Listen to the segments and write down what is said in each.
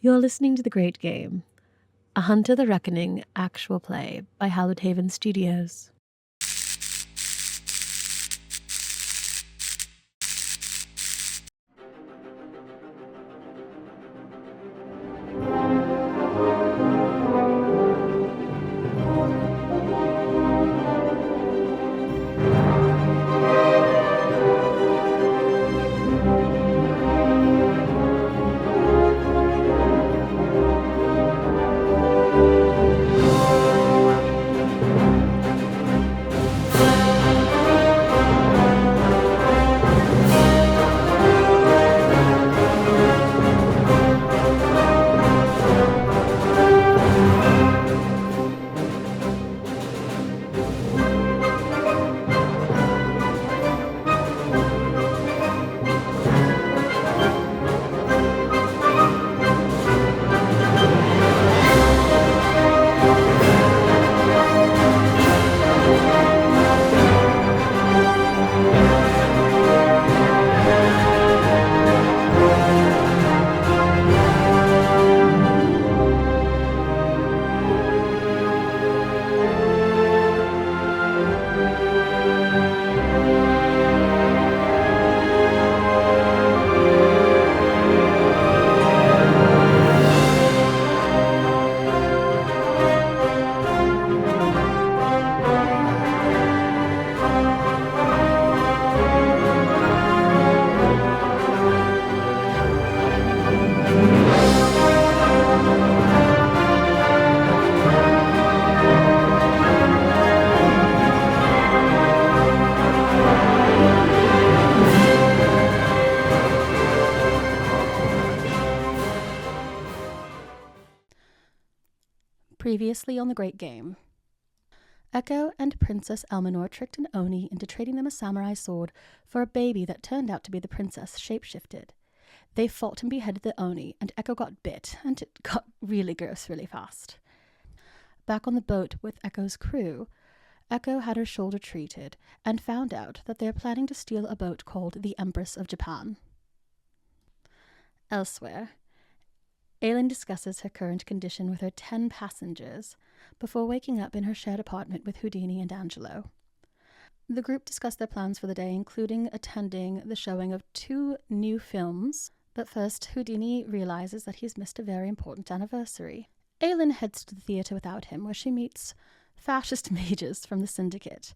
You're listening to The Great Game, a Hunter the Reckoning actual play by Hallowed Haven Studios. Previously on The Great Game. Echo and Princess Elminor tricked an Oni into trading them a samurai sword for a baby that turned out to be the princess shapeshifted. They fought and beheaded the Oni, and Echo got bit, and it got really gross really fast. Back on the boat with Echo's crew, Echo had her shoulder treated and found out that they're planning to steal a boat called the Empress of Japan. Elsewhere, Aylin discusses her current condition with her 10 passengers before waking up in her shared apartment with Houdini and Angelo. The group discussed their plans for the day, including attending the showing of 2 new films, but first Houdini realizes that he's missed a very important anniversary. Aylin heads to the theatre without him, where she meets fascist mages from the Syndicate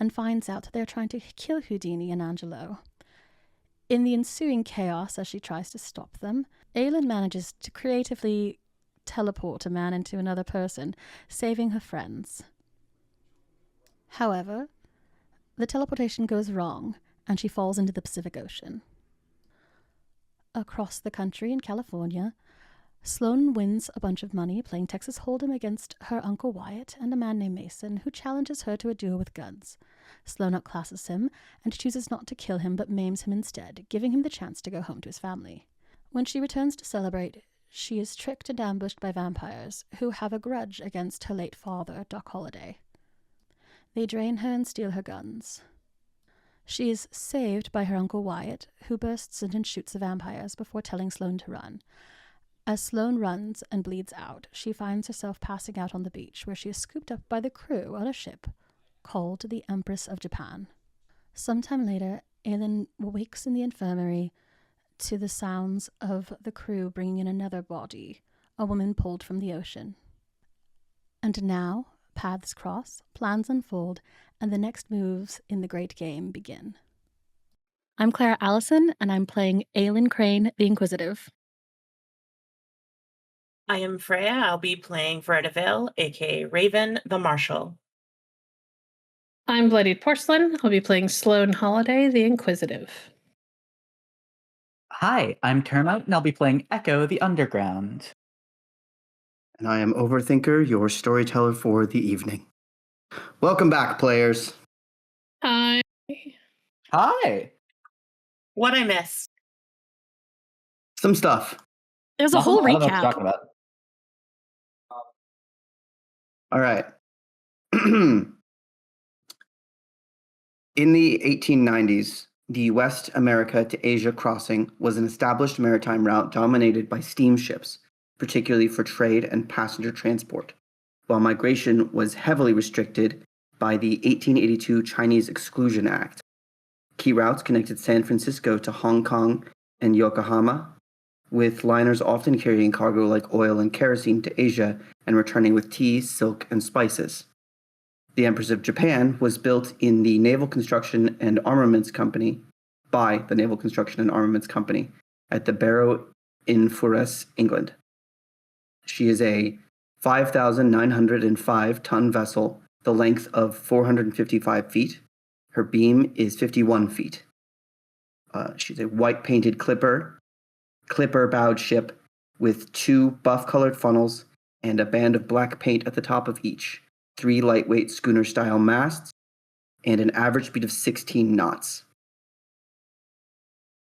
and finds out that they're trying to kill Houdini and Angelo. In the ensuing chaos as she tries to stop them, Aylin manages to creatively teleport a man into another person, saving her friends. However, the teleportation goes wrong, and she falls into the Pacific Ocean. Across the country in California, Sloan wins a bunch of money playing Texas Hold'em against her Uncle Wyatt and a man named Mason, who challenges her to a duel with guns. Sloan outclasses him and chooses not to kill him but maims him instead, giving him the chance to go home to his family. When she returns to celebrate, she is tricked and ambushed by vampires who have a grudge against her late father, Doc Holliday. They drain her and steal her guns. She is saved by her Uncle Wyatt, who bursts in and shoots the vampires before telling Sloan to run. As Sloan runs and bleeds out, she finds herself passing out on the beach, where she is scooped up by the crew on a ship called the Empress of Japan. Sometime later, Aylin wakes in the infirmary to the sounds of the crew bringing in another body, a woman pulled from the ocean. And now, paths cross, plans unfold, and the next moves in the Great Game begin. I'm Clara Allison, and I'm playing Aylin Crane, the Inquisitive. I am Freyja. I'll be playing Vertivale, aka Raven, the Marshal. I'm Bloodied Porcelain. I'll be playing Sloan Holliday, the Inquisitive. Hi, I'm Termite, and I'll be playing Echo, the Underground. And I am Overthinker, your storyteller for the evening. Welcome back, players. Hi. Hi. What I missed? Some stuff. There's a whole I don't know what you're recap. talking about. All right. In the 1890s, the West America to Asia crossing was an established maritime route dominated by steamships, particularly for trade and passenger transport, while migration was heavily restricted by the 1882 Chinese Exclusion Act. Key routes connected San Francisco to Hong Kong and Yokohama, with liners often carrying cargo like oil and kerosene to Asia and returning with tea, silk, and spices. The Empress of Japan was built in the Naval Construction and Armaments Company by the Naval Construction and Armaments Company at the Barrow in Forres, England. She is a 5,905-ton vessel, the length of 455 feet. Her beam is 51 feet. She's a white-painted clipper-bowed ship with 2 buff-colored funnels and a band of black paint at the top of each, 3 lightweight schooner-style masts, and an average speed of 16 knots.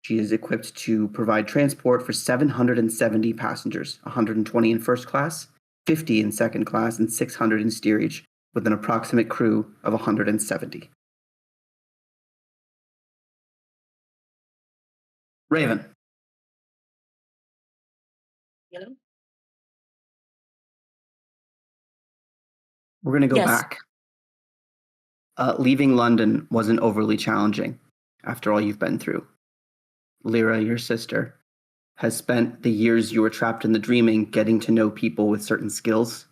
She is equipped to provide transport for 770 passengers, 120 in first class, 50 in second class, and 600 in steerage, with an approximate crew of 170. Raven. You know? We're going to go Yes. back. Leaving London wasn't overly challenging after all you've been through. Lyra, your sister, has spent the years you were trapped in the dreaming getting to know people with certain skills,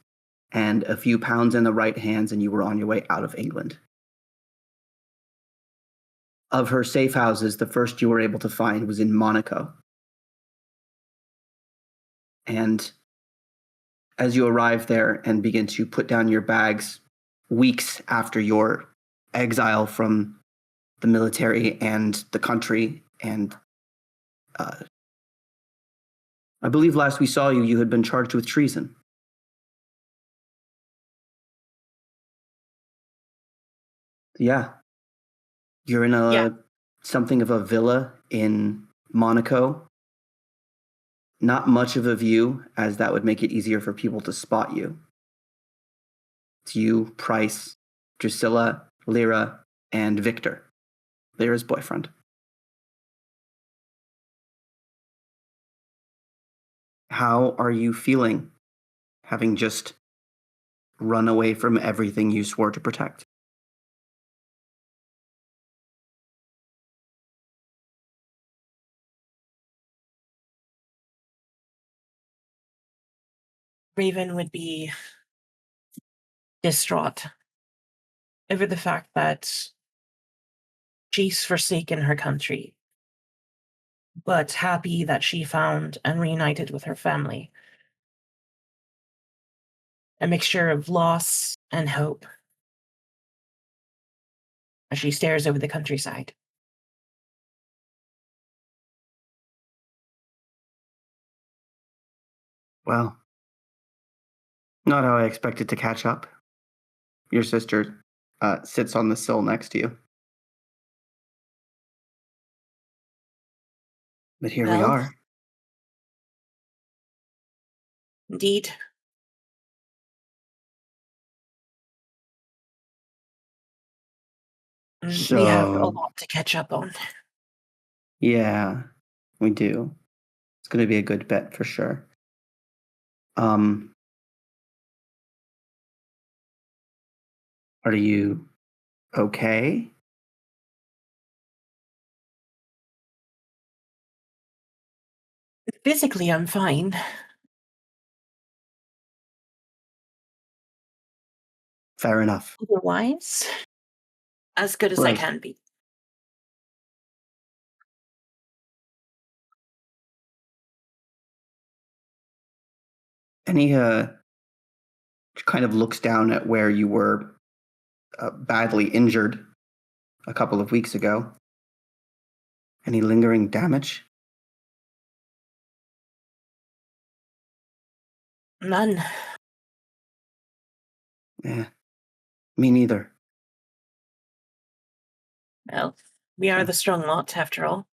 and a few pounds in the right hands and you were on your way out of England. Of her safe houses, the first you were able to find was in Monaco. And as you arrive there and begin to put down your bags, weeks after your exile from the military and the country, and I believe last we saw you, you had been charged with treason. Yeah. You're in something of a villa in Monaco. Not much of a view, as that would make it easier for people to spot you. It's you, Price, Drusilla, Lyra, and Victor, Lyra's boyfriend. How are you feeling, having just run away from everything you swore to protect? Raven would be distraught over the fact that she's forsaken her country, but happy that she found and reunited with her family. A mixture of loss and hope as she stares over the countryside. Well, not how I expected to catch up. Your sister sits on the sill next to you. But here we Well, are. Indeed. We have a So, lot to catch up on. yeah, we do. It's going to be a good bet for sure. Are you okay? Physically, I'm fine. Fair enough. Otherwise, as good as I Right. can be. And he kind of looks down at where you were badly injured a couple of weeks ago. Any lingering damage? None. Yeah, me neither. Well, we are the strong lot, after all.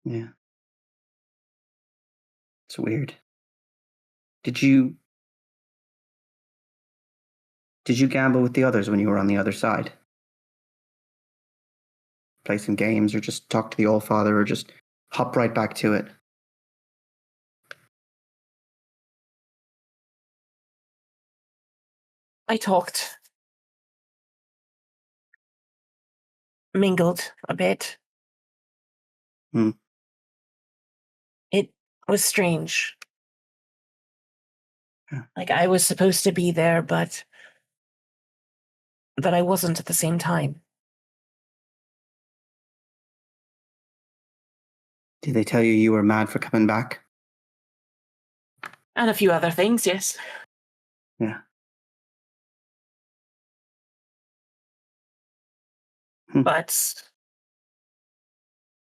Yeah. It's weird. Did you gamble with the others when you were on the other side? Play some games or just talk to the Allfather or just hop right back to it? I talked. Mingled a bit. Hmm. It was strange. Yeah. Like I was supposed to be there, but I wasn't at the same time. Did they tell you you were mad for coming back? And a few other things, yes. Yeah. But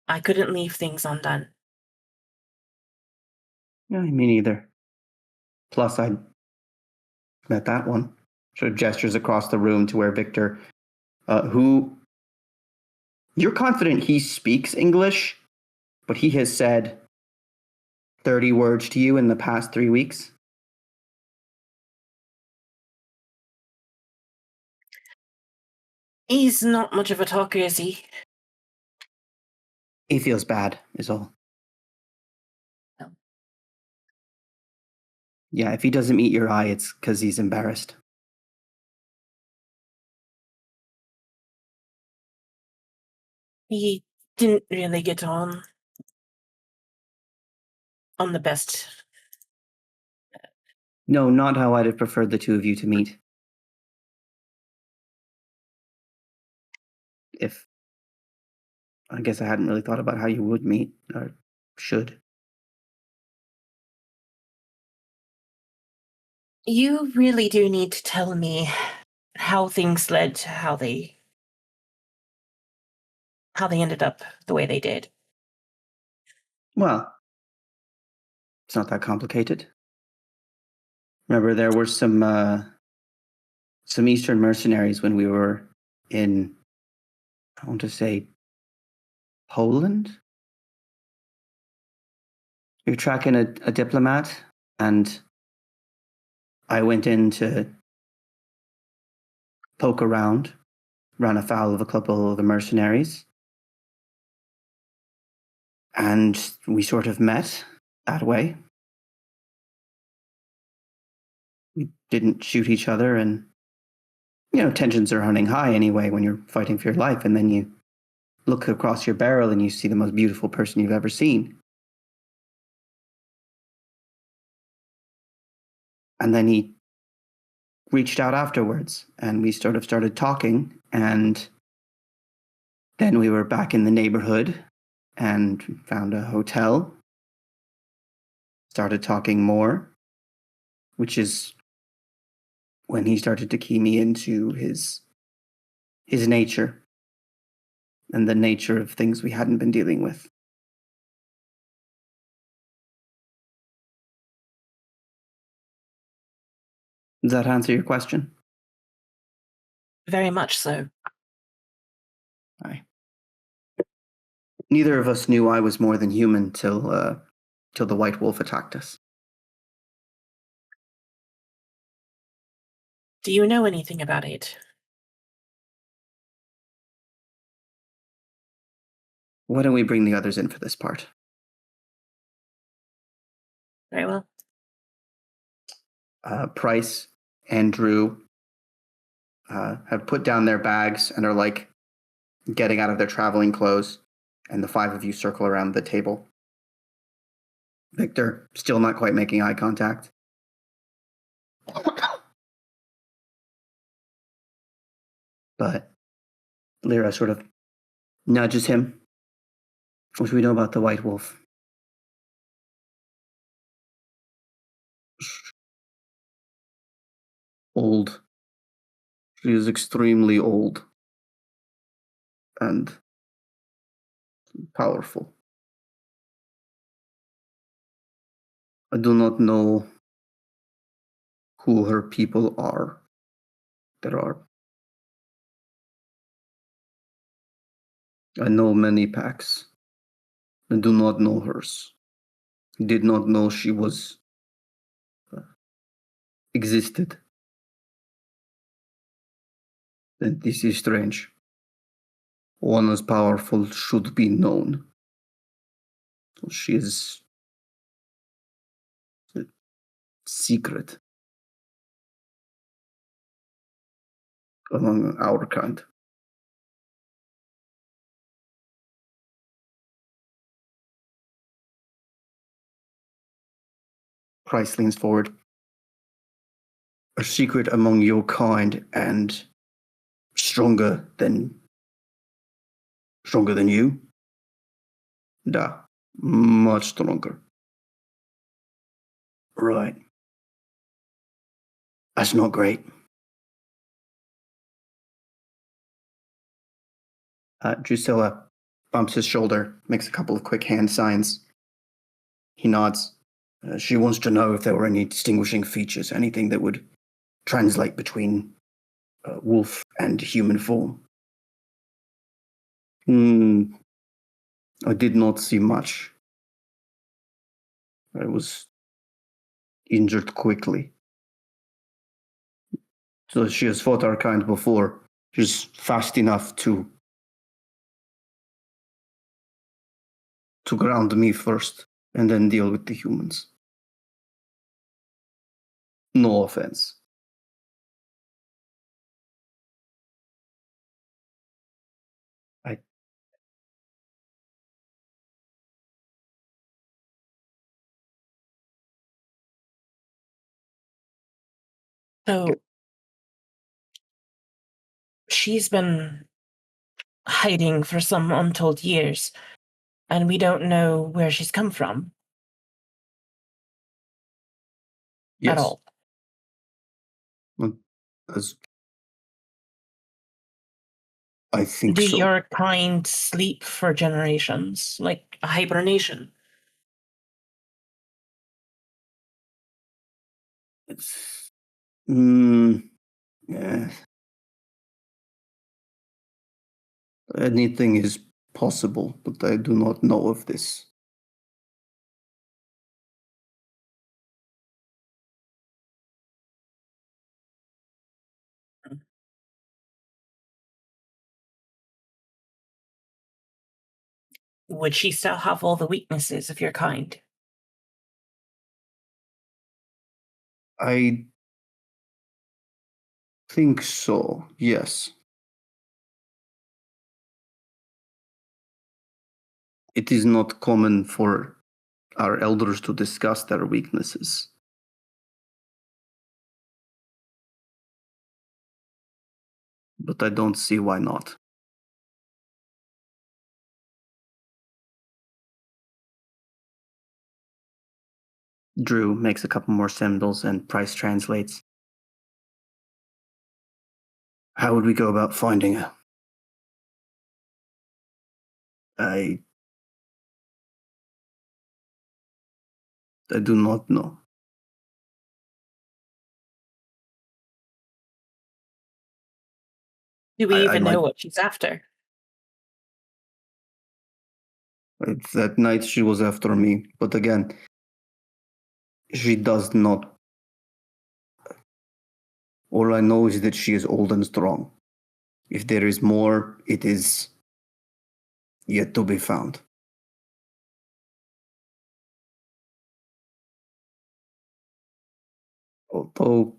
I couldn't leave things undone. No, me neither. Plus, I met that one. Sort of gestures across the room to where Victor, who you're confident he speaks English, but he has said 30 words to you in the past 3 weeks. He's not much of a talker, is he? He feels bad, is all. No. Yeah, if he doesn't meet your eye, it's because he's embarrassed. He didn't really get on the best. No, not how I'd have preferred the two of you to meet. I guess I hadn't really thought about how you would meet, or should. You really do need to tell me how things led to how they ended up the way they did. Well, it's not that complicated. Remember, there were some Eastern mercenaries when we were in, I want to say, Poland? We were tracking a diplomat, and I went in to poke around, ran afoul of a couple of the mercenaries, and we sort of met that way. We didn't shoot each other, and tensions are running high anyway when you're fighting for your life, and then you look across your barrel and you see the most beautiful person you've ever seen. And then he reached out afterwards, and we sort of started talking, and then we were back in the neighborhood and found a hotel, started talking more, which is when he started to key me into his nature and the nature of things we hadn't been dealing with. Does that answer your question? Very much so. Aye. Neither of us knew I was more than human till the White Wolf attacked us. Do you know anything about it? Why don't we bring the others in for this part? Very well. Price and Drew have put down their bags and are like getting out of their traveling clothes, and the five of you circle around the table. Victor, still not quite making eye contact. But Lyra sort of nudges him. What do we know about the White Wolf? Old. She is extremely old. And powerful. I do not know who her people are. I know many packs. I do not know hers. Did not know she was existed. And this is strange. One as powerful should be known. She is a secret. among our kind. Price leans forward. A secret among your kind and stronger than you? Da. Much stronger. Right. That's not great. Drusilla bumps his shoulder, makes a couple of quick hand signs. He nods. She wants to know if there were any distinguishing features, anything that would translate between wolf and human form. I did not see much. I was injured quickly. So she has fought our kind before. She's fast enough to ground me first and then deal with the humans. No offense. So she's been hiding for some untold years, and we don't know where she's come from. Yes. At all. I think Do so. your kind sleep for generations, like a hibernation? It's yeah. Anything is possible, but I do not know of this. Would she still have all the weaknesses of your kind? I think so, yes. It is not common for our elders to discuss their weaknesses. But I don't see why not. Drew makes a couple more symbols and Price translates. How would we go about finding her? I do not know. Do we even I know what she's after? That night she was after me, but again, she does not. All I know is that she is old and strong. If there is more, it is yet to be found. Although,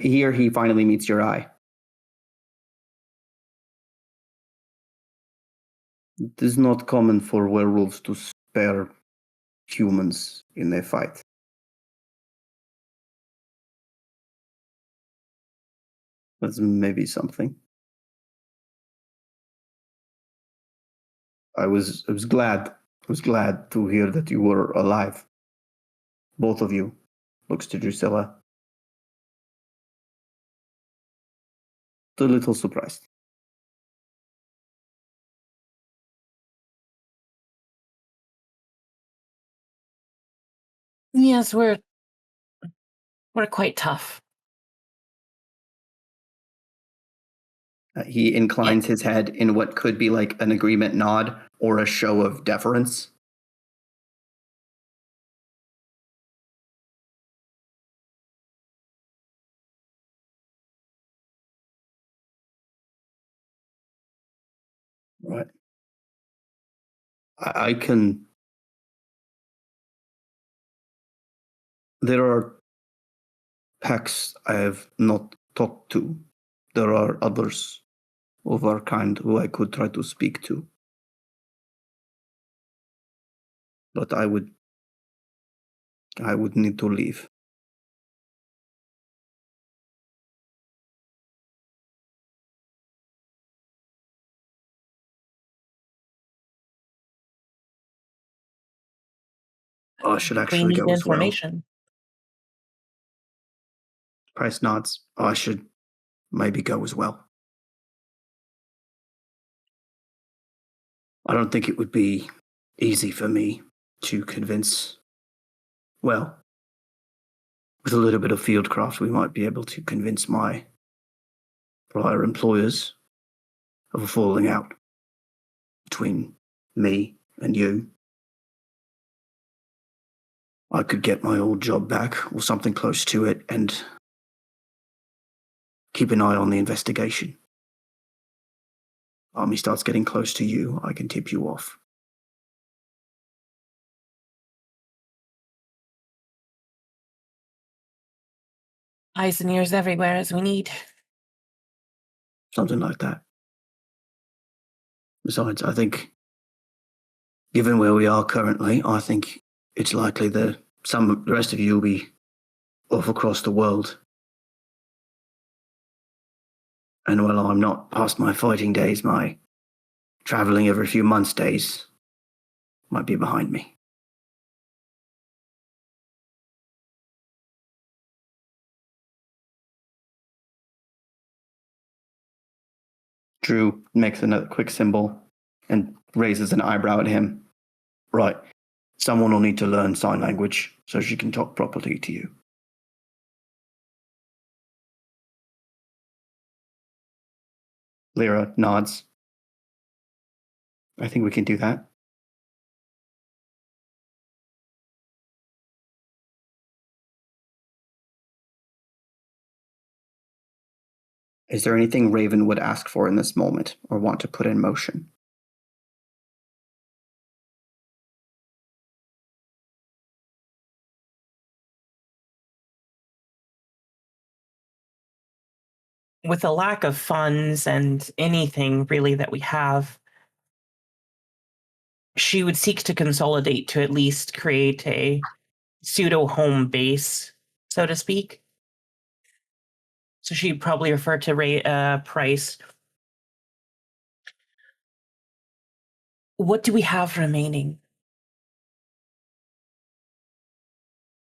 here he finally meets your eye. It is not common for werewolves to spare humans in a fight. That's maybe something. I was glad to hear that you were alive. Both of you. Looks to Drusilla. A little surprised. Yes, we're quite tough. He inclines his head in what could be like an agreement nod or a show of deference. Right. I can. There are packs I have not talk to. There are others of our kind who I could try to speak to. But I would need to leave. I should We actually need go as well. information. Price nods. I should maybe go as well. I don't think it would be easy for me to convince. Well, with a little bit of fieldcraft, we might be able to convince my prior employers of a falling out between me and you. I could get my old job back or something close to it and keep an eye on the investigation. Army starts getting close to you, I can tip you off. Eyes and ears everywhere as we need. Something like that. Besides, I think, given where we are currently, I think it's likely that the rest of you will be off across the world. And while I'm not past my fighting days, my traveling every few months days might be behind me. Drew makes another quick symbol and raises an eyebrow at him. Right. Someone will need to learn sign language so she can talk properly to you. Lyra nods. I think we can do that. Is there anything Raven would ask for in this moment or want to put in motion? With a lack of funds and anything really that we have, she would seek to consolidate to at least create a pseudo home base, so to speak. So she'd probably refer to price. What do we have remaining?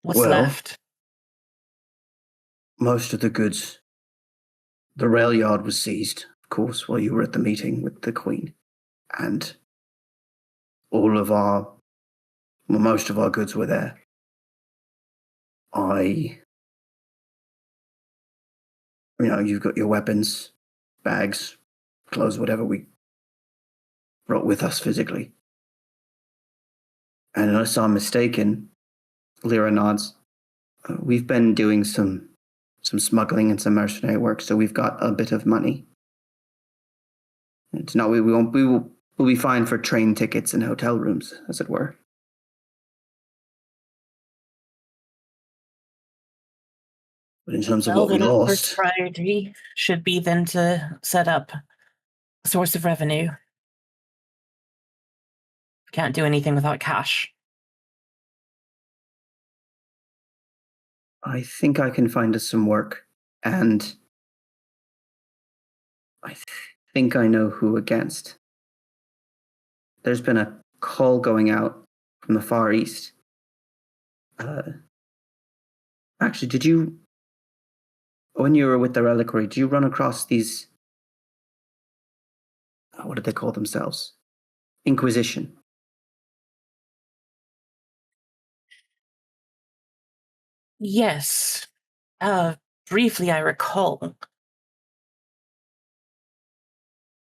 What's left? Most of the goods. The rail yard was seized, of course, while you were at the meeting with the Queen. And most of our goods were there. You've got your weapons, bags, clothes, whatever we brought with us physically. And unless I'm mistaken, Lyra nods, we've been doing some smuggling and some mercenary work, so we've got a bit of money. It's not we'll be fine for train tickets and hotel rooms, as it were. But in terms of what we Then our lost, first priority should be then to set up a source of revenue. Can't do anything without cash. I think I can find us some work, and I think I know who against. There's been a call going out from the Far East. Actually, did you, when you were with the Reliquary, did you run across these, what did they call themselves? Inquisition. Yes. Briefly, I recall.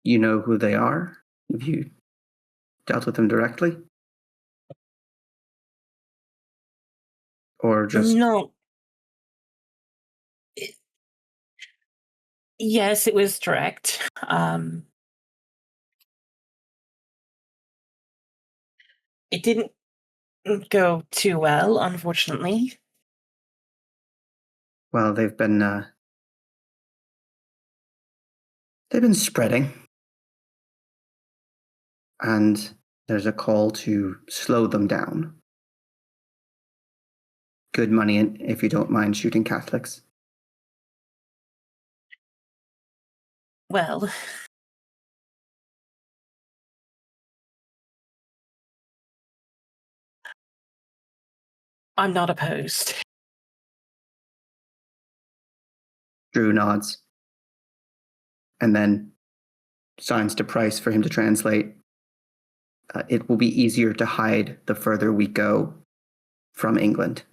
You know who they are? Have you dealt with them directly? Or just... No. Yes, it was direct. It didn't go too well, unfortunately. Well, they've been They've been spreading. And there's a call to slow them down. Good money if you don't mind shooting Catholics. Well, I'm not opposed. Drew nods. And then signs to Price for him to translate. It will be easier to hide the further we go from England.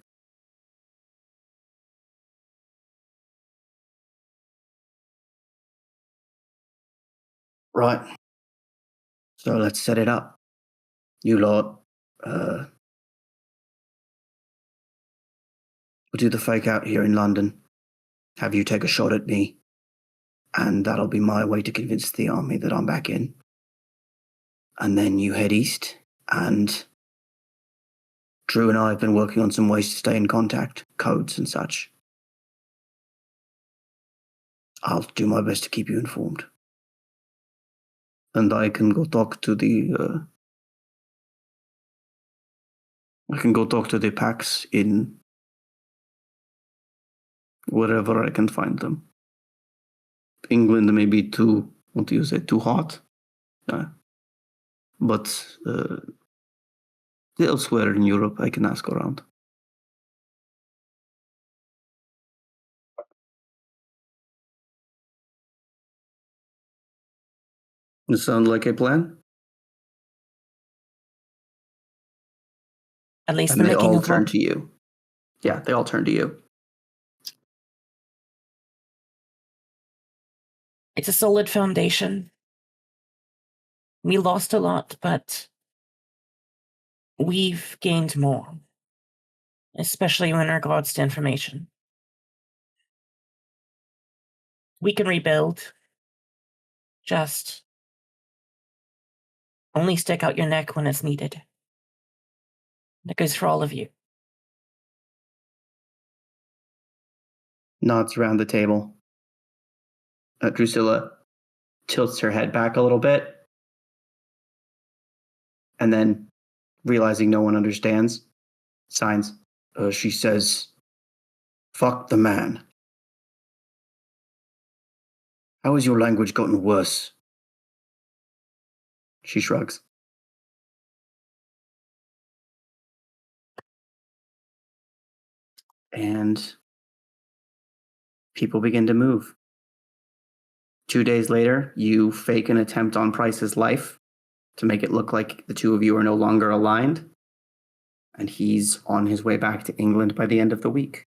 Right. So let's set it up. You lot, we'll do the fake out here in London. Have you take a shot at me. And that'll be my way to convince the army that I'm back in. And then you head east, and Drew and I have been working on some ways to stay in contact, codes and such. I'll do my best to keep you informed. And I can go talk to the packs in wherever I can find them. England may be too hot. But elsewhere in Europe, I can ask around. Does it sound like a plan? At least And the they making all of turn one. to you. Yeah, they all turn to you. It's a solid foundation. We lost a lot, but we've gained more. Especially in regards to information. We can rebuild. Just only stick out your neck when it's needed. That goes for all of you. Nods around the table. Drusilla tilts her head back a little bit. And then, realizing no one understands, signs. She says, "Fuck the man." How has your language gotten worse? She shrugs. And people begin to move. 2 days later, you fake an attempt on Price's life to make it look like the two of you are no longer aligned. And he's on his way back to England by the end of the week.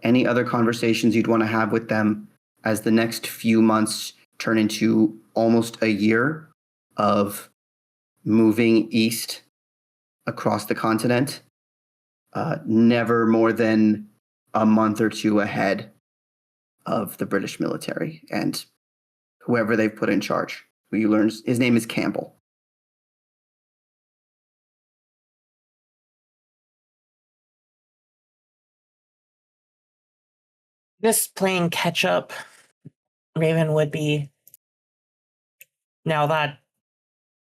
Any other conversations you'd want to have with them as the next few months turn into almost a year of moving east across the continent, never more than a month or two ahead of the British military and whoever they've put in charge, who you learn his name is Campbell. Just playing catch up, Raven would be, now that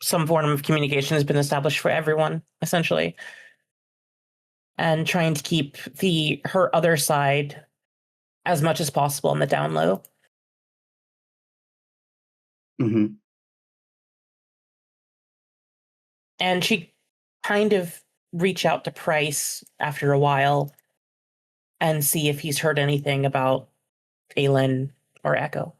some form of communication has been established for everyone, essentially, and trying to keep her other side as much as possible on the down low. Mm-hmm. And she kind of reach out to Price after a while and see if he's heard anything about Aylin or Echo.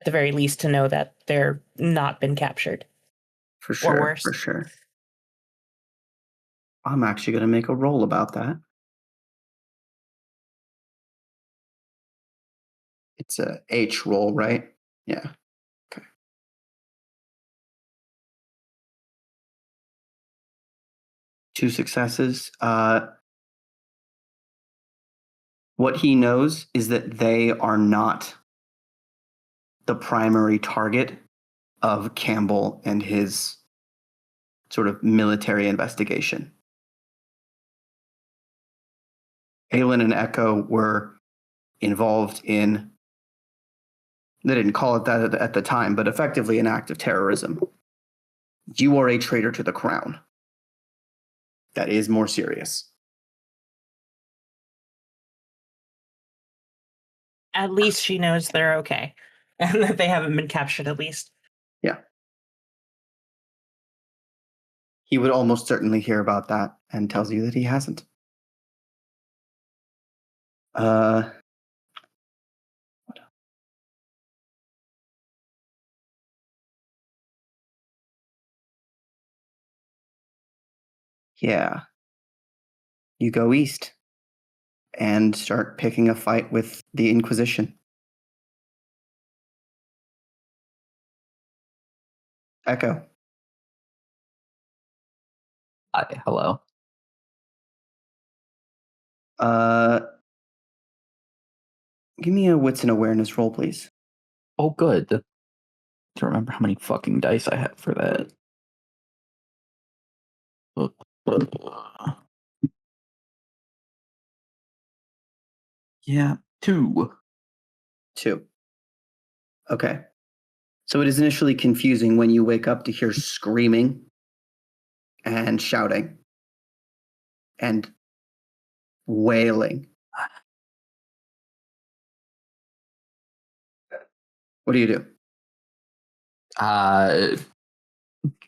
At the very least, to know that they're not been captured. For sure, or worse. for sure. I'm actually going to make a roll about that. It's a H roll, right? Yeah. Okay. Two successes. What he knows is that they are not the primary target of Campbell and his sort of military investigation. Aylin and Echo were involved in, they didn't call it that at the time, but effectively an act of terrorism. You are a traitor to the crown. That is more serious. At least she knows they're okay. And that they haven't been captured, at least. Yeah. He would almost certainly hear about that and tells you that he hasn't. Yeah. You go east and start picking a fight with the Inquisition. Echo. Hi, hello. Give me a wits and awareness roll, please. Oh, good. To remember how many fucking dice I have for that. Yeah, 2. 2. Okay. So it is initially confusing when you wake up to hear screaming and shouting and wailing. What do you do?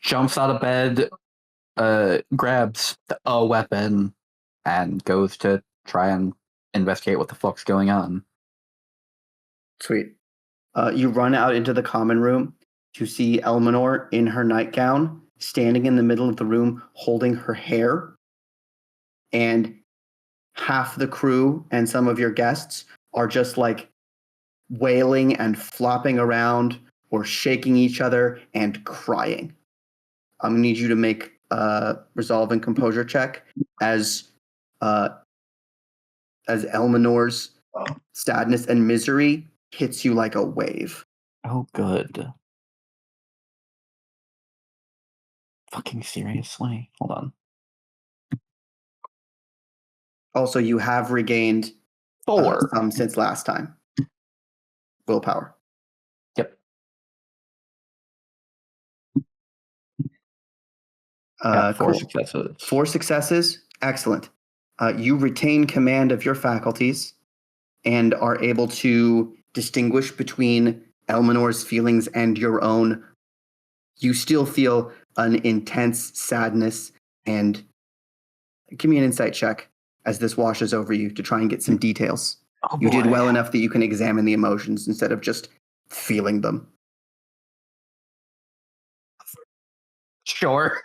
Jumps out of bed, grabs a weapon, and goes to try and investigate what the fuck's going on. Sweet. You run out into the common room to see Elminor in her nightgown, standing in the middle of the room, holding her hair. And half the crew and some of your guests are just like wailing and flopping around or shaking each other and crying. I'm gonna need you to make a resolve and composure check as Elminor's sadness and misery hits you like a wave. Oh, good. Fucking seriously? Hold on. Also, you have regained 4. some since last time. Willpower. Yep. Cool. 4 successes. 4 successes. Excellent. You retain command of your faculties and are able to distinguish between Elminor's feelings and your own. You still feel an intense sadness, and give me an insight check as this washes over you to try and get some details. Oh, you did boy. well enough that you can examine the emotions instead of just feeling them. Sure.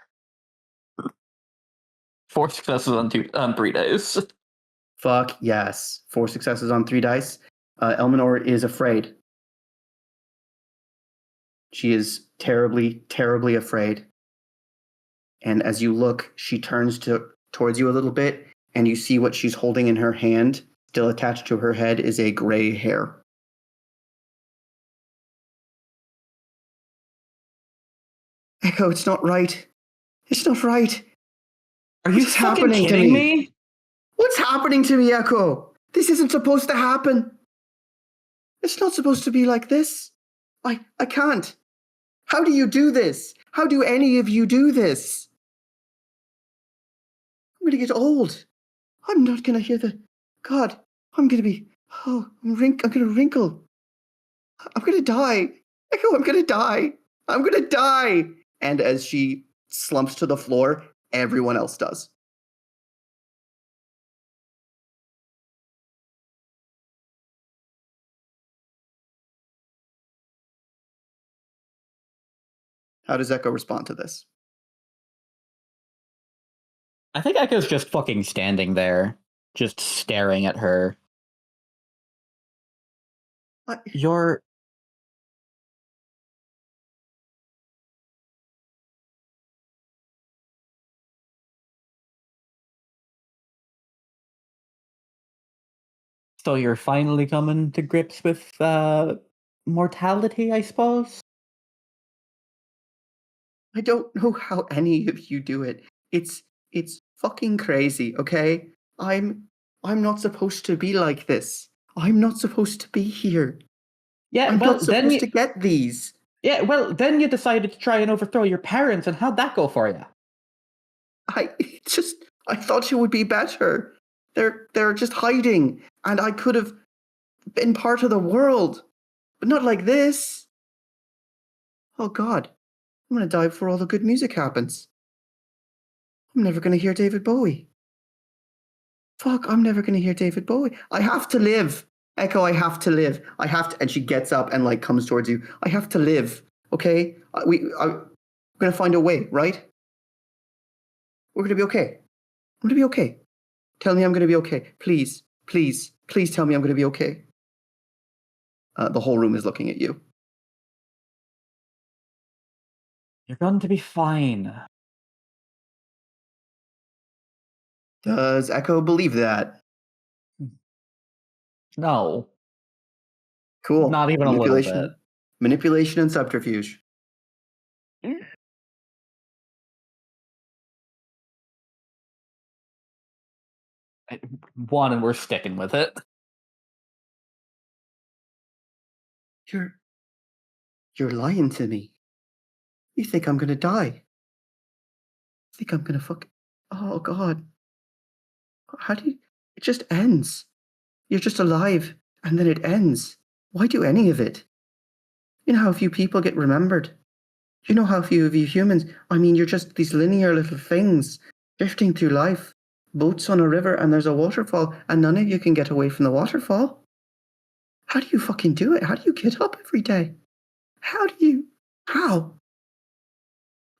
4 successes on 3 days. Fuck yes. 4 successes on 3 dice. Elminor is afraid. She is terribly, terribly afraid. And as you look, she turns towards you a little bit, and you see what she's holding in her hand, still attached to her head, is a gray hair. Echo, it's not right. It's not right. Are you What's fucking happening to kidding me? me? What's happening to me, Echo? This isn't supposed to happen. It's not supposed to be like this. I can't. How do you do this? How do any of you do this? I'm going to get old. I'm not going to hear the... God, I'm going to be... Oh, I'm going to wrinkle. I'm going to die. Echo, I'm going to die. I'm going to die. And as she slumps to the floor, everyone else does. How does Echo respond to this? I think Echo's just fucking standing there, just staring at her. You're... So you're finally coming to grips with mortality, I suppose? I don't know how any of you do it. It's fucking crazy, okay? I'm not supposed to be like this. I'm not supposed to be here. Yeah, I'm well, not then supposed to get these. Yeah, well, then you decided to try and overthrow your parents, and how'd that go for you? I thought it would be better. They're just hiding, and I could have been part of the world, but not like this. Oh God, I'm gonna die before all the good music happens. I'm never gonna hear David Bowie. Fuck, I'm never gonna hear David Bowie. I have to live. Echo, I have to live. I have to. And she gets up and like comes towards you. I have to live. Okay, I'm gonna find a way, right? We're gonna be okay. I'm gonna be okay. Tell me I'm gonna be okay. Please, please, please tell me I'm gonna be okay. The whole room is looking at you. You're going to be fine. Does Echo believe that? No, Cool. not even a little bit. Manipulation and subterfuge. One, and we're sticking with it. You're lying to me. You think I'm gonna die? You think I'm gonna fuck? Oh God. How do you? It just ends. You're just alive, and then it ends. Why do any of it? You know how few people get remembered? You know how few of you humans, I mean, you're just these linear little things drifting through life. Boats on a river and there's a waterfall, and none of you can get away from the waterfall. How do you fucking do it? How do you get up every day? How?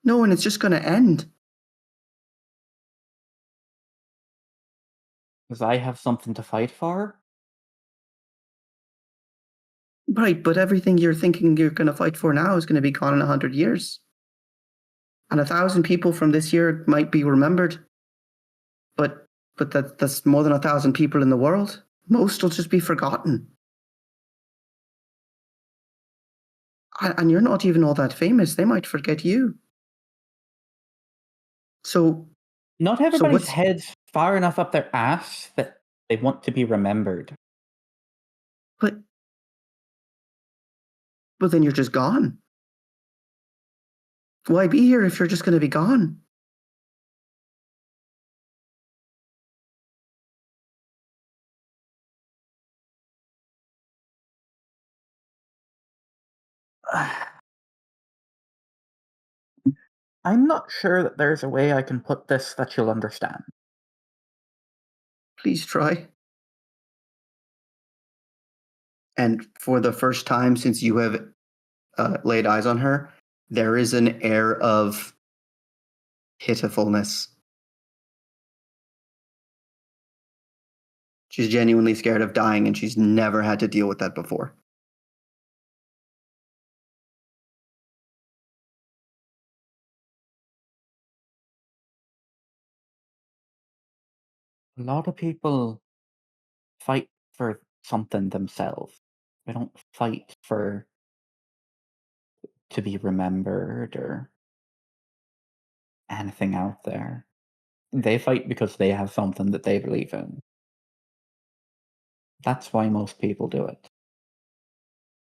No, and it's just going to end. Because I have something to fight for? Right, but everything you're thinking you're going to fight for now is going to be gone in 100 years. And 1,000 people from this year might be remembered. But that's more than 1,000 people in the world. Most will just be forgotten. And you're not even all that famous. They might forget you. So Not everybody's head's far enough up their ass that they want to be remembered. But then you're just gone. Why be here if you're just going to be gone? I'm not sure that there's a way I can put this that you'll understand. Please try. And for the first time since you have laid eyes on her, there is an air of pitifulness. She's genuinely scared of dying, and she's never had to deal with that before. A lot of people fight for something themselves. They don't fight to be remembered or anything out there. They fight because they have something that they believe in. That's why most people do it.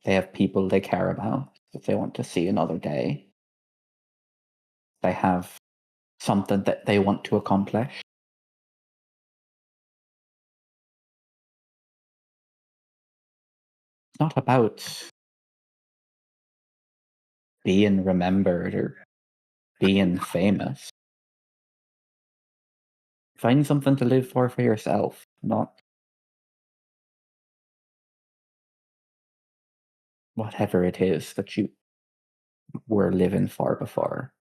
They have people they care about that they want to see another day. They have something that they want to accomplish. It's not about being remembered or being famous. Find something to live for yourself, not whatever it is that you were living for before.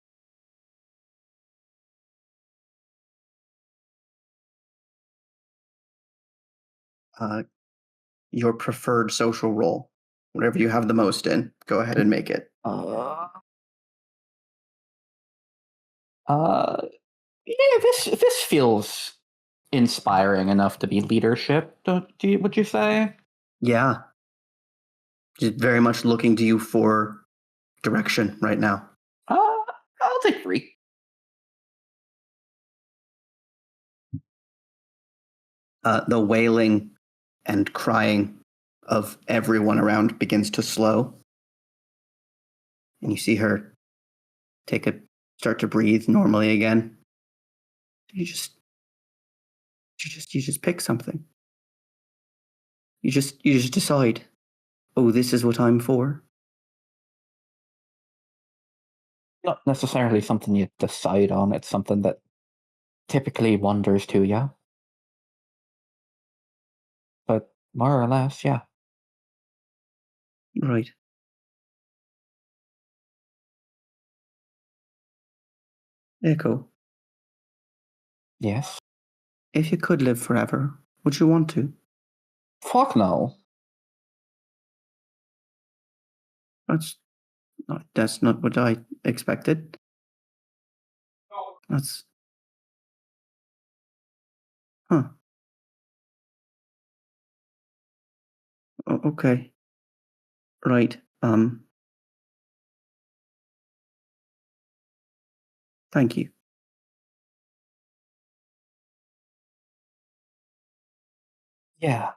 Your preferred social role, whatever you have the most in, go ahead and make it. Yeah, this feels inspiring enough to be leadership. Would you say? Yeah. Just very much looking to you for direction right now. I'll I'll take 3. The wailing and crying of everyone around begins to slow. And you see her start to breathe normally again. You just pick something. You just decide, oh, this is what I'm for. Not necessarily something you decide on. It's something that typically wanders to you. But more or less, yeah. Right. Echo, Yes. if you could live forever, would you want to? Fuck no. That's not what I expected. That's... Huh. Okay. Right. Thank you. Yeah.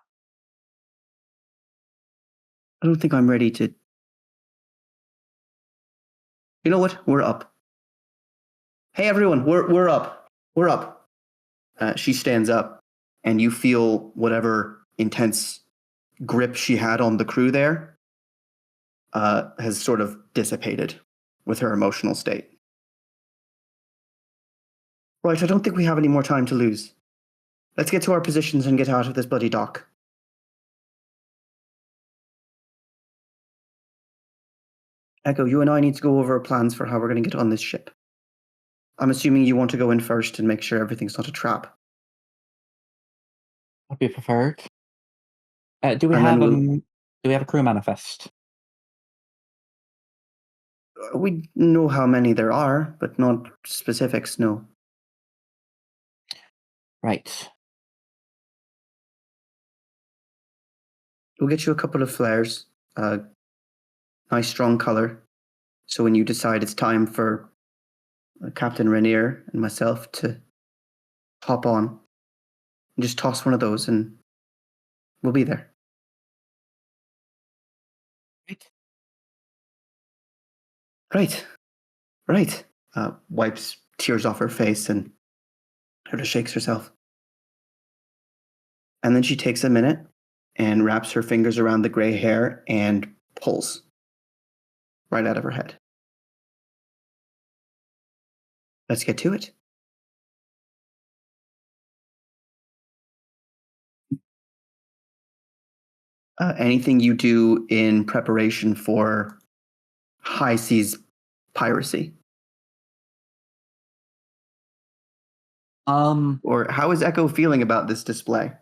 I don't think I'm ready to... You know what? We're up. Hey, everyone, we're up. We're up. She stands up, and you feel whatever intense grip she had on the crew there has sort of dissipated with her emotional state. Right, I don't think we have any more time to lose. Let's get to our positions and get out of this bloody dock. Echo, you and I need to go over plans for how we're going to get on this ship. I'm assuming you want to go in first and make sure everything's not a trap. Would be preferred. Do we And have then a crew manifest? we know how many there are, but not specifics, no. Right. We'll get you a couple of flares. Nice strong color. So when you decide it's time for Captain Rainier and myself to hop on, just toss one of those and we'll be there. Right. Wipes tears off her face and sort of shakes herself. And then she takes a minute and wraps her fingers around the gray hair and pulls right out of her head. Let's get to it. Anything you do in preparation for high seas piracy? Or how is Echo feeling about this display?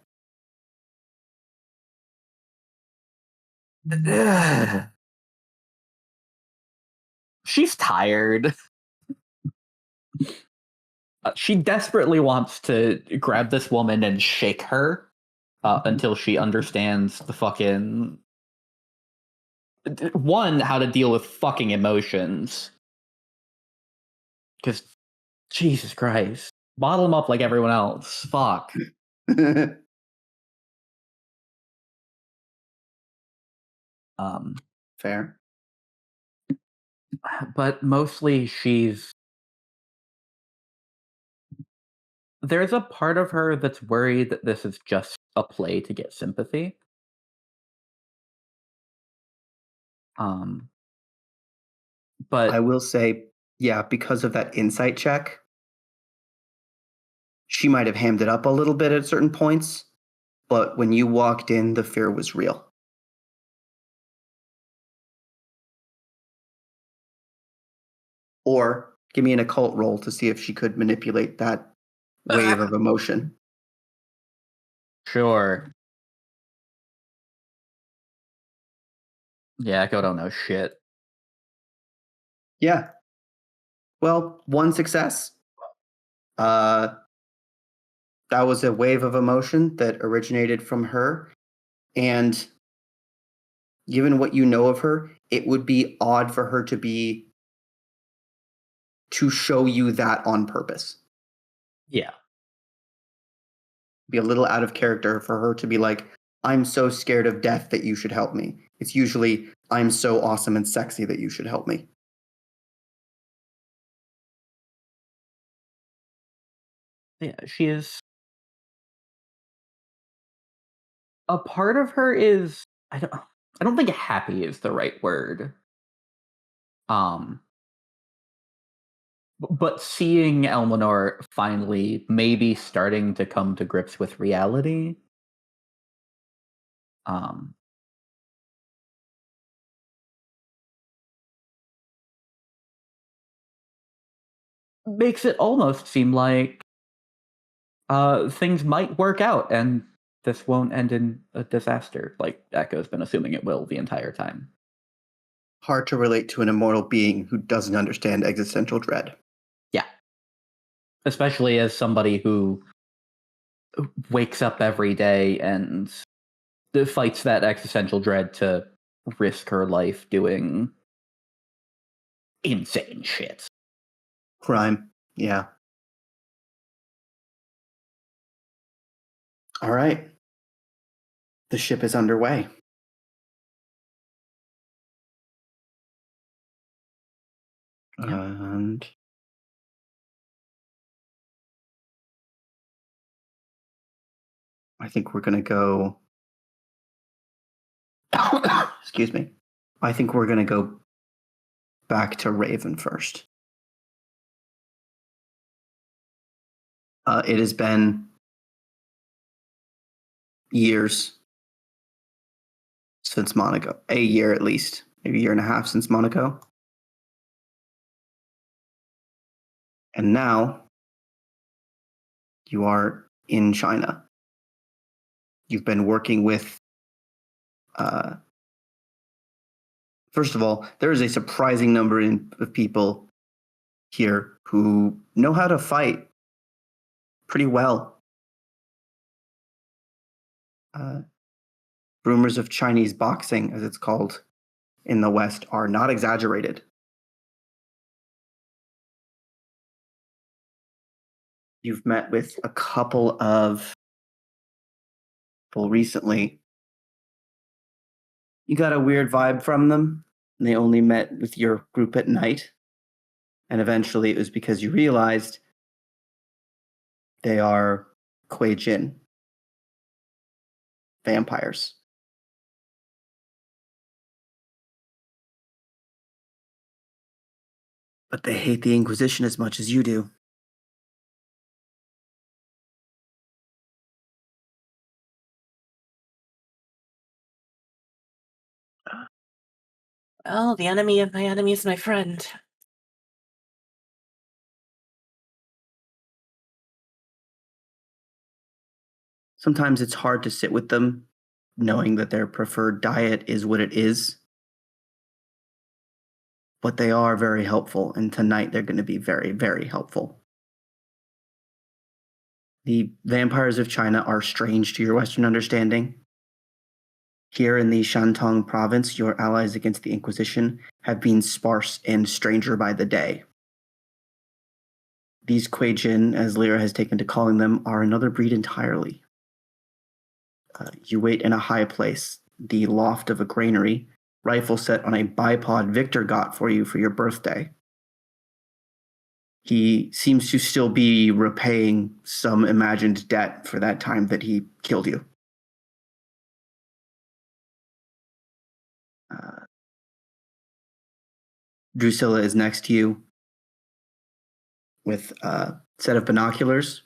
She's tired. She desperately wants to grab this woman and shake her until she understands the fucking... One, how to deal with fucking emotions. Because, Jesus Christ. Bottle them up like everyone else. Fuck. Fair. But mostly there's a part of her that's worried that this is just a play to get sympathy. But I will say, yeah, because of that insight check, she might have hammed it up a little bit at certain points, but when you walked in, the fear was real. Or give me an occult roll to see if she could manipulate that wave of emotion. Sure. Yeah, Echo don't know shit. Yeah. Well, one success. That was a wave of emotion that originated from her. And given what you know of her, it would be odd for her to be to show you that on purpose. Yeah. Be a little out of character for her to be like, I'm so scared of death that you should help me. It's usually, I'm so awesome and sexy that you should help me. Yeah, she is. A part of her is I don't think happy is the right word. But seeing Elminor finally maybe starting to come to grips with reality, makes it almost seem like things might work out and this won't end in a disaster, like Echo's been assuming it will the entire time. Hard to relate to an immortal being who doesn't understand existential dread. Yeah. Especially as somebody who wakes up every day and fights that existential dread to risk her life doing insane shit. Crime. Yeah. All right. The ship is underway. Yeah. And I think we're going to go. Excuse me. I think we're going to go back to Raven first. It has been years since Monaco. A year at least. Maybe a year and a half since Monaco. And now you are in China. You've been working with. First of all, there is a surprising number of people here who know how to fight pretty well. Rumors of Chinese boxing, as it's called in the West, are not exaggerated. You've met with a couple of people recently. You got a weird vibe from them. And they only met with your group at night. And eventually it was because you realized they are Poyjee vampires. But they hate the Inquisition as much as you do. Well, the enemy of my enemy is my friend. Sometimes it's hard to sit with them, knowing that their preferred diet is what it is. But they are very helpful, and tonight they're going to be very, very helpful. The vampires of China are strange to your Western understanding. Here in the Shantung province, your allies against the Inquisition have been sparse and stranger by the day. These Poyjee, as Lyra has taken to calling them, are another breed entirely. You wait in a high place, the loft of a granary, rifle set on a bipod Victor got for you for your birthday. He seems to still be repaying some imagined debt for that time that he killed you. Drusilla is next to you with a set of binoculars,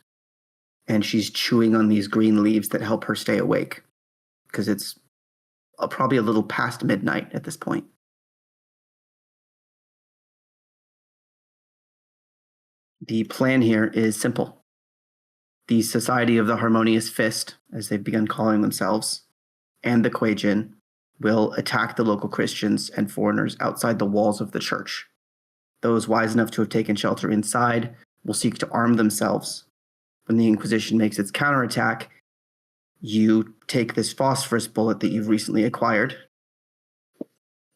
and she's chewing on these green leaves that help her stay awake, because it's probably a little past midnight at this point. The plan here is simple. The Society of the Harmonious Fist, as they've begun calling themselves, and the Poyjee will attack the local Christians and foreigners outside the walls of the church. Those wise enough to have taken shelter inside will seek to arm themselves. When the Inquisition makes its counterattack, you take this phosphorus bullet that you've recently acquired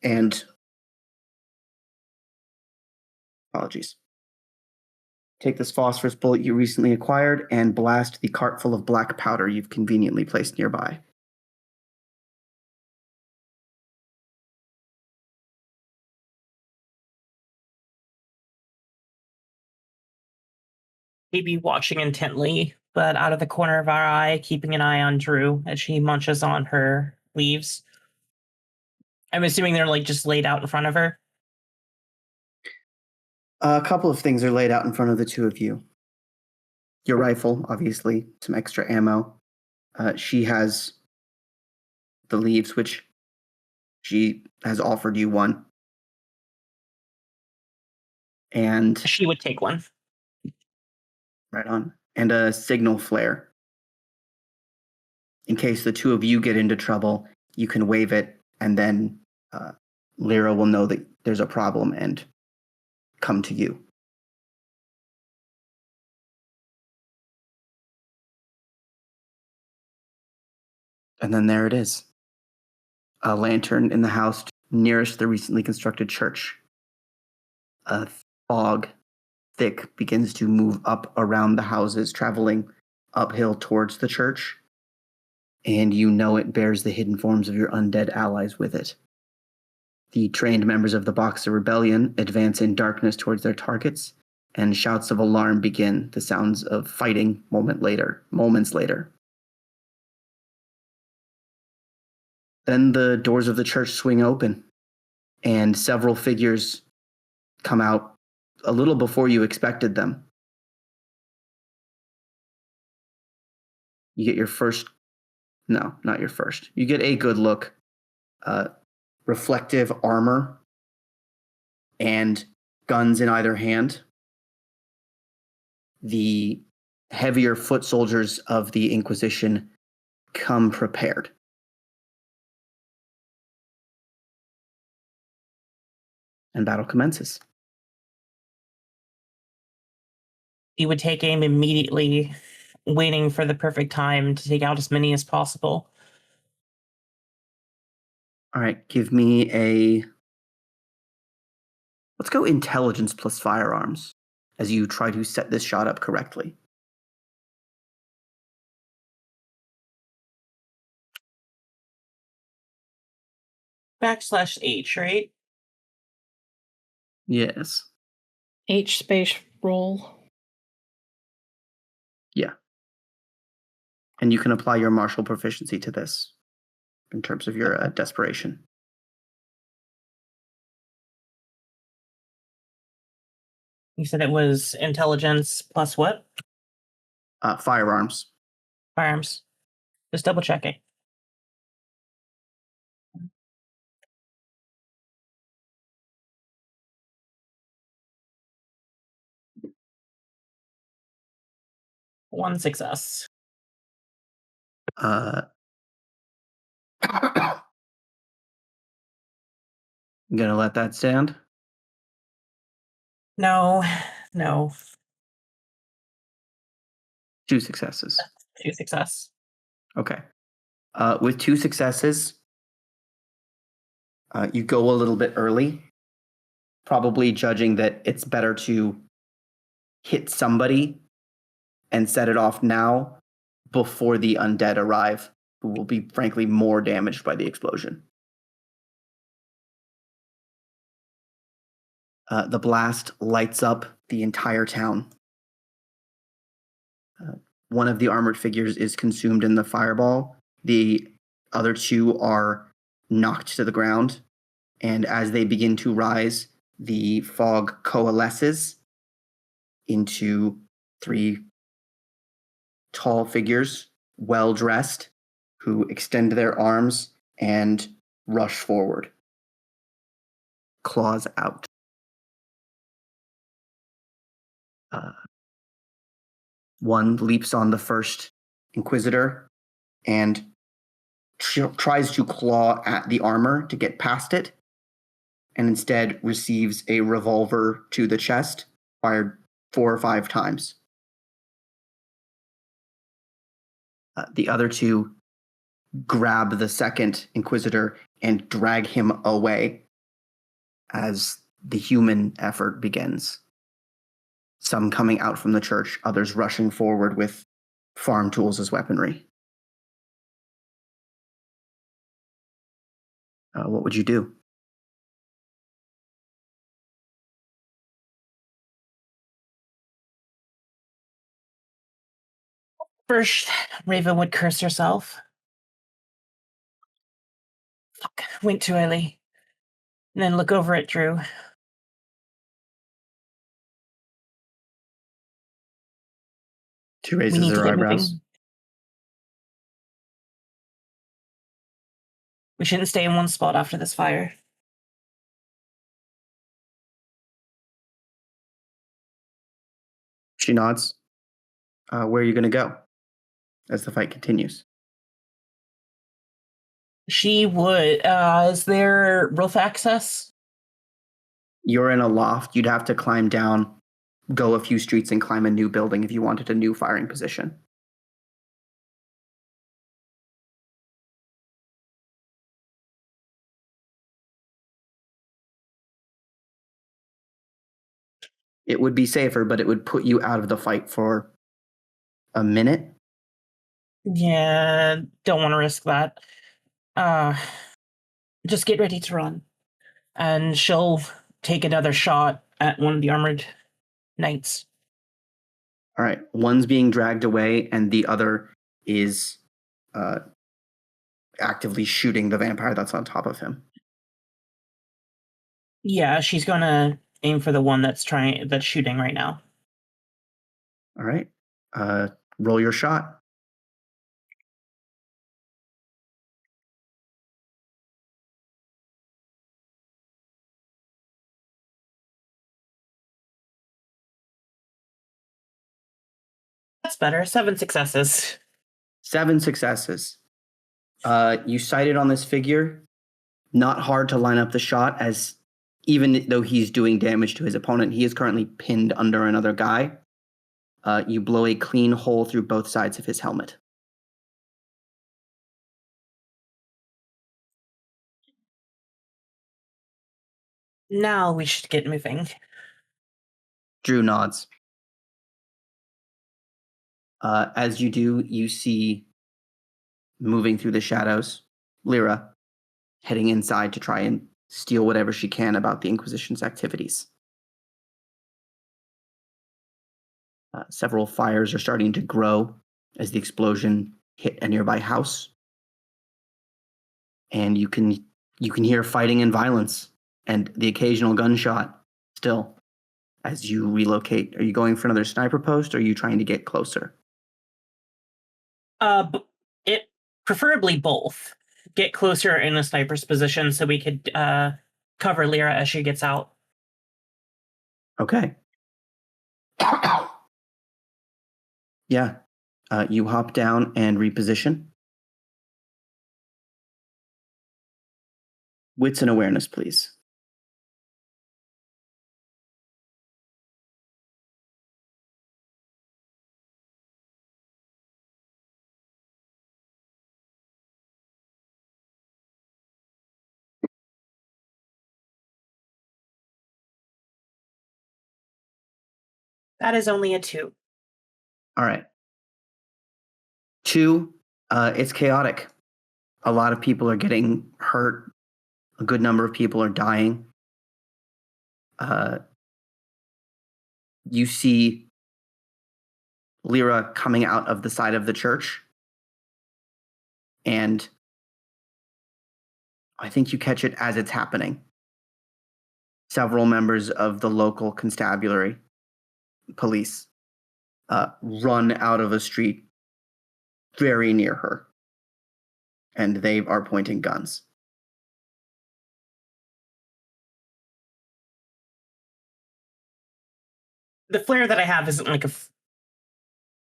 and... Apologies. Take this phosphorus bullet you recently acquired and blast the cart full of black powder you've conveniently placed nearby. He'd be watching intently, but out of the corner of our eye, keeping an eye on Drew as she munches on her leaves. I'm assuming they're like just laid out in front of her. A couple of things are laid out in front of the two of you. Your rifle, obviously, some extra ammo. She has the leaves, which she has offered you one. And She would take one. right on. And a signal flare. In case the two of you get into trouble, you can wave it, and then Lyra will know that there's a problem and come to you. And then there it is. A lantern in the house nearest the recently constructed church. A fog, thick, begins to move up around the houses, traveling uphill towards the church. And you know it bears the hidden forms of your undead allies with it. The trained members of the Boxer Rebellion advance in darkness towards their targets, and shouts of alarm begin, the sounds of fighting moments later. Then the doors of the church swing open, and several figures come out a little before you expected them. You get your first... No, not your first. You get a good look. Reflective armor and guns in either hand. The heavier foot soldiers of the Inquisition come prepared. And battle commences. He would take aim immediately, waiting for the perfect time to take out as many as possible. All right, give me a... Let's go intelligence plus firearms as you try to set this shot up correctly. \H, right? Yes. H space roll. Yeah. And you can apply your martial proficiency to this in terms of your desperation. You said it was intelligence plus what? Firearms. Firearms. Just double checking. One success. I'm gonna let that stand. No. 2 successes. 2 success. Okay. With 2 successes, you go a little bit early, probably judging that it's better to hit somebody and set it off now before the undead arrive, who will be, frankly, more damaged by the explosion. The blast lights up the entire town. One of the armored figures is consumed in the fireball. The other 2 are knocked to the ground. And as they begin to rise, the fog coalesces into 3 tall figures, well-dressed, who extend their arms and rush forward. Claws out. One leaps on the first Inquisitor and tries to claw at the armor to get past it, and instead receives a revolver to the chest, fired 4 or 5 times. The other 2 grab the second Inquisitor and drag him away as the human effort begins. some coming out from the church, others rushing forward with farm tools as weaponry. What would you do? First, Raven would curse herself. Fuck, went too early. And then look over at Drew. She We raises need to her get eyebrows. moving. We shouldn't stay in one spot after this fire. She nods. Where are you going to go as the fight continues? She would. Is there roof access? You're in a loft. You'd have to climb down, go a few streets, and climb a new building if you wanted a new firing position. It would be safer, but it would put you out of the fight for a minute. Yeah, don't want to risk that. Just get ready to run. And she'll take another shot at one of the armored knights. All right. One's being dragged away, and the other is actively shooting the vampire that's on top of him. Yeah, she's gonna aim for the one that's shooting right now. All right. Roll your shot. That's better. 7 successes. 7 successes. You sighted on this figure. Not hard to line up the shot, as even though he's doing damage to his opponent, he is currently pinned under another guy. You blow a clean hole through both sides of his helmet. Now we should get moving. Drew nods. As you do, you see, moving through the shadows, Lyra heading inside to try and steal whatever she can about the Inquisition's activities. Several fires are starting to grow as the explosion hit a nearby house. And you can hear fighting and violence and the occasional gunshot still as you relocate. Are you going for another sniper post, or are you trying to get closer? It preferably both. Get closer in a sniper's position so we could cover Lyra as she gets out. Okay. Yeah. You hop down and reposition. Wits and awareness, please. That is only a 2. All right. 2, it's chaotic. A lot of people are getting hurt. A good number of people are dying. You see Lyra coming out of the side of the church. And I think you catch it as it's happening. Several members of the local constabulary police run out of a street very near her. And they are pointing guns. The flare that I have isn't like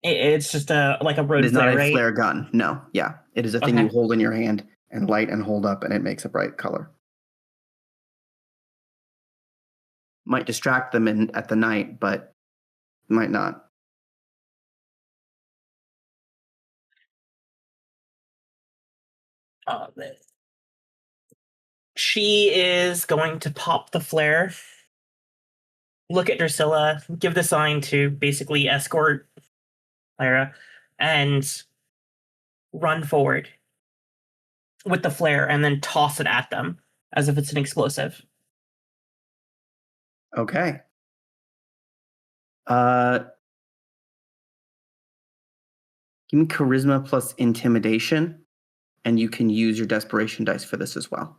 it's just like a road It is flare, not a right? flare gun. No. Yeah. It is a thing Okay. you hold in your hand and light and hold up, and it makes a bright color. Might distract them at the night, but might not. She is going to pop the flare look at Drusilla, give the sign to basically escort Clara, and run forward with the flare and then toss it at them as if it's an explosive. Okay. Give me charisma plus intimidation, and you can use your desperation dice for this as well.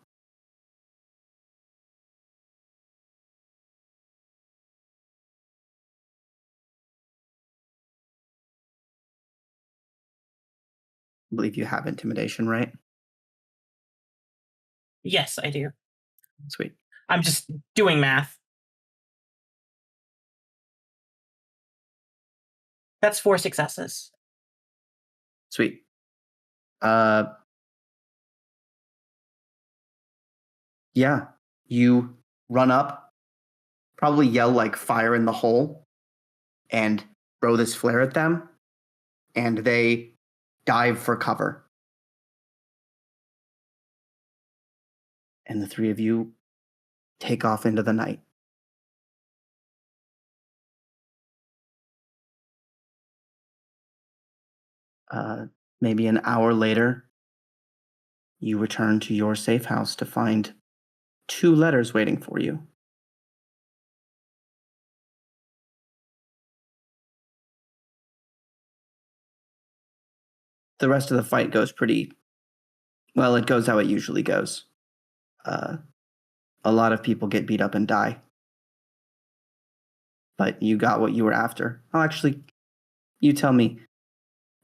I believe you have intimidation, right? Yes, I do. Sweet. I'm just doing math. That's 4 successes. Sweet. Yeah, you run up, probably yell like fire in the hole, and throw this flare at them, and they dive for cover. And the three of you take off into the night. Maybe an hour later, you return to your safe house to find 2 letters waiting for you. The rest of the fight goes pretty well. It goes how it usually goes. A lot of people get beat up and die. But you got what you were after. Oh, actually, you tell me,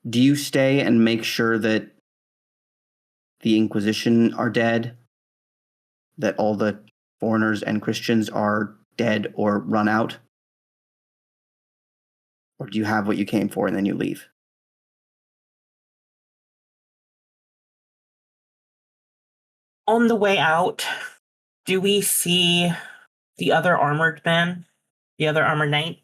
do you stay and make sure that the Inquisition are dead? That all the foreigners and Christians are dead or run out? Or do you have what you came for and then you leave? On the way out, do we see the other armored man? The other armored knight?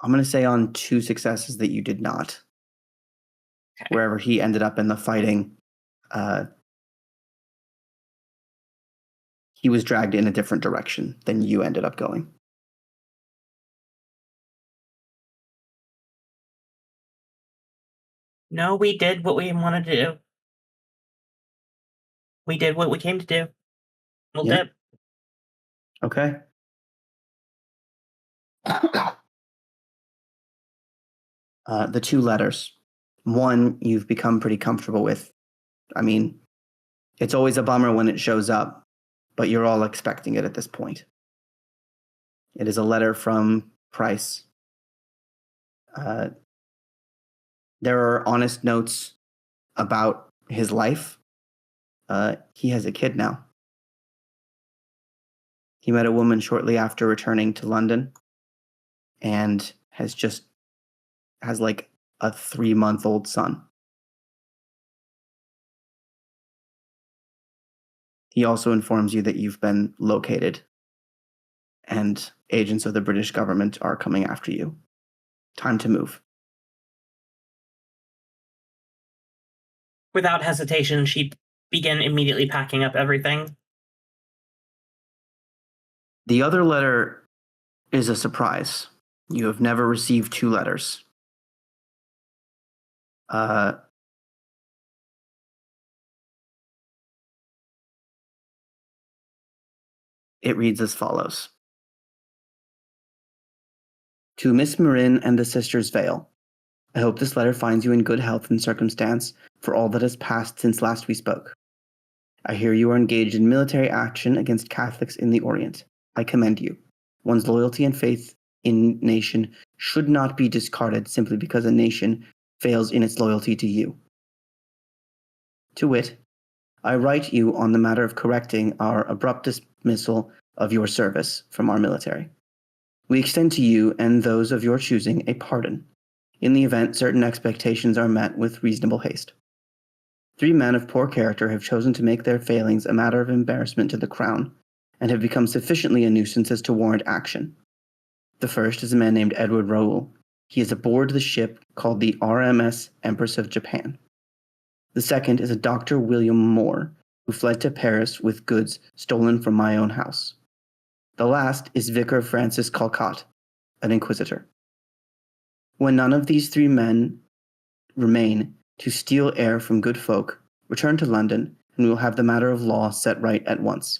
I'm going to say on 2 successes that you did not. Okay. Wherever he ended up in the fighting, he was dragged in a different direction than you ended up going. No, we did what we wanted to do. We did what we came to do. We'll Yeah. dip. Okay. The 2 letters. One, you've become pretty comfortable with. I mean, it's always a bummer when it shows up, but you're all expecting it at this point. It is a letter from Price. There are honest notes about his life. He has a kid now. He met a woman shortly after returning to London and has like a 3-month-old son. He also informs you that you've been located and agents of the British government are coming after you. Time to move. Without hesitation, she began immediately packing up everything. The other letter is a surprise. You have never received 2 letters. It reads as follows. To Miss Marin and the Sisters Vale, I hope this letter finds you in good health and circumstance for all that has passed since last we spoke. I hear you are engaged in military action against Catholics in the Orient. I commend you. One's loyalty and faith in nation should not be discarded simply because a nation fails in its loyalty to you. To wit, I write you on the matter of correcting our abrupt dismissal of your service from our military. We extend to you and those of your choosing a pardon, in the event certain expectations are met with reasonable haste. 3 men of poor character have chosen to make their failings a matter of embarrassment to the Crown, and have become sufficiently a nuisance as to warrant action. The first is a man named Edward Rowell. He is aboard the ship called the RMS Empress of Japan. The second is a Dr. William Moore, who fled to Paris with goods stolen from my own house. The last is Vicar Francis Calcott, an inquisitor. When none of these 3 men remain to steal air from good folk, return to London, and we will have the matter of law set right at once.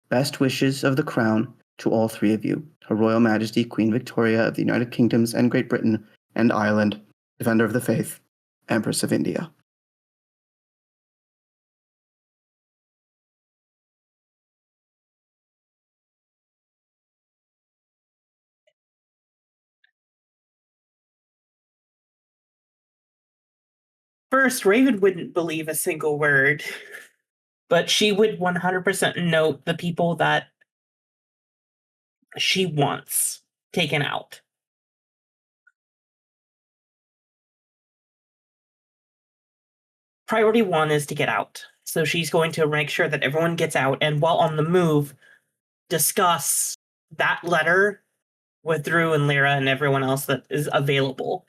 Best wishes of the Crown to all 3 of you, Her Royal Majesty Queen Victoria of the United Kingdoms and Great Britain and Ireland, Defender of the Faith, Empress of India. First, Raven wouldn't believe a single word, but she would 100% note the people that she wants taken out. Priority 1 is to get out. So she's going to make sure that everyone gets out, and while on the move, discuss that letter with Drew and Lyra and everyone else that is available.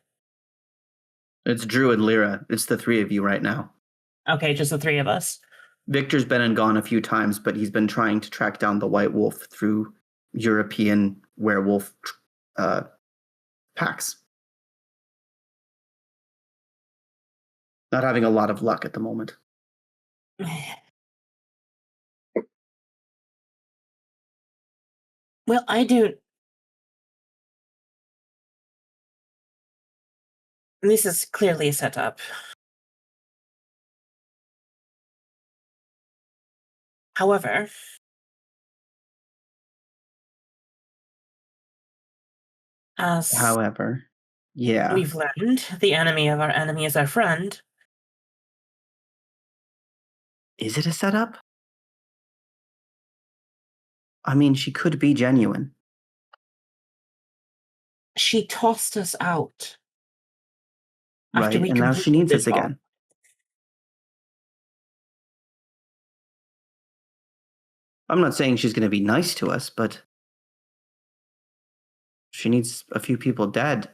It's Drew and Lyra. It's the 3 of you right now. Okay, just the 3 of us. Victor's been and gone a few times, but he's been trying to track down the White Wolf through European werewolf packs. Not having a lot of luck at the moment. Well, I do. This is clearly a setup. However, yeah. we've learned, the enemy of our enemy is our friend. Is it a setup? I mean, she could be genuine. She tossed us out. Right, and now she needs us again. I'm not saying she's going to be nice to us, but she needs a few people dead.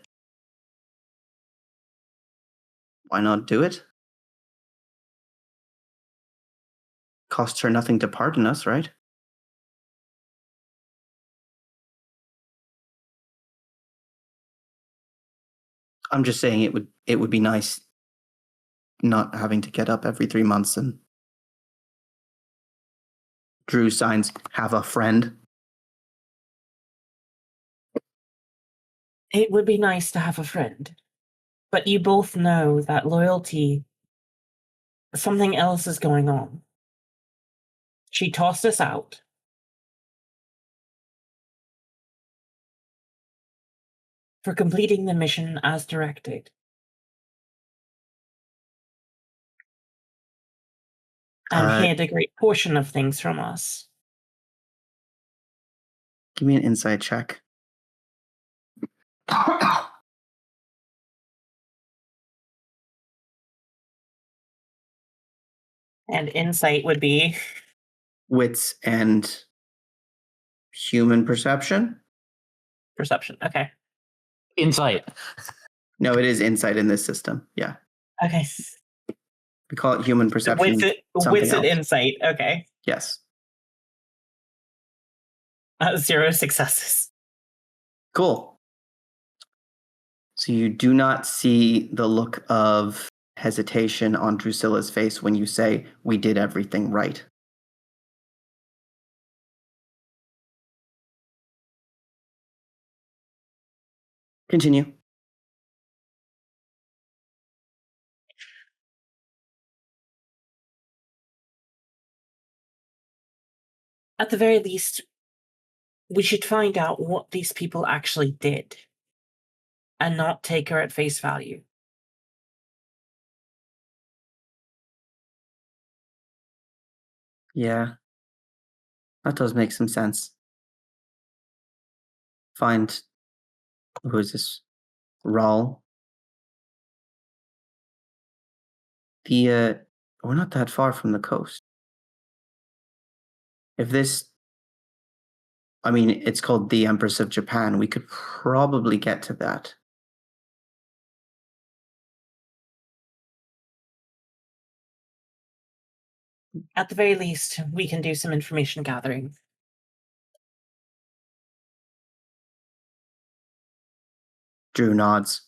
Why not do it? Costs her nothing to pardon us, right? I'm just saying it would be nice not having to get up every 3 months and Drew signs have a friend. It would be nice to have a friend. But you both know that loyalty, something else is going on. She tossed us out. For completing the mission as directed. And hid a great portion of things from us. Give me an insight check. And insight would be Wits and human perception? perception. Okay. Insight. No, it is insight in this system. Yeah. Okay. We call it human perception. Wits and insight. Okay. Yes. 0 successes. Cool. So you do not see the look of hesitation on Drusilla's face when you say, "We did everything right." Continue. At the very least, we should find out what these people actually did. And not take her at face value. Yeah. That does make some sense. Find, who is this? Raul. We're not that far from the coast. If this, I mean, it's called the Empress of Japan. We could probably get to that. At the very least, we can do some information gathering. Drew nods.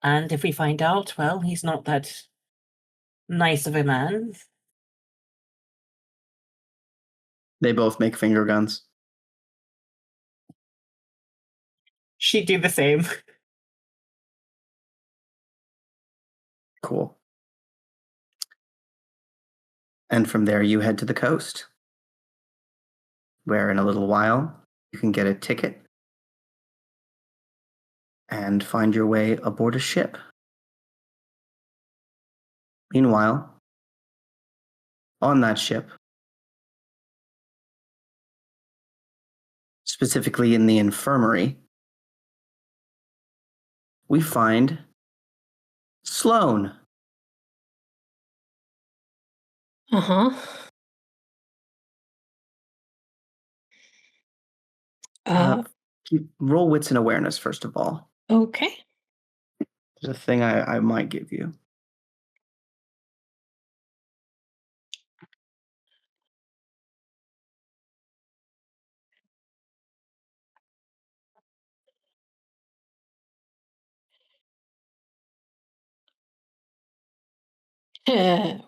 And if we find out, well, he's not that nice of a man. They both make finger guns. She'd do the same. Cool. And from there, you head to the coast, where in a little while, you can get a ticket and find your way aboard a ship. Meanwhile, on that ship, specifically in the infirmary, we find Sloan. Uh-huh. Roll wits and awareness, first of all. Okay. There's a thing I might give you.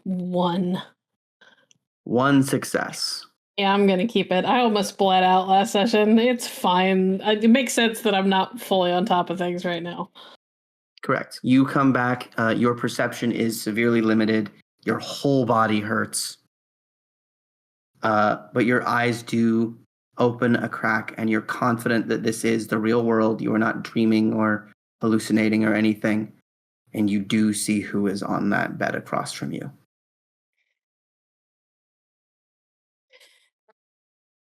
One. One success. Yeah, I'm going to keep it. I almost bled out last session. It's fine. It makes sense that I'm not fully on top of things right now. Correct. You come back. Your perception is severely limited. Your whole body hurts. But your eyes do open a crack, and you're confident that this is the real world. You are not dreaming or hallucinating or anything. And you do see who is on that bed across from you.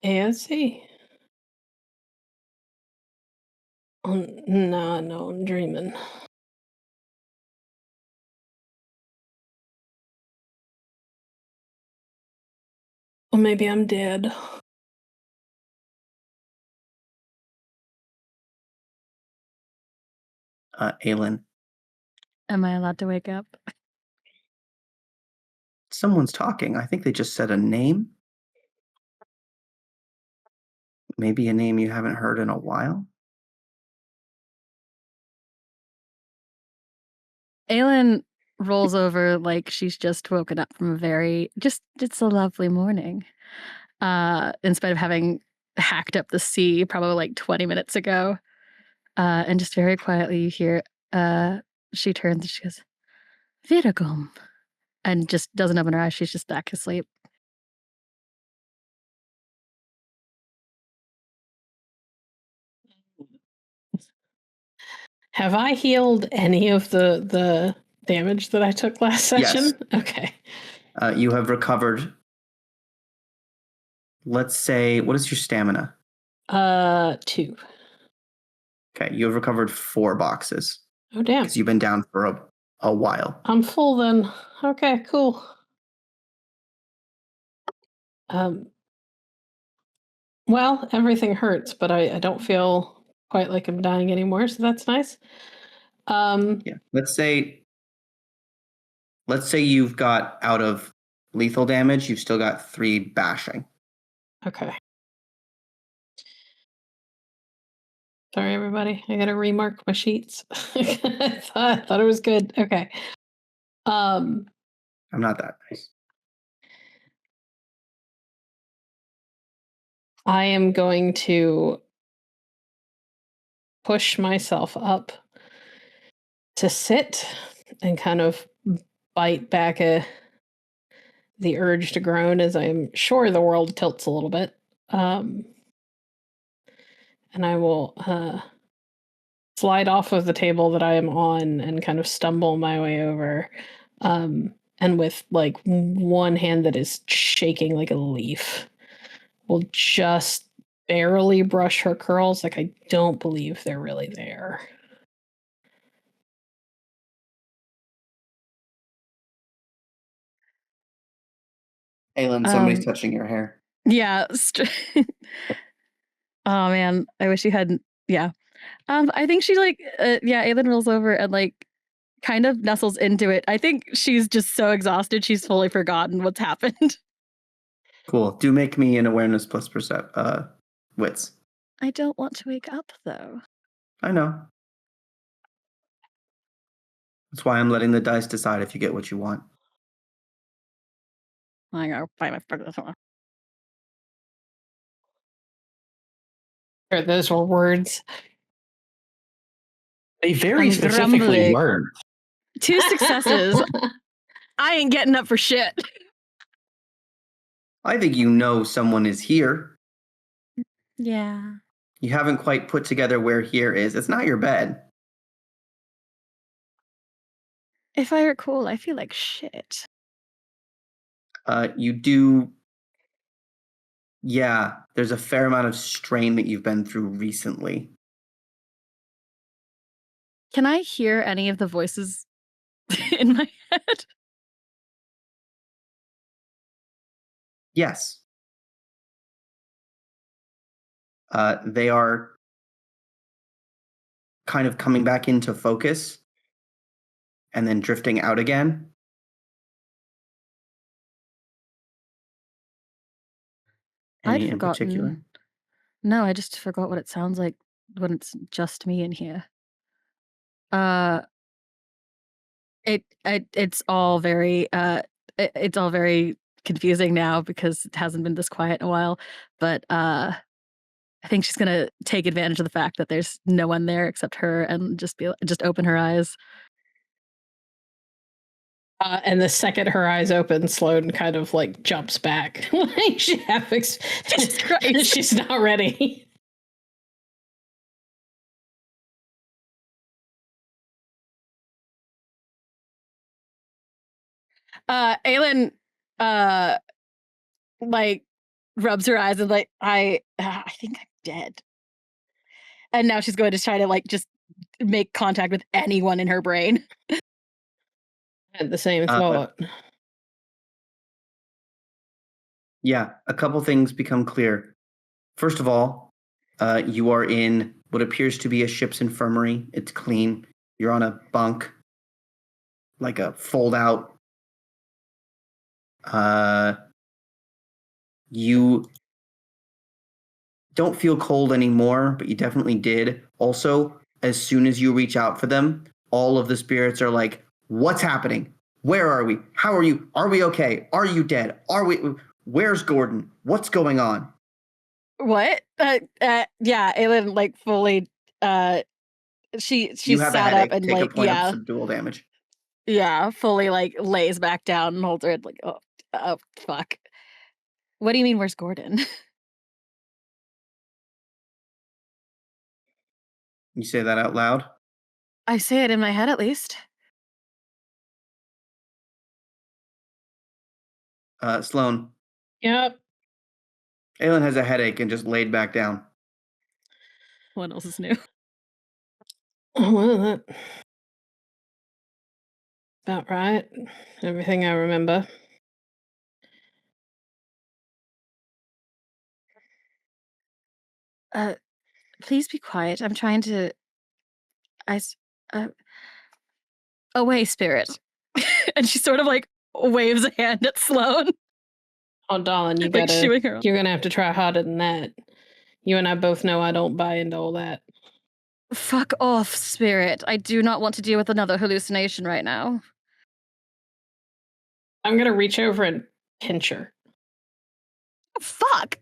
ASC. No, I'm dreaming. Well, maybe I'm dead. Aylin, Am I allowed to wake up? someone's talking. I think they just said a name. Maybe a name you haven't heard in a while. Aylin rolls over like she's just woken up from it's a lovely morning. In spite of having hacked up the sea probably like 20 minutes ago. And just very quietly you hear, she turns and she goes, Viragum. And just doesn't open her eyes. She's just back asleep. Have I healed any of the damage that I took last session? Yes. Okay. You have recovered. Let's say, what is your stamina? 2. Okay, you have recovered 4 boxes. Oh, damn. Because you've been down for a while. I'm full then. Okay, cool. Well, everything hurts, but I don't feel quite like I'm dying anymore, so that's nice. Yeah. Let's say you've got, out of lethal damage, you've still got 3 bashing. Okay. Sorry, everybody. I gotta remark my sheets. I thought it was good. Okay. I'm not that nice. I am going to push myself up to sit and kind of bite back the urge to groan, as I'm sure the world tilts a little bit. And I will slide off of the table that I am on and kind of stumble my way over. And with like one hand that is shaking like a leaf, will just barely brush her curls. Like, I don't believe they're really there. Aylin, somebody's touching your hair. Yeah. Oh man, I wish you hadn't. Yeah. I think she Aylin rolls over and like kind of nestles into it. I think she's just so exhausted she's fully forgotten what's happened. Cool. Do make me an awareness plus wits. I don't want to wake up, though. I know. That's why I'm letting the dice decide if you get what you want. I gotta find my fucking. Those were words. They very I'm specifically grumbling. were. 2 successes. I ain't getting up for shit. I think you know someone is here. Yeah. You haven't quite put together where here is. It's not your bed. If I recall, I feel like shit. You do. Yeah, there's a fair amount of strain that you've been through recently. Can I hear any of the voices in my head? Yes. They are kind of coming back into focus and then drifting out again. Any I'd in particular? forgotten. No, I just forgot what it sounds like when it's just me in here. It's all very it's all very confusing now because it hasn't been this quiet in a while. But I think she's gonna take advantage of the fact that there's no one there except her and just open her eyes. And the second her eyes open, Sloan kind of like jumps back. Like Jesus Christ. She's not ready. Aylin like rubs her eyes and like I think I'm dead. And now she's going to try to like just make contact with anyone in her brain. Had the same thought. Yeah, a couple things become clear. First of all, you are in what appears to be a ship's infirmary. It's clean. You're on a bunk, like a fold-out. You don't feel cold anymore, but you definitely did. Also, as soon as you reach out for them, all of the spirits are like, "What's happening? Where are we? How are you? Are we okay? Are you dead? Are we? Where's Gordon? What's going on?" What? Yeah, Aylin like fully she You have a sat headache. up and Take like a point of subdual damage. yeah, fully like lays back down and holds her head like, oh fuck. What do you mean where's Gordon? You say that out loud? I say it in my head at least. Sloan. Yep. Aylin has a headache and just laid back down. What else is new? Oh, well, that about right. Everything I remember. Please be quiet. I'm trying to away, spirit. And she sort of like waves a hand at Sloan. Oh, darling, you Like shooing her. you're gonna have to try harder than that. You and I both know I don't buy into all that. Fuck off, spirit. I do not want to deal with another hallucination right now. I'm gonna reach over and pinch her. Fuck!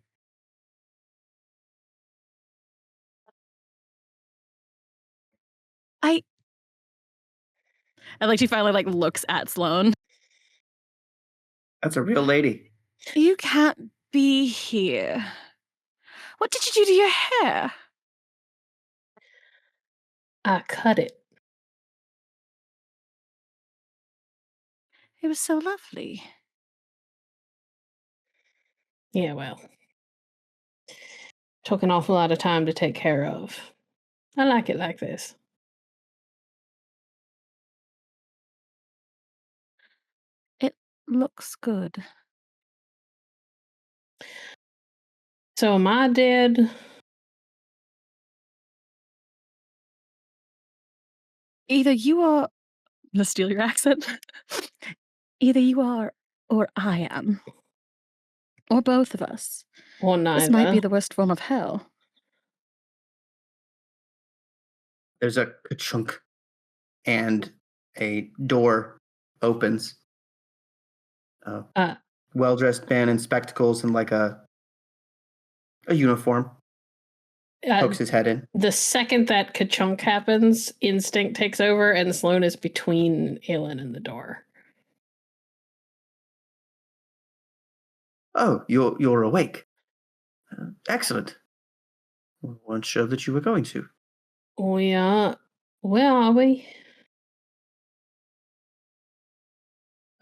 And like she finally like looks at Sloan. That's a real lady. You can't be here. What did you do to your hair? I cut it. It was so lovely. Yeah, well. Took an awful lot of time to take care of. I like it like this. It looks good. So am I dead? Either you are to steal your accent. Either you are or I am. Or both of us. Or neither. This might be the worst form of hell. There's a chunk, and a door opens. Well-dressed man in spectacles and like a uniform. Pokes his head in. The second that ka-chunk happens, instinct takes over, and Sloan is between Aylin and the door. Oh, you're awake. Excellent. We weren't sure that you were going to. We are. Where are we?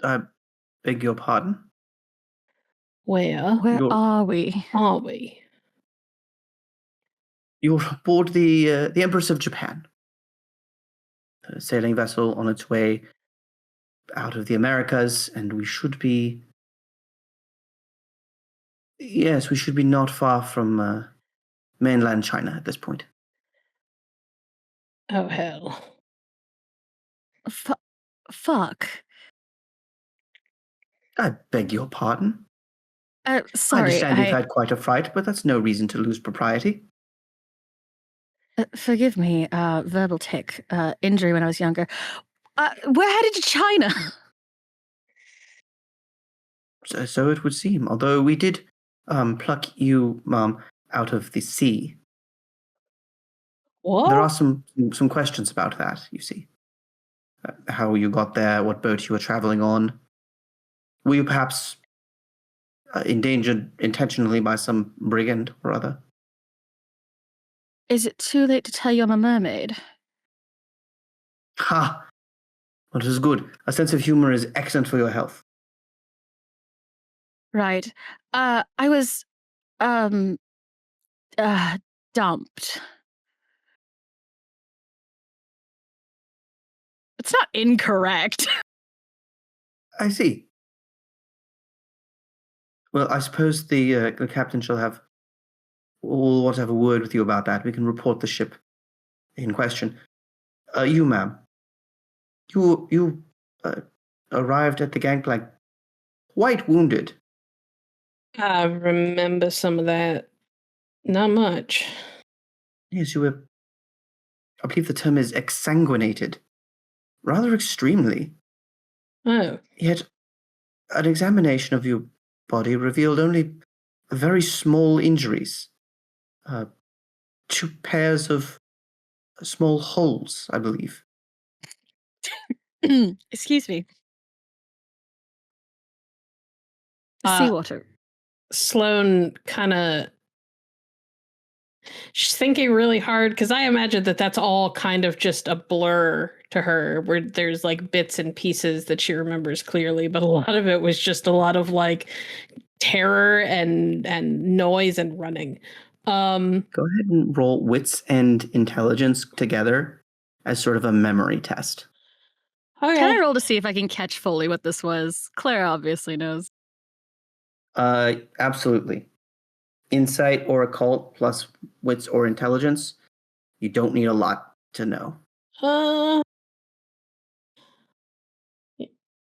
I beg your pardon? Where Are we? are we? You're aboard the Empress of Japan. A sailing vessel on its way out of the Americas, and we should be... Yes, we should be not far from mainland China at this point. Oh, hell. Fuck. I beg your pardon. Sorry, I understand you've had quite a fright, but that's no reason to lose propriety. Forgive me, verbal tick, injury when I was younger. We're headed to China. So it would seem, although we did pluck you, Mom, out of the sea. What? There are some questions about that, you see. How you got there, what boat you were traveling on. Were you perhaps endangered intentionally by some brigand or other? Is it too late to tell you I'm a mermaid? Ha! Well, it is good. A sense of humor is excellent for your health. Right. I was, dumped. It's not incorrect. I see. Well, I suppose the captain shall will want to have a word with you about that. We can report the ship in question. You, ma'am. You arrived at the gangplank quite wounded. I remember some of that. Not much. Yes, you were... I believe the term is exsanguinated. Rather extremely. Oh. Yet, an examination of your body revealed only very small injuries. 2 pairs of small holes, I believe. Excuse me. Uh, Seawater. Sloan kind of... She's thinking really hard, because I imagine that that's all kind of just a blur to her, where there's like bits and pieces that she remembers clearly, but a lot of it was just a lot of like terror and noise and running. Go ahead and roll wits and intelligence together as sort of a memory test. Okay. Can I roll to see if I can catch fully what this was? Clara obviously knows. Absolutely. Insight or occult plus wits or intelligence. You don't need a lot to know.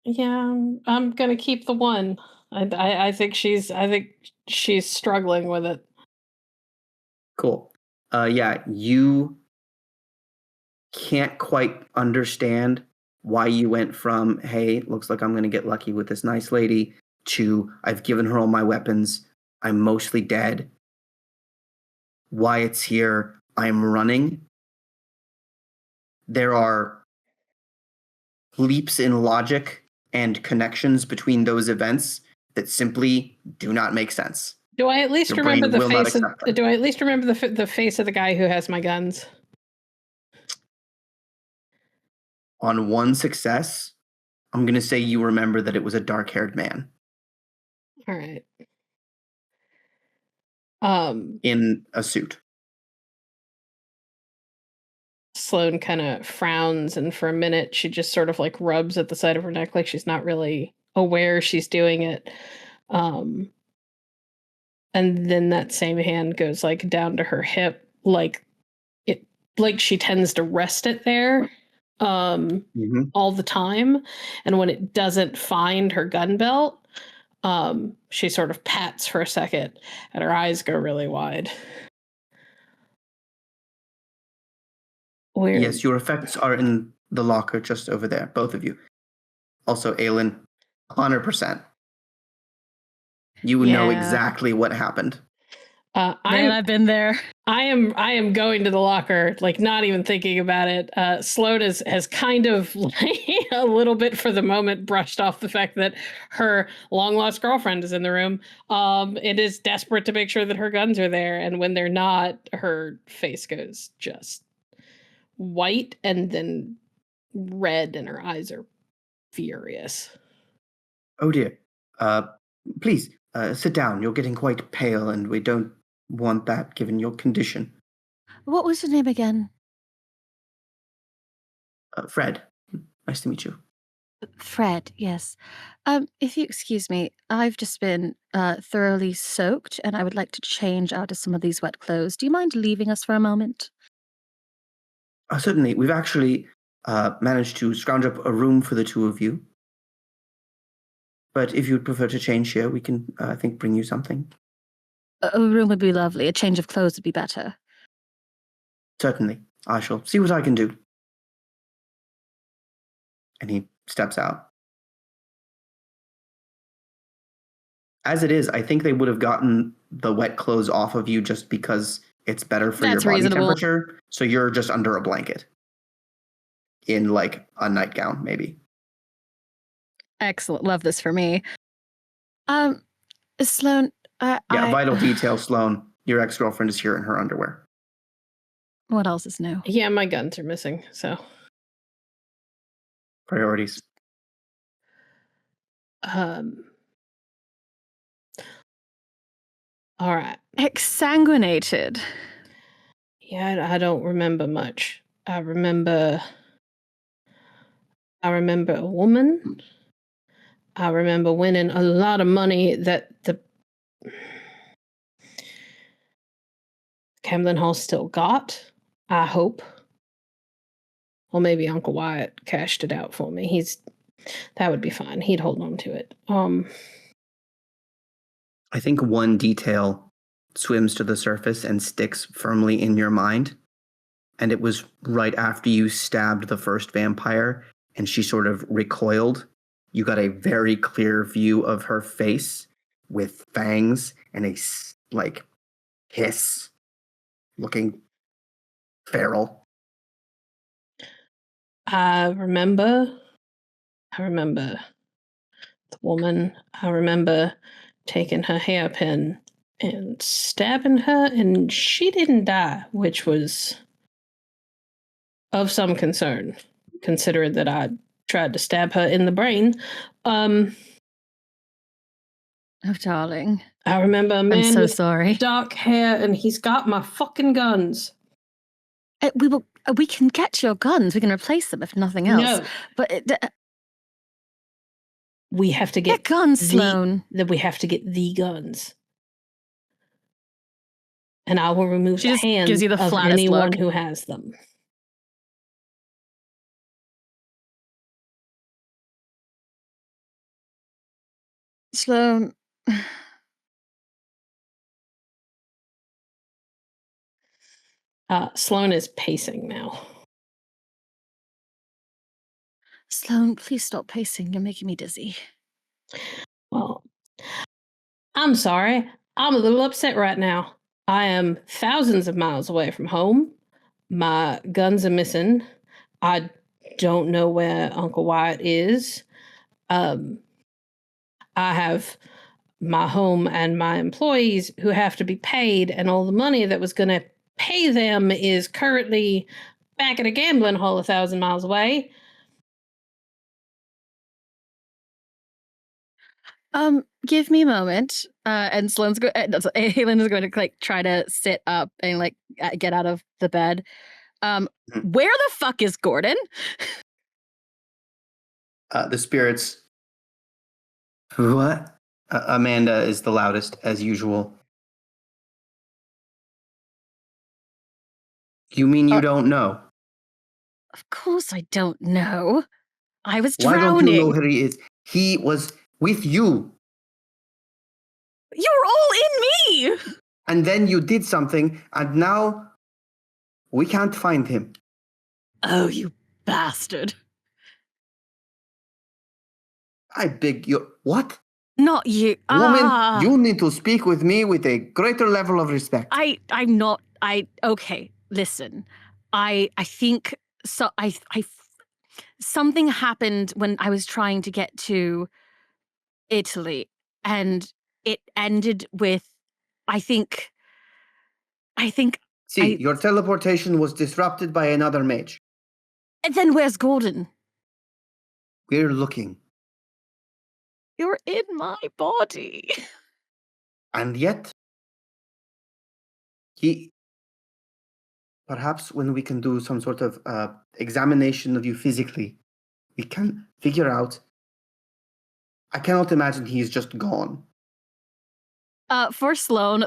Yeah, I'm gonna keep the 1. I think she's struggling with it. Cool. Yeah, you can't quite understand why you went from, hey, looks like I'm going to get lucky with this nice lady, to I've given her all my weapons, I'm mostly dead. Why it's here, I'm running. There are leaps in logic and connections between those events that simply do not make sense. Do I at least Your remember brain the will not face? accept them. Do I at least remember the face of the guy who has my guns? On 1 success, I'm going to say you remember that it was a dark-haired man. All right. In a suit. Sloan kind of frowns, and for a minute she just sort of like rubs at the side of her neck, like she's not really aware she's doing it. And then that same hand goes like down to her hip, like she tends to rest it there. all the time. And when it doesn't find her gun belt, she sort of pats for a second and her eyes go really wide. Weird. Yes, your effects are in the locker just over there, both of you. Also, Aylin, 100%. You know Yeah. exactly what happened. I've been there. I am going to the locker, like not even thinking about it. Sloan has kind of a little bit for the moment brushed off the fact that her long lost girlfriend is in the room. It is desperate to make sure that her guns are there, and when they're not, her face goes just white and then red, and her eyes are furious. Oh dear. Please, sit down. You're getting quite pale, and we don't want that given your condition. What was your name again? Fred, nice to meet you. Fred, yes. If you excuse me, I've just been thoroughly soaked, and I would like to change out of some of these wet clothes. Do you mind leaving us for a moment? Certainly. We've actually managed to scrounge up a room for the two of you. But if you'd prefer to change here, we can, I think, bring you something. A room would be lovely. A change of clothes would be better. Certainly. I shall see what I can do. And he steps out. As it is, I think they would have gotten the wet clothes off of you just because it's better for your body temperature. So you're just under a blanket. In like a nightgown, maybe. Excellent. Love this for me. Sloan, vital detail, Sloan. Your ex-girlfriend is here in her underwear. What else is new? Yeah, my guns are missing, so. Priorities. All right. Exsanguinated. Yeah, I don't remember much. I remember a woman. I remember winning a lot of money that the Camden Hall still got, I hope. Or maybe Uncle Wyatt cashed it out for me. That would be fine. He'd hold on to it. I think one detail swims to the surface and sticks firmly in your mind. And it was right after you stabbed the first vampire and she sort of recoiled. You got a very clear view of her face with fangs and a hiss looking feral. I remember the woman. I remember taking her hairpin and stabbing her, and she didn't die, which was of some concern, considering that I tried to stab her in the brain. Oh, darling. I remember a man I'm so with sorry. dark hair, and he's got my fucking guns. We can get your guns. We can replace them if nothing else. No. But we have to get guns, Sloan. We have to get the guns. And I will remove the hands gives you the of anyone who has them. Sloan. Sloan is pacing now. Sloan, please stop pacing. You're making me dizzy. Well, I'm sorry. I'm a little upset right now. I am thousands of miles away from home. My guns are missing. I don't know where Uncle Wyatt is. I have my home and my employees who have to be paid, and all the money that was going to pay them is currently back at a gambling hall 1,000 miles away. Give me a moment. And Aylin is going to try to sit up and get out of the bed. Where the fuck is Gordon? The spirits. What? Amanda is the loudest as usual. You mean you don't know? Of course I don't know. I was Why drowning. don't you know where he is? He was with you. You're all in me! And then you did something, and now we can't find him. Oh, you bastard. I beg you. What? Not you. Woman, you need to speak with me with a greater level of respect. I'm not. Okay, listen. I think so. Something happened when I was trying to get to Italy, and it ended with, I think. See, your teleportation was disrupted by another mage. And then where's Gordon? We're looking. You're in my body. And yet, perhaps when we can do some sort of examination of you physically, we can figure out. I cannot imagine he's just gone. For Sloan,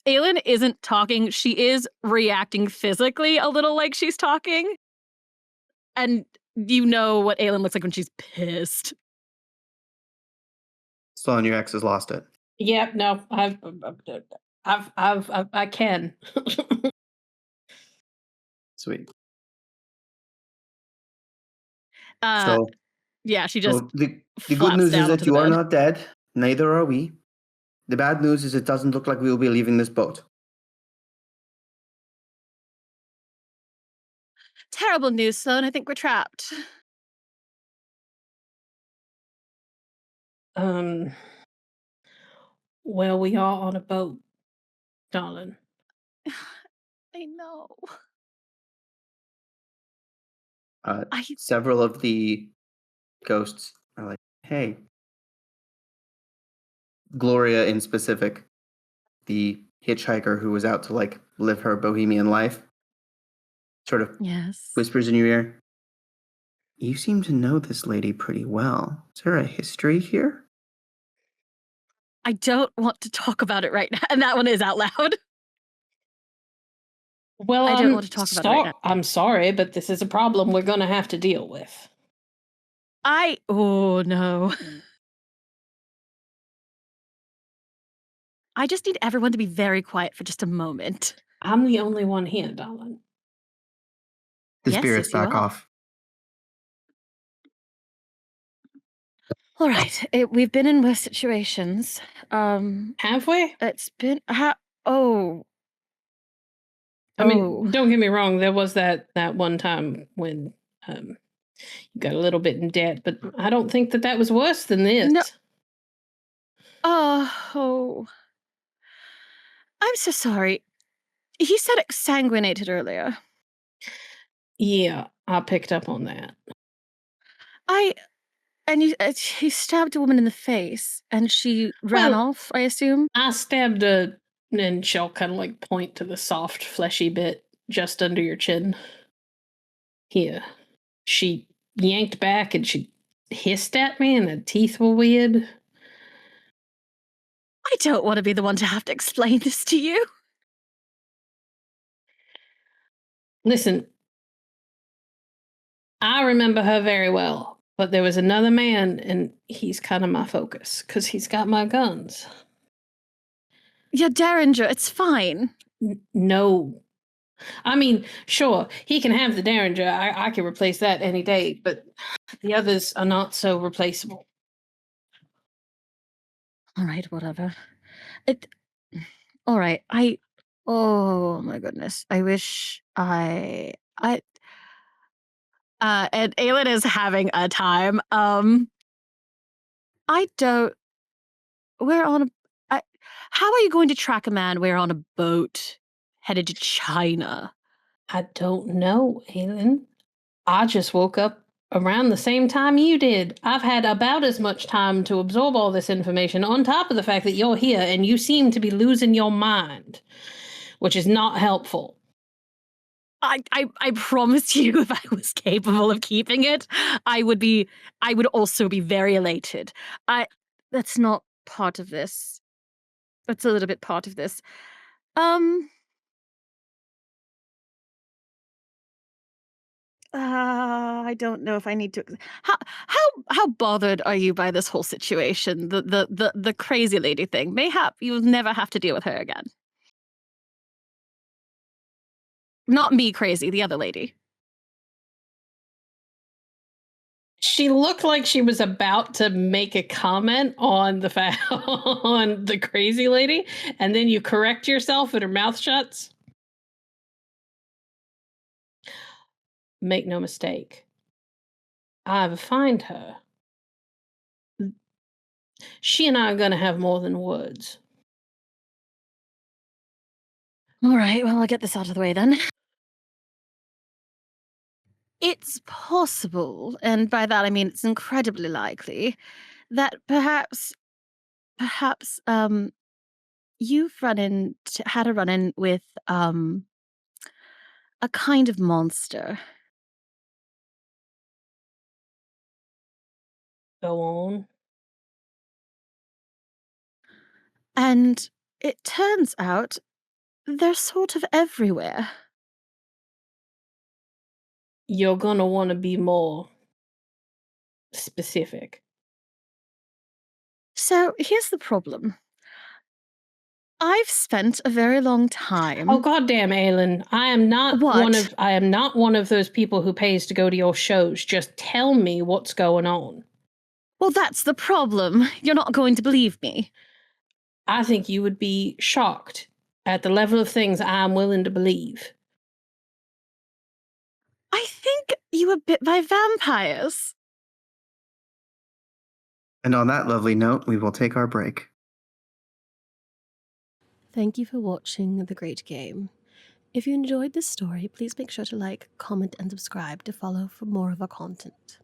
Aylin isn't talking. She is reacting physically a little like she's talking. And you know what Aylin looks like when she's pissed. Sloan, your ex has lost it. Yep, no, I can. Sweet. Yeah, she just. So the good news is that you are not dead. Neither are we. The bad news is it doesn't look like we will be leaving this boat. Terrible news, Sloan. I think we're trapped. Well, we are on a boat, darling. I know. Several of the ghosts are like, hey. Gloria in specific, the hitchhiker who was out to like live her bohemian life, sort of whispers in your ear. You seem to know this lady pretty well. Is there a history here? I don't want to talk about it right now. And that one is out loud. Well, I don't want to talk about it right now. I'm sorry, but this is a problem we're going to have to deal with. Oh, no. I just need everyone to be very quiet for just a moment. I'm the only one here, darling. The spirits back off. All right. We've been in worse situations. Have we? It's been... I mean, don't get me wrong. There was that one time when you got a little bit in debt, but I don't think that was worse than this. No. Oh. I'm so sorry. He said exsanguinated earlier. Yeah, I picked up on that. He stabbed a woman in the face, and she ran off, I assume? I stabbed her, and she'll kind of like point to the soft, fleshy bit just under your chin. Here. She yanked back, and she hissed at me, and the teeth were weird. I don't want to be the one to have to explain this to you. Listen, I remember her very well, but there was another man, and he's kind of my focus, because he's got my guns. Yeah, Derringer, it's fine. No. I mean, sure, he can have the Derringer. I can replace that any day, but the others are not so replaceable. All right, whatever. All right, oh my goodness. I wish and Aylin is having a time. How are you going to track a man we're on a boat headed to China? I don't know, Aylin. I just woke up around the same time you did. I've had about as much time to absorb all this information, on top of the fact that you're here and you seem to be losing your mind, which is not helpful. I promise you, if I was capable of keeping it, I would also be very elated. That's not part of this. That's a little bit part of this. I don't know if I need to. How bothered are you by this whole situation? The crazy lady thing. Mayhap you'll never have to deal with her again. Not me crazy, the other lady. She looked like she was about to make a comment on the on the crazy lady, and then you correct yourself and her mouth shuts. Make no mistake. I've find her. She and I are going to have more than words. All right, well, I'll get this out of the way then. It's possible, and by that I mean it's incredibly likely, that perhaps, you've had a run-in with, a kind of monster. Go on. And it turns out they're sort of everywhere. You're going to want to be more specific. So here's the problem. I've spent a very long time. Oh goddamn, Aylin! I am not one of those people who pays to go to your shows. Just tell me what's going on. Well, that's the problem. You're not going to believe me. I think you would be shocked at the level of things I'm willing to believe. I think you were bit by vampires. And on that lovely note, we will take our break. Thank you for watching The Great Game. If you enjoyed this story, please make sure to like, comment, and subscribe to follow for more of our content.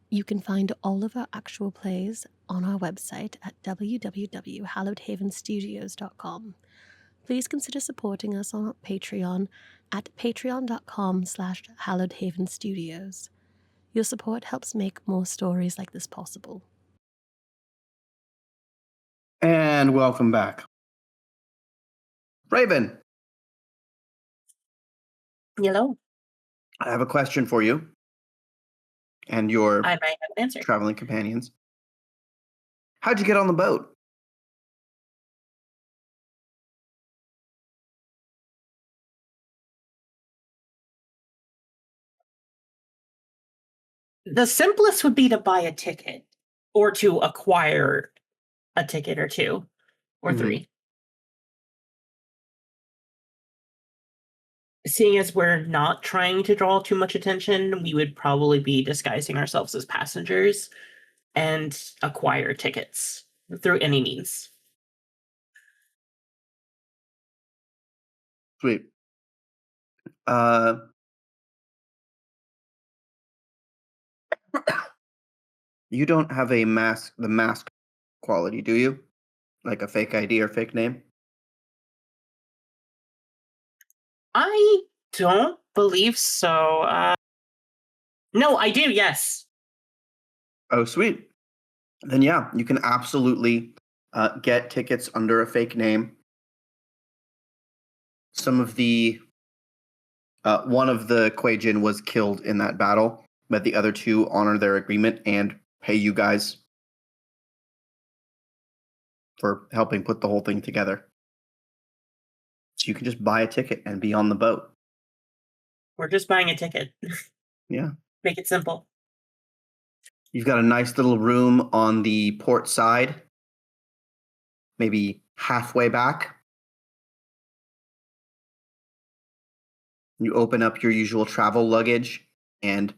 You can find all of our actual plays on our website at www.hallowedhavenstudios.com. Please consider supporting us on Patreon at patreon.com/hallowedhavenstudios. Your support helps make more stories like this possible. And welcome back. Raven, Hello. I have a question for you and your I might have an answer. traveling companions. How'd you get on the boat? The simplest would be to buy a ticket or to acquire a ticket or two or three. Seeing as we're not trying to draw too much attention, we would probably be disguising ourselves as passengers and acquire tickets through any means. Sweet. You don't have the mask quality, do you? Like a fake ID or fake name? I don't believe so. No, I do, yes. Oh, sweet. Then yeah, you can absolutely get tickets under a fake name. Some of the one of the Poyjee was killed in that battle, but the other two honor their agreement and pay you guys for helping put the whole thing together. So you can just buy a ticket and be on the boat. We're just buying a ticket. Yeah. Make it simple. You've got a nice little room on the port side, maybe halfway back. You open up your usual travel luggage, and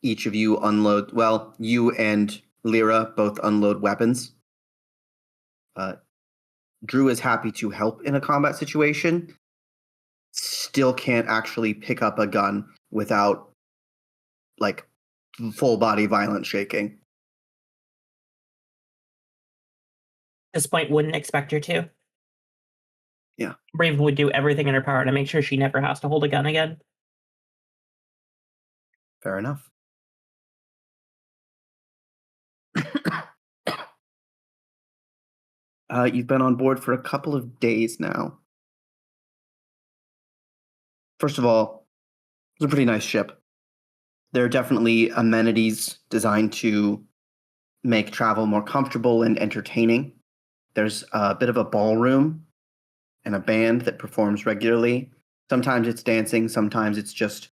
each of you unload. Well, you and Lyra both unload weapons. Drew is happy to help in a combat situation. Still can't actually pick up a gun without, like, full body violent shaking. At this point, wouldn't expect her to. Yeah. Raven would do everything in her power to make sure she never has to hold a gun again. Fair enough. You've been on board for a couple of days now. First of all, it's a pretty nice ship. There are definitely amenities designed to make travel more comfortable and entertaining. There's a bit of a ballroom and a band that performs regularly. Sometimes it's dancing, sometimes it's just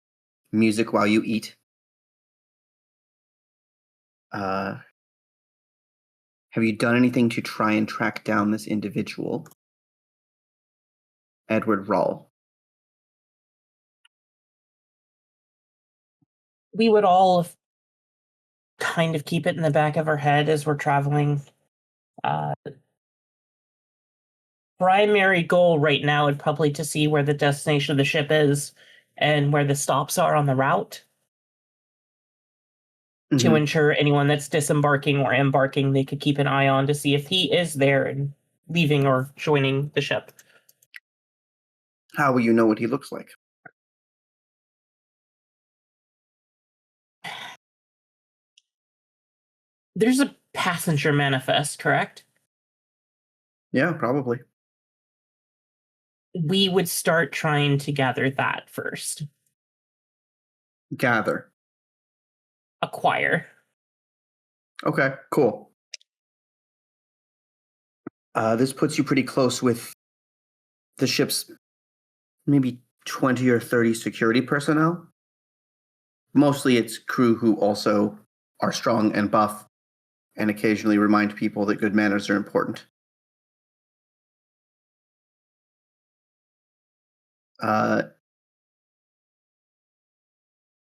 music while you eat. Have you done anything to try and track down this individual? Edward Rawl. We would all kind of keep it in the back of our head as we're traveling. Primary goal right now would probably to see where the destination of the ship is and where the stops are on the route to ensure anyone that's disembarking or embarking, they could keep an eye on to see if he is there and leaving or joining the ship. How will you know what he looks like? There's a passenger manifest, correct? Yeah, probably. We would start trying to gather that first. Gather. Acquire. Okay, cool. This puts you pretty close with the ship's maybe 20 or 30 security personnel. Mostly it's crew who also are strong and buff and occasionally remind people that good manners are important.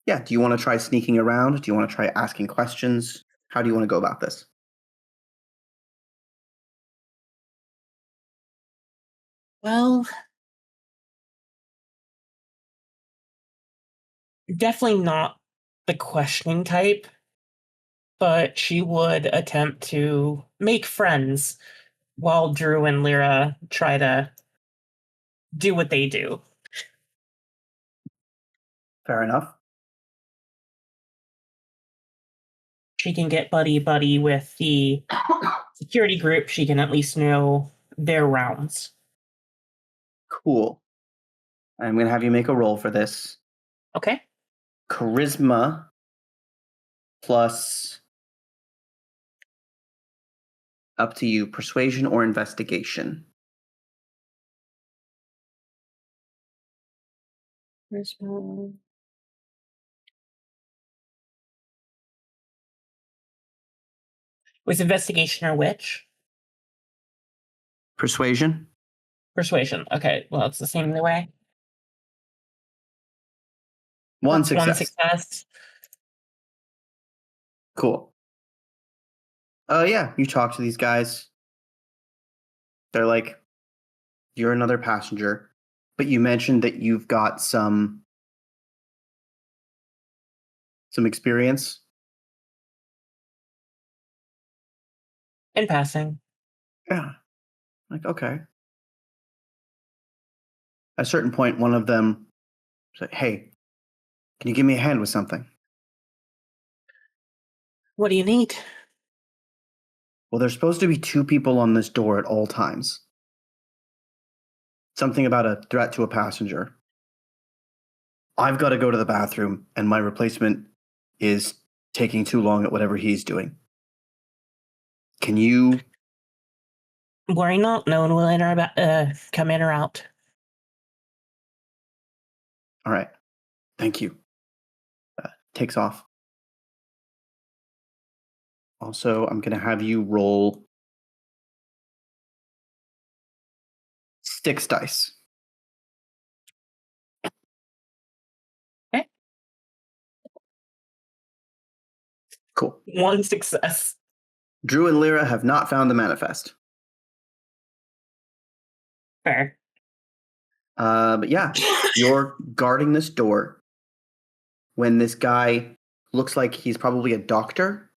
Yeah, do you want to try sneaking around? Do you want to try asking questions? How do you want to go about this? Well, definitely not the questioning type, but she would attempt to make friends while Drew and Lyra try to do what they do. Fair enough. She can get buddy-buddy with the security group. She can at least know their rounds. Cool. I'm going to have you make a roll for this. Okay. Charisma plus, up to you, persuasion or investigation. Was investigation or which? Persuasion? Persuasion. Okay, well, it's the same either way. One That's success. One success. Cool. Yeah, you talk to these guys. They're like, you're another passenger, but you mentioned that you've got some experience. In passing. Yeah. Like, okay. At a certain point, one of them said, hey, can you give me a hand with something? What do you need? Well, there's supposed to be 2 people on this door at all times. Something about a threat to a passenger. I've got to go to the bathroom, and my replacement is taking too long at whatever he's doing. Can you... Worry not. No one will come in or out. All right. Thank you. Takes off. Also, I'm going to have you roll 6 dice. Okay. Cool. 1 success. Drew and Lyra have not found the manifest. Fair. But yeah, you're guarding this door when this guy looks like he's probably a doctor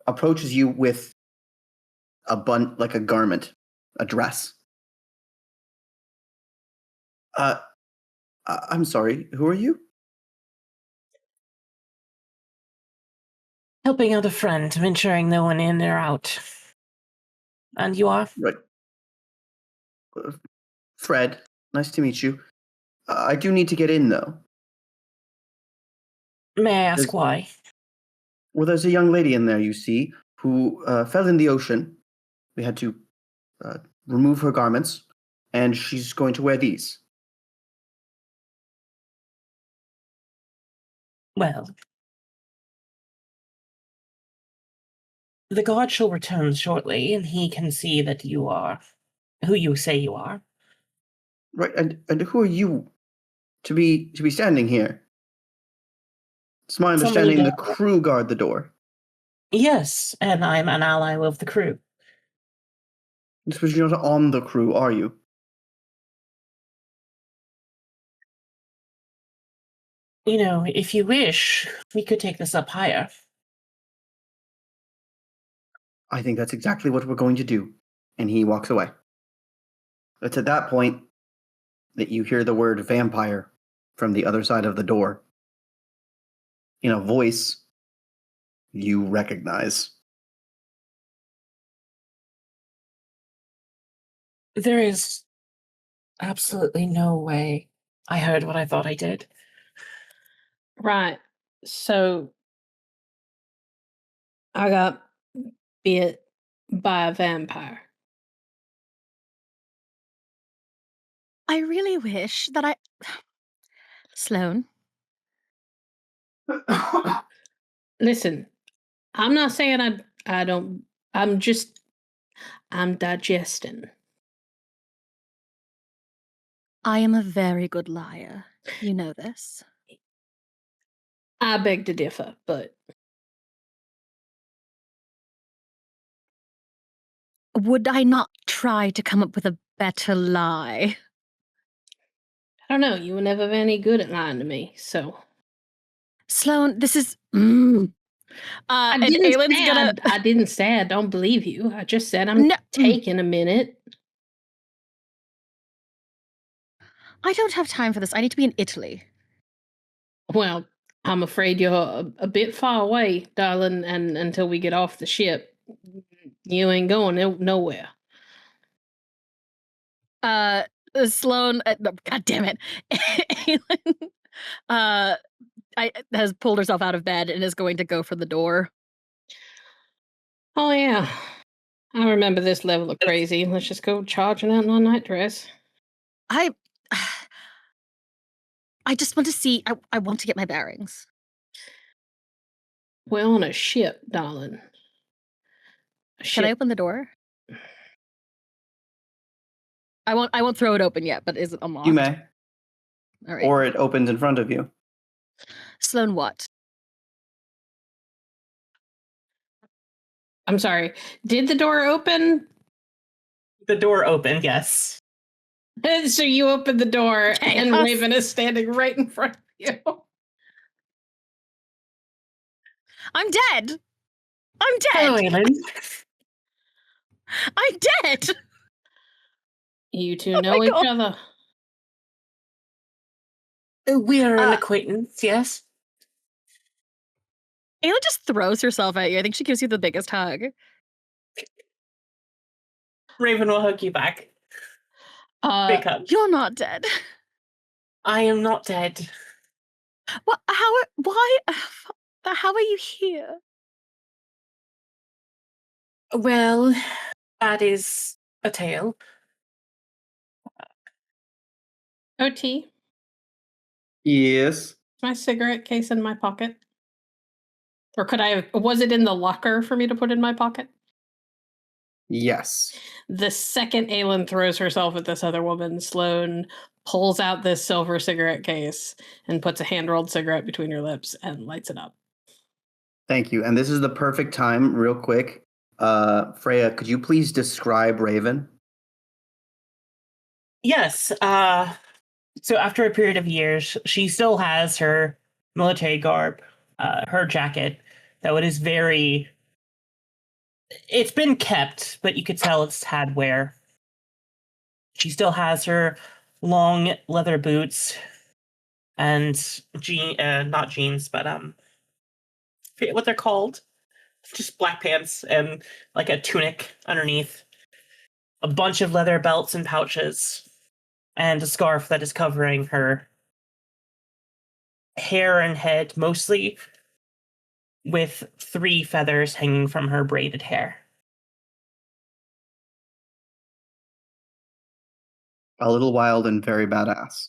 approaches you with a garment, a dress. I'm sorry, who are you? Helping out a friend, ensuring no one in or out. And you are? Right. Fred, nice to meet you. I do need to get in, though. May I ask why? Well, there's a young lady in there, you see, who fell in the ocean. We had to remove her garments, and she's going to wear these. Well, the guard shall return shortly, and he can see that you are who you say you are. Right, and who are you to be standing here? It's my understanding the crew guard the door. Yes, and I'm an ally of the crew. I suppose you're not on the crew, are you? You know, if you wish, we could take this up higher. I think that's exactly what we're going to do. And he walks away. It's at that point that you hear the word vampire from the other side of the door in a voice you recognize. There is absolutely no way I heard what I thought I did. Right. So I got bit by a vampire. I really wish that I... Sloan, Listen, I'm not saying I don't. I'm digesting. I am a very good liar. You know this. I beg to differ, but Would I not try to come up with a better lie? I don't know. You were never any good at lying to me, so. Sloan, this is... I and didn't Aylin's say gonna... I didn't say I don't believe you. I just said I'm taking a minute. I don't have time for this. I need to be in Italy. Well, I'm afraid you're a bit far away, darling, and until we get off the ship, you ain't going nowhere. Sloan... God damn it. Aylin has pulled herself out of bed and is going to go for the door. Oh, yeah. I remember this level of crazy. Let's just go charging out in our nightdress. I just want to see... I want to get my bearings. We're on a ship, darling. Can I open the door? I won't throw it open yet, but is it unlocked? You may. All right. Or it opens in front of you. Sloan, what? I'm sorry. Did the door open? The door opened, yes. So you open the door and Yes. Raven is standing right in front of you. I'm dead. I'm dead. Hello, Aylin. I'm dead. You two know each other. We are an acquaintance, yes. Aylin just throws herself at you. I think she gives you the biggest hug. Raven will hug you back. Big hug. You're not dead. I am not dead. What? Why? How are you here? Well, that is a tale. OT, Yes. my cigarette case in my pocket? Or was it in the locker for me to put in my pocket? Yes. The second Aylin throws herself at this other woman, Sloan pulls out this silver cigarette case and puts a hand-rolled cigarette between her lips and lights it up. Thank you. And this is the perfect time, real quick. Freyja, could you please describe Raven? Yes. So after a period of years, she still has her military garb, her jacket, though it is very... It's been kept, but you could tell it's had wear. She still has her long leather boots and not jeans, but I forget what they're called. Just black pants and like a tunic underneath. A bunch of leather belts and pouches, and a scarf that is covering her hair and head mostly, with 3 feathers hanging from her braided hair. A little wild and very badass.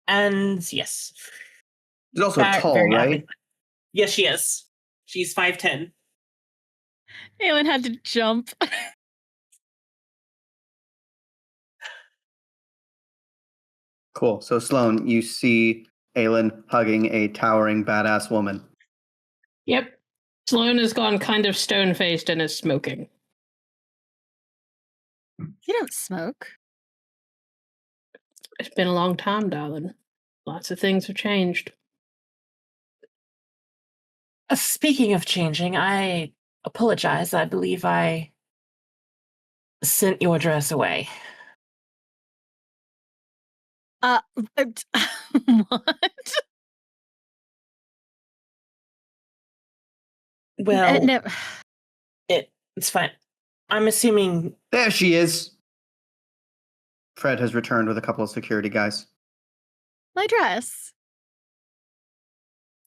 And yes. She's also tall, Very right? happy. Yes, she is. She's 5'10". Aylin had to jump. Cool. So Sloan, you see Aylin hugging a towering badass woman. Yep. Sloan has gone kind of stone-faced and is smoking. You don't smoke. It's been a long time, darling. Lots of things have changed. Speaking of changing, I apologize. I believe I sent your dress away. What? Well, No. it's fine. I'm assuming... There she is. Fred has returned with a couple of security guys. My dress.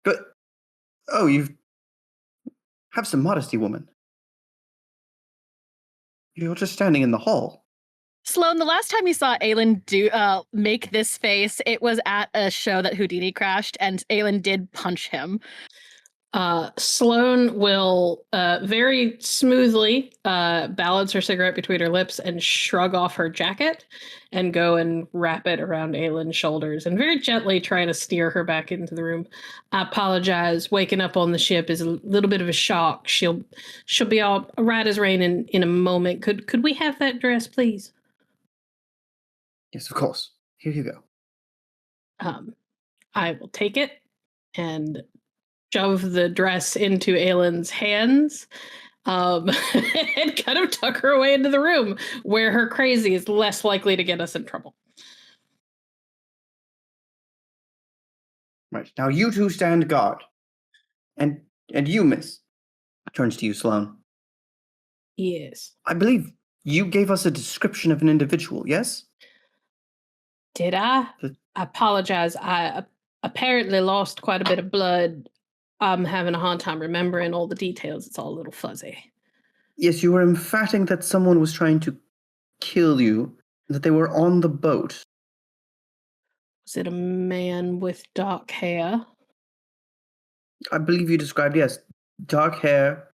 Good. Oh, you have some modesty, woman. You're just standing in the hall. Sloan, the last time you saw Aylin make this face, it was at a show that Houdini crashed, and Aylin did punch him. Sloan will very smoothly balance her cigarette between her lips and shrug off her jacket and go and wrap it around Aylin's shoulders and very gently try to steer her back into the room. I apologize. Waking up on the ship is a little bit of a shock. She'll be all right as rain in a moment. Could we have that dress, please? Yes, of course. Here you go. I will take it and shove the dress into Aylin's hands and kind of tuck her away into the room where her crazy is less likely to get us in trouble. Right. Now you two stand guard. And you, miss. Turns to you, Sloan. Yes. I believe you gave us a description of an individual, yes? Did I? I apologize. I apparently lost quite a bit of blood. I'm having a hard time remembering all the details. It's all a little fuzzy. Yes, you were emphatic that someone was trying to kill you, that they were on the boat. Was it a man with dark hair? I believe you described, yes, dark hair,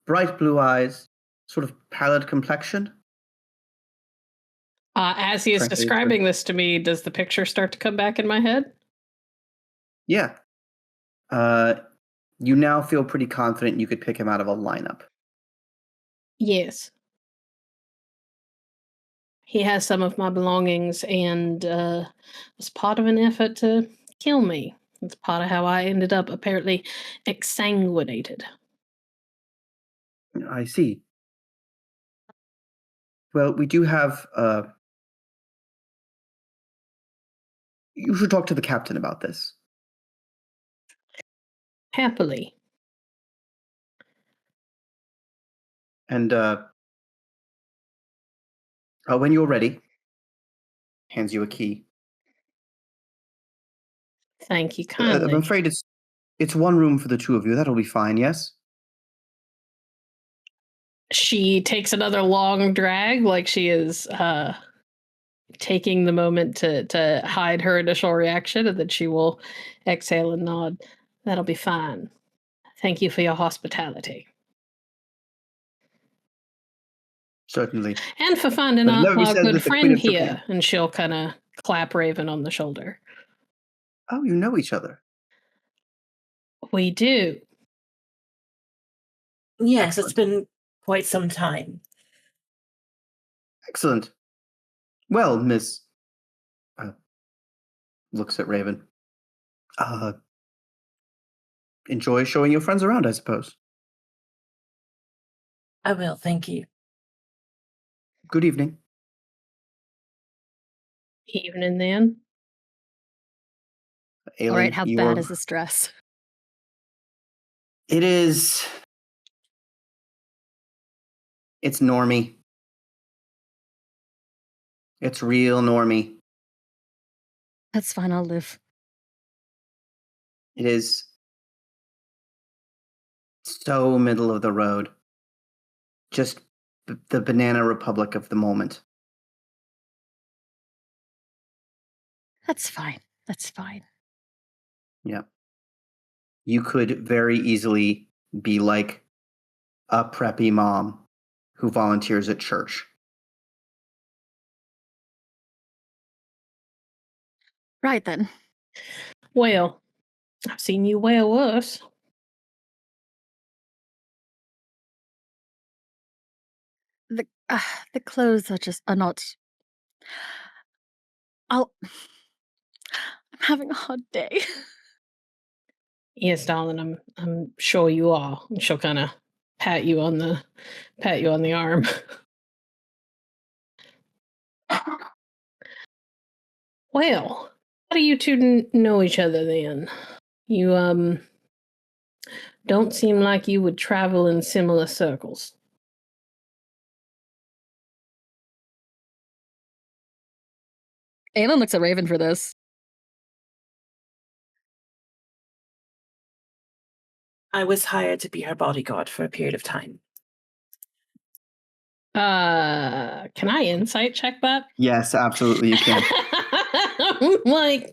bright blue eyes, sort of pallid complexion. As he is describing this to me, does the picture start to come back in my head? Yeah. You now feel pretty confident you could pick him out of a lineup. Yes. He has some of my belongings and was part of an effort to kill me. It's part of how I ended up apparently exsanguinated. I see. Well, we do have... you should talk to the captain about this. Happily. And when you're ready, hands you a key. Thank you kindly. I'm afraid it's one room for the two of you. That'll be fine, yes? She takes another long drag, like she is taking the moment to hide her initial reaction, and then she will exhale and nod. That'll be fine. Thank you for your hospitality. Certainly. And for finding But it never be our said good that the Queen friend of Japan- here. And she'll kind of clap Raven on the shoulder. Oh, you know each other. We do. Yes, Excellent. it's been quite some time. Excellent. Well, Miss... looks at Raven. Enjoy showing your friends around, I suppose. I will, thank you. Good evening. Evening then. Aylin, All right, how bad is this dress? It is... It's normie. It's real normie. That's fine, I'll live. It is so middle of the road. Just the banana republic of the moment. That's fine. That's fine. Yeah. You could very easily be like a preppy mom who volunteers at church. Right then. Well, I've seen you wear worse. The clothes are not. I'm having a hard day. Yes, darling, I'm sure you are. And she'll kind of pat you on the arm. Well, how do you two know each other then? You don't seem like you would travel in similar circles. Aylin looks at Raven for this. I was hired to be her bodyguard for a period of time. Can I insight check that? Yes, absolutely you can. I'm like,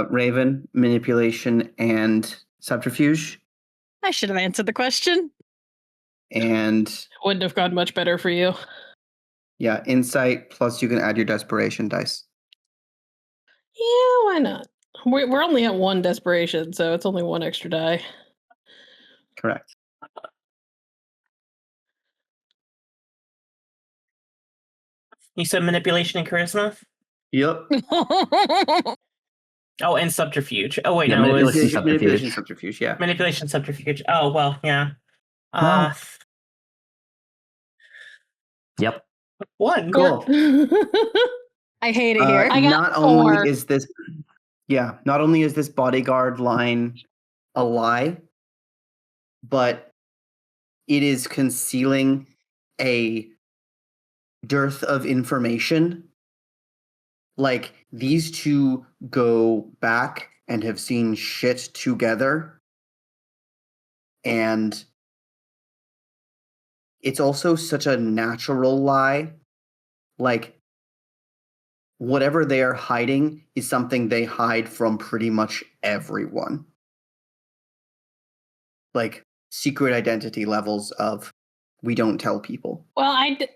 Raven, manipulation, and subterfuge. I should have answered the question. And wouldn't have gone much better for you. yeah, insight, plus you can add your desperation dice. Yeah, why not? We're only at 1 desperation, so it's only 1 extra die. Correct. You said manipulation and charisma? Yep. Oh, and subterfuge. Oh, wait, Yeah, no, it was Manipulation, subterfuge, yeah. manipulation, subterfuge. Oh, well, yeah. Well. Yep. 1. Cool. I hate it here. I got Not 4. only is this bodyguard line a lie, but it is concealing a dearth of information. Like, these two go back and have seen shit together. And it's also such a natural lie. Like, whatever they are hiding is something they hide from pretty much everyone. Like, secret identity levels of we don't tell people. Well, I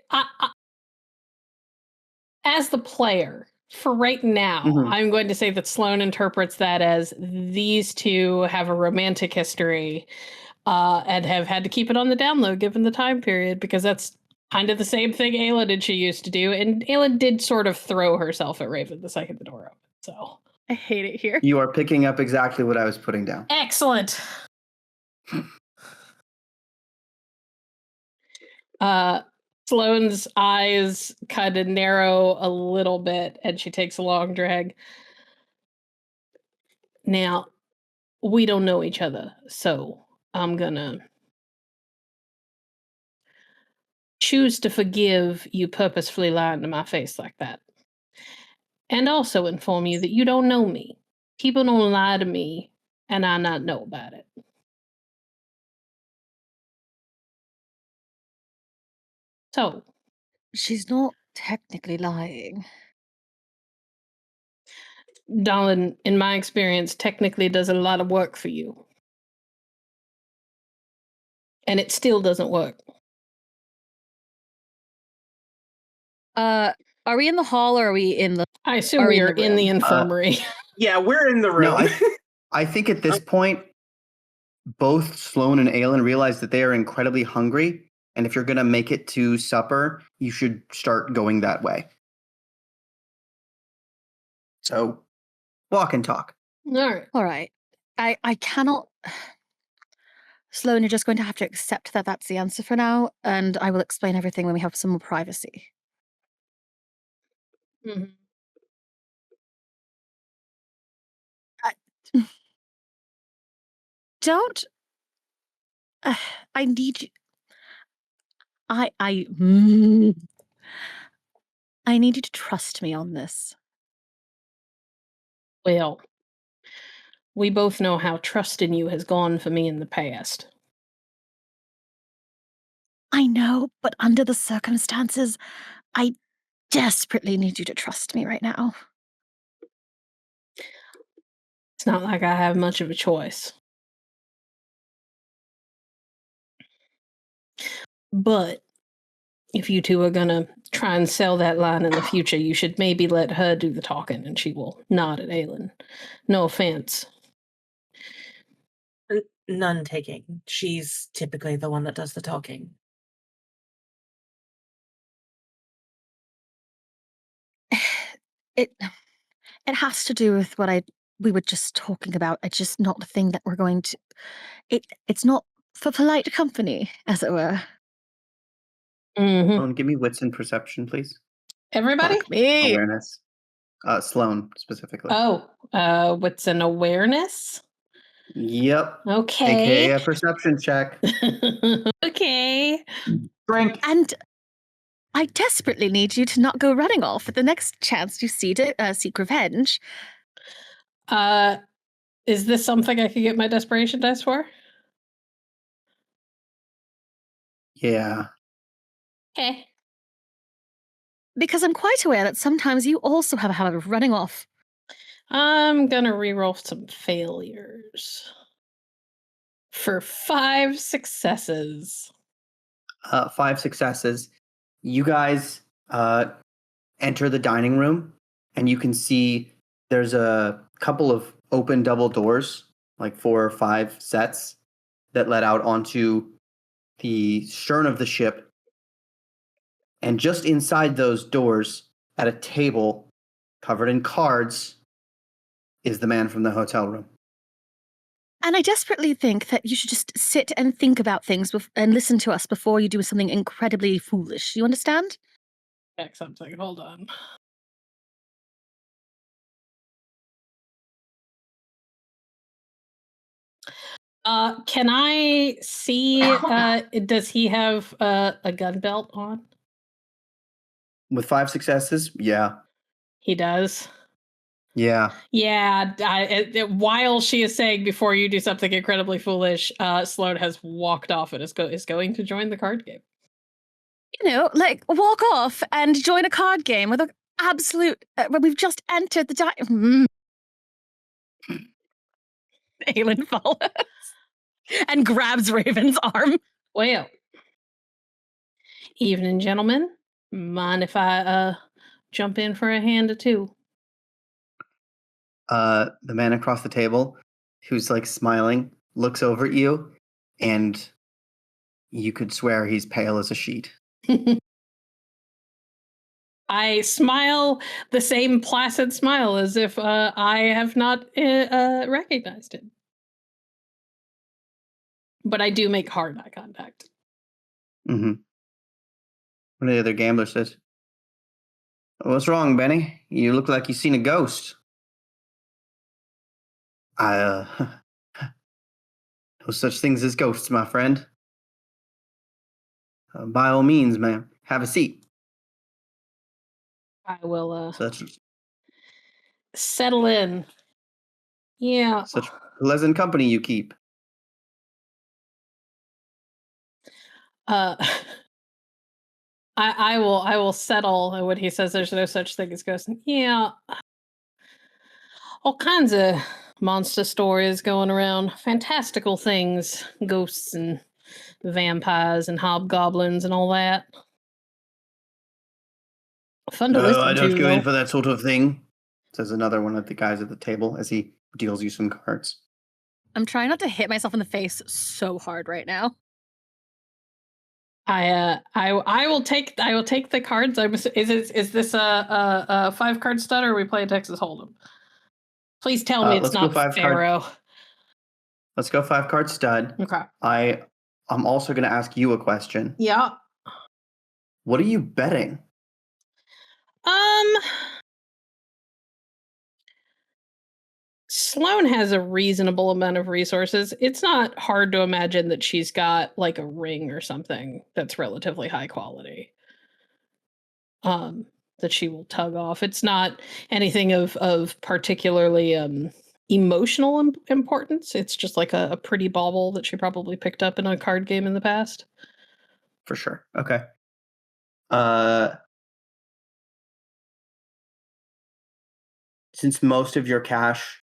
as the player, for right now, Mhm. I'm going to say that Sloan interprets that as these two have a romantic history and have had to keep it on the down low given the time period, because that's kind of the same thing Aylin and she used to do. And Aylin did sort of throw herself at Raven the second the door opened. So I hate it here. You are picking up exactly what I was putting down. excellent. Sloane's eyes kind of narrow a little bit and she takes a long drag. Now, we don't know each other, so I'm gonna choose to forgive you purposefully lying to my face like that. And also inform you that you don't know me. People don't lie to me and I not know about it. So, She's not technically lying. darling, in my experience, technically does a lot of work for you. And it still doesn't work. Are we in the hall or are we in the... I assume Are we in are the in the room. infirmary. Yeah, we're in the room. No, I think at this point, both Sloan and Aylin realize that they are incredibly hungry. And if you're going to make it to supper, you should start going that way. So, walk and talk. All right. I cannot... Sloan, you're just going to have to accept that that's the answer for now, and I will explain everything when we have some more privacy. Mm-hmm. Don't... I need you... I need you to trust me on this. Well, We both know how trust in you has gone for me in the past. I know, but under the circumstances, I desperately need you to trust me right now. It's not like I have much of a choice. But if you two are gonna try and sell that line in the future, you should maybe let her do the talking, and she will nod at Aylin. No offense. None taking. She's typically the one that does the talking. It has to do with what we were just talking about. It's just not the thing that we're going to. It's not for polite company, as it were. Sloan, give me wits and perception, please. Everybody? Fuck me. Awareness. Sloan, specifically. Oh, what's an awareness? Yep. Okay. AKA a perception check. Okay. Drink. And I desperately need you to not go running off at the next chance you see to seek revenge. Is this something I could get my desperation dice for? Yeah. Okay. Because I'm quite aware that sometimes you also have a habit of running off. I'm gonna reroll some failures. For 5 successes. 5 successes. You guys enter the dining room, and you can see there's a couple of open double doors, like 4 or 5 sets, that let out onto the stern of the ship. And just inside those doors, at a table covered in cards, is the man from the hotel room. And I desperately think that you should just sit and think about things and listen to us before you do something incredibly foolish. You understand? Check something. Hold on. Can I see, does he have a gun belt on? With 5 successes, yeah. He does. Yeah. Yeah, while she is saying before you do something incredibly foolish, Sloan has walked off and is going to join the card game. You know, like walk off and join a card game with an absolute. We've just entered the Aylin follows and grabs Raven's arm. Well, evening, gentlemen. Mind if I jump in for a hand or two? The man across the table, who's like smiling, looks over at you, and you could swear he's pale as a sheet. I smile the same placid smile as if I have not recognized him. But I do make hard eye contact. Mm-hmm. One of the other gamblers says, "What's wrong, Benny? You look like you've seen a ghost." No such things as ghosts, my friend. By all means, ma'am, have a seat. I will Such settle in. Yeah. pleasant company you keep. I will settle. And when he says there's no such thing as ghosts, yeah, all kinds of monster stories going around, fantastical things, ghosts and vampires and hobgoblins and all that. Fun to listen I don't to, go in though. for that sort of thing, says another one of the guys at the table as he deals you some cards. I'm trying not to hit myself in the face so hard right now. I will take the cards. Is this a 5-card stud, or are we playing Texas Hold'em? Please tell me it's not Pharaoh. Let's go 5-card stud. Okay. I'm also going to ask you a question. Yeah. What are you betting? Sloan has a reasonable amount of resources. It's not hard to imagine that she's got like a ring or something that's relatively high quality. That she will tug off. It's not anything of particularly emotional importance. It's just like a pretty bauble that she probably picked up in a card game in the past. For sure. Okay. Since most of your cash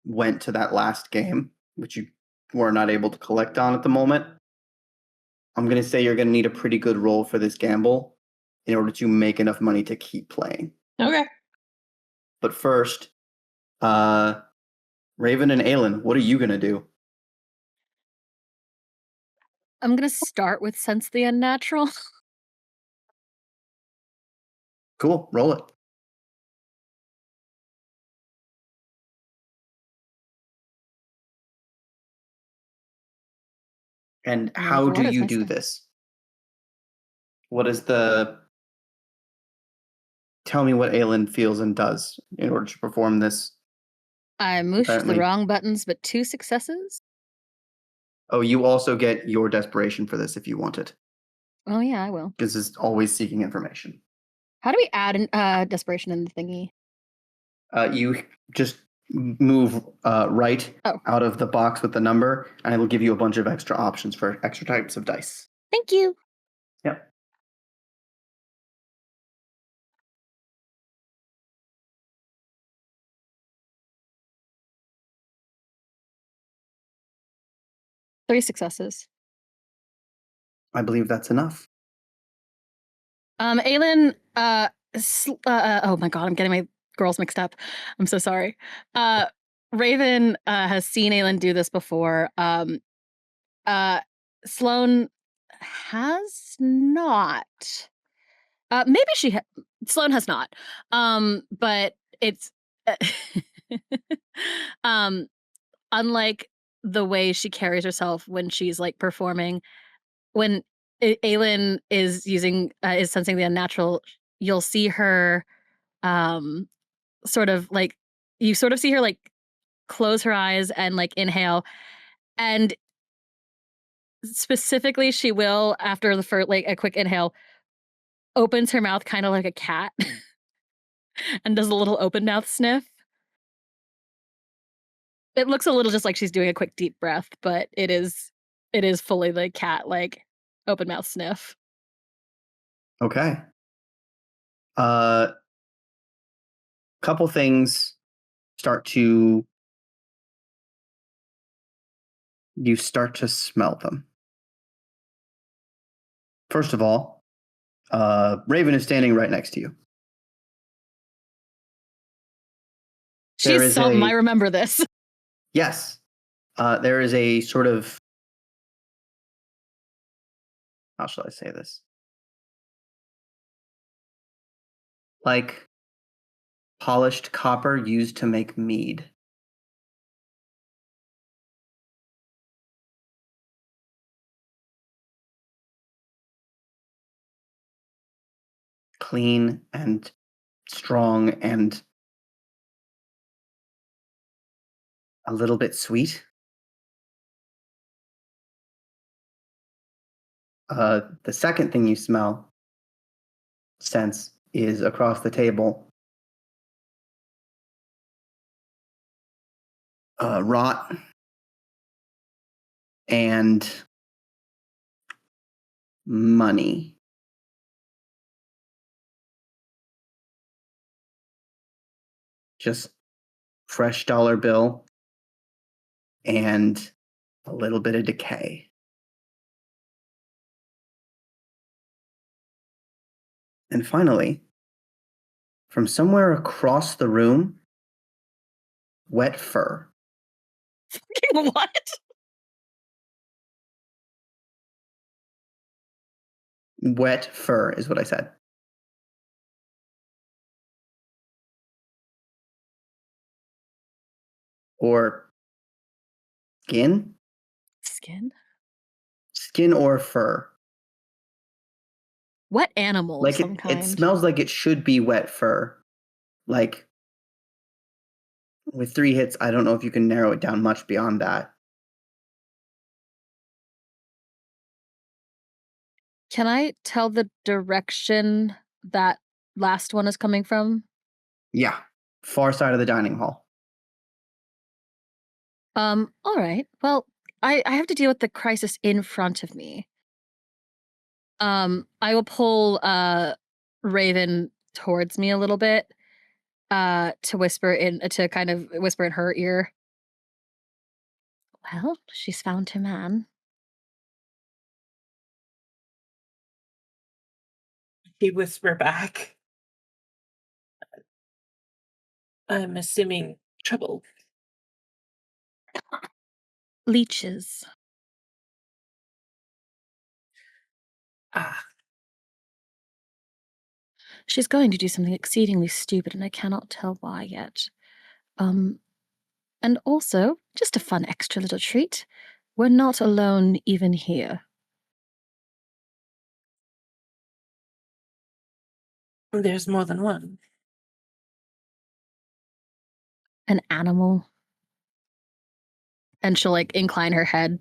went to that last game, which you were not able to collect on at the moment, I'm going to say you're going to need a pretty good roll for this gamble in order to make enough money to keep playing. Okay. But first, Raven and Aylin, what are you going to do? I'm going to start with Sense the Unnatural. Cool. Roll it. And how do you do this? What is the... Tell me what Aylin feels and does in order to perform this. I mushed the wrong buttons, but 2 successes. Oh, you also get your desperation for this if you want it. Oh, yeah, I will. Because it's always seeking information. How do we add desperation in the thingy? You just move right out of the box with the number, and it'll give you a bunch of extra options for extra types of dice. Thank you. Yep. Three successes. I believe that's enough. Aylin, oh my god, I'm getting my girls mixed up. I'm so sorry. Raven has seen Aylin do this before. Sloan has not. Maybe Sloan has not. But it's unlike the way she carries herself when she's like performing, when Aylin is sensing the unnatural, you'll see her sort of see her like close her eyes and like inhale, and specifically she will, after the first like a quick inhale, opens her mouth kind of like a cat and does a little open mouth sniff. It looks a little just like she's doing a quick deep breath, but it is fully like cat, like open mouth sniff. Okay. Couple things you start to smell them. First of all, Raven is standing right next to you. She's something. I remember this. Yes. There is a sort of... How shall I say this? Like polished copper used to make mead. Clean and strong and a little bit sweet. The second thing you sense is across the table. Rot and money. Just fresh dollar bill and a little bit of decay. And finally, from somewhere across the room, wet fur. What? Wet fur is what I said. Or skin? Skin? Skin or fur. Wet animal Like of some kind. It smells like it should be wet fur. Like, with 3 hits, I don't know if you can narrow it down much beyond that. Can I tell the direction that last one is coming from? Yeah. Far side of the dining hall. All right. Well, I have to deal with the crisis in front of me. I will pull Raven towards me a little bit, to kind of whisper in her ear. Well, she's found her man. She whisper back. I'm assuming trouble. Leeches. Ah, She's going to do something exceedingly stupid, and I cannot tell why yet. And also, just a fun extra little treat. We're not alone even here. there's more than one. An animal. And she'll like incline her head.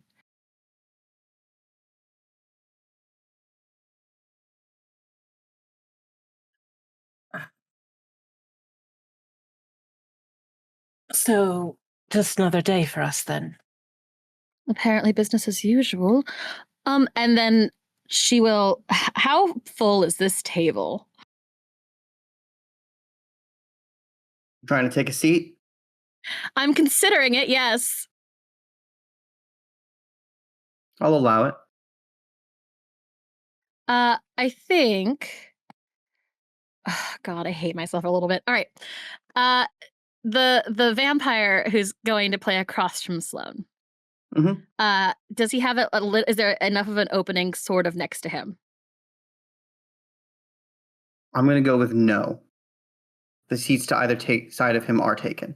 So, just another day for us then. Apparently business as usual. And then she will... How full is this table? Trying to take a seat? I'm considering it, yes. I'll allow it. I think... Oh, God, I hate myself a little bit. All right. The vampire who's going to play across from Sloan. Mm-hmm. Does he have is there enough of an opening sort of next to him? I'm going to go with no. The seats to either side of him are taken.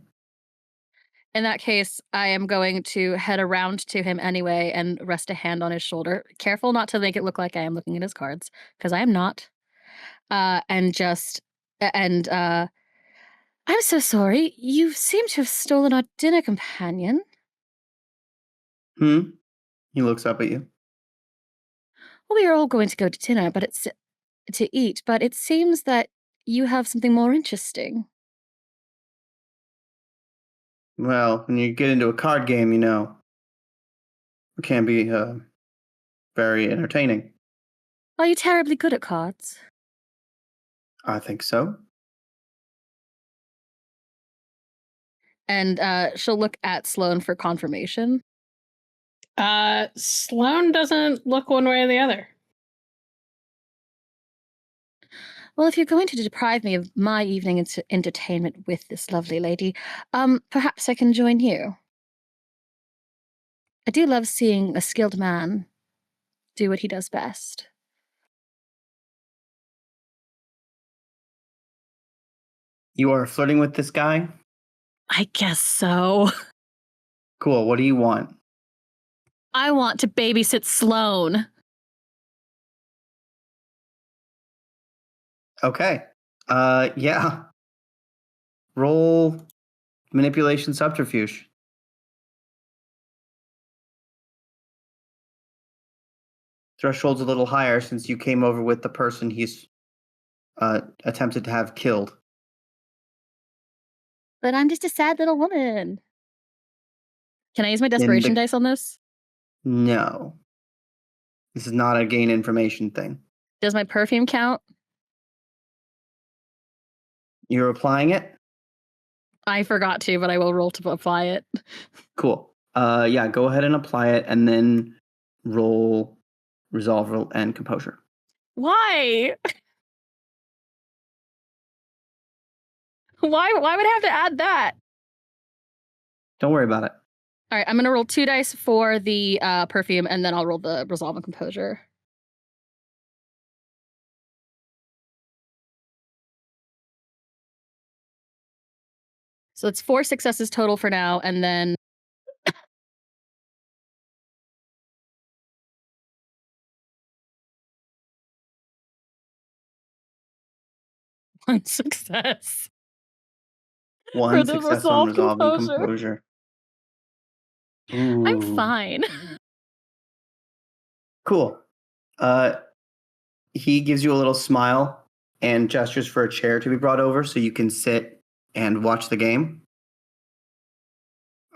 In that case, I am going to head around to him anyway and rest a hand on his shoulder. Careful not to make it look like I am looking at his cards, because I am not. I'm so sorry. You seem to have stolen our dinner companion. He looks up at you. Well, we are all going to go to dinner, but it's to eat. But it seems that you have something more interesting. Well, when you get into a card game, it can be very entertaining. Are you terribly good at cards? I think so. And she'll look at Sloan for confirmation. Sloan doesn't look one way or the other. Well, if you're going to deprive me of my evening entertainment with this lovely lady, perhaps I can join you. I do love seeing a skilled man do what he does best. You are flirting with this guy? I guess so. Cool. What do you want? I want to babysit Sloan. Okay. Yeah. Roll manipulation subterfuge. Threshold's a little higher since you came over with the person he's attempted to have killed. But I'm just a sad little woman. Can I use my desperation dice on this? No. This is not a gain information thing. Does my perfume count? You're applying it? I forgot to, but I will roll to apply it. Cool. Yeah, go ahead and apply it and then roll resolve and composure. Why? Why would I have to add that? Don't worry about it. All right, I'm going to roll 2 dice for the perfume, and then I'll roll the resolve and composure. So it's 4 successes total for now, and then... one success. One the success on resolve resolve and composure. Ooh. I'm fine. Cool. He gives you a little smile and gestures for a chair to be brought over so you can sit and watch the game.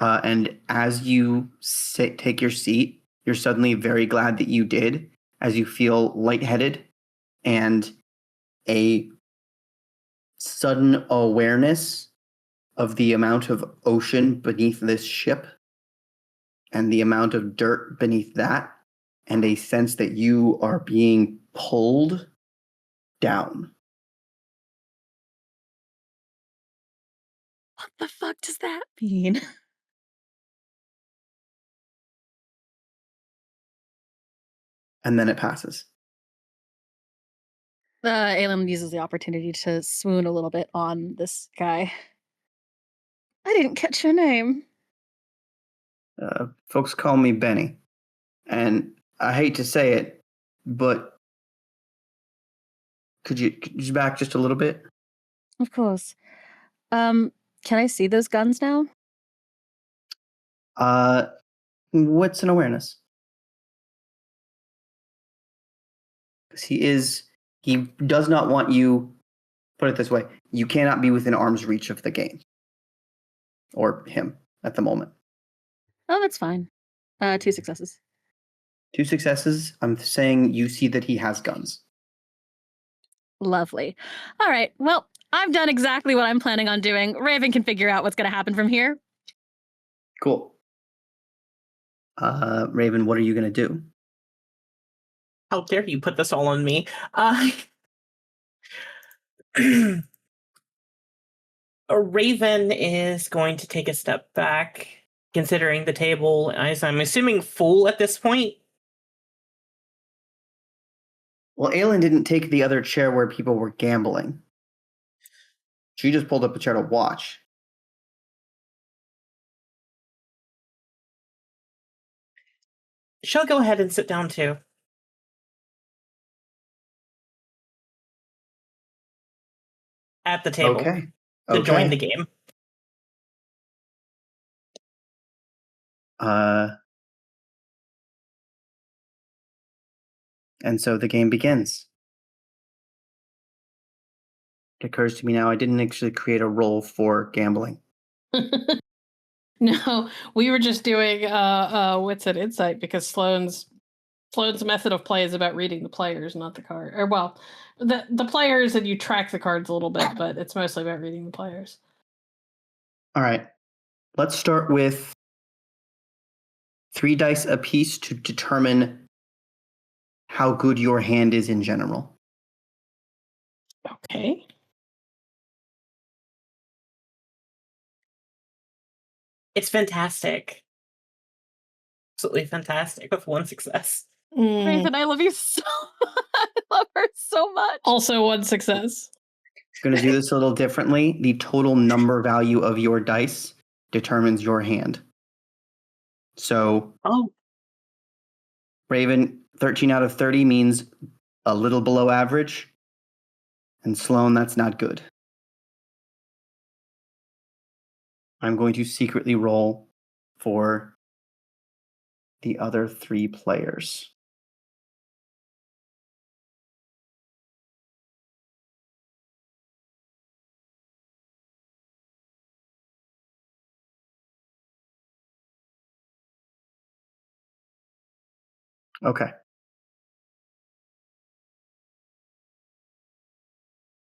And as you take your seat, you're suddenly very glad that you did, as you feel lightheaded and a sudden awareness of the amount of ocean beneath this ship and the amount of dirt beneath that, and a sense that you are being pulled down. What the fuck does that mean? And then it passes. Aylin uses the opportunity to swoon a little bit on this guy. I didn't catch your name. Folks call me Benny. And I hate to say it, but could you back just a little bit? Of course. Can I see those guns now? What's an awareness? Because he does not want you, put it this way, you cannot be within arm's reach of the game. Or him at the moment. Oh, that's fine. 2 successes. 2 successes. I'm saying you see that he has guns. Lovely. All right. Well, I've done exactly what I'm planning on doing. Raven can figure out what's going to happen from here. Cool. Raven, what are you going to do? How dare you put this all on me? Raven is going to take a step back, considering the table, as I'm assuming, full at this point. Well, Aylin didn't take the other chair where people were gambling. She just pulled up a chair to watch. She'll go ahead and sit down too. At the table. Okay. To join the game. And so the game begins. It occurs to me now I didn't actually create a role for gambling. No, we were just doing what's an insight, because Sloan's method of play is about reading the players, not the card. Or well, the players, and you track the cards a little bit, but it's mostly about reading the players. All right. Let's start with 3 dice apiece to determine how good your hand is in general. Okay. It's fantastic. Absolutely fantastic with 1 success. Raven, I love you so much. I love her so much. Also 1 success. I'm going to do this a little differently. The total number value of your dice determines your hand. So, Raven, 13 out of 30 means a little below average. And Sloan, that's not good. I'm going to secretly roll for the other 3 players. Okay.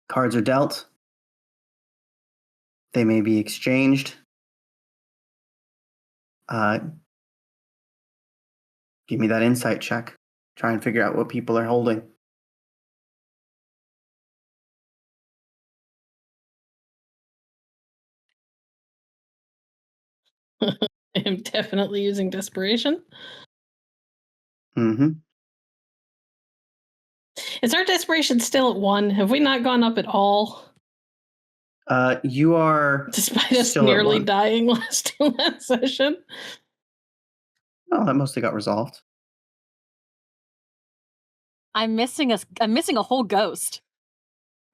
Cards are dealt. They may be exchanged. Give me that insight check. Try and figure out what people are holding. I'm definitely using desperation. Mm-hmm. Is our desperation still at 1? Have we not gone up at all? You are Despite us still at nearly 1. dying last session. Oh, that mostly got resolved. I'm missing a whole ghost.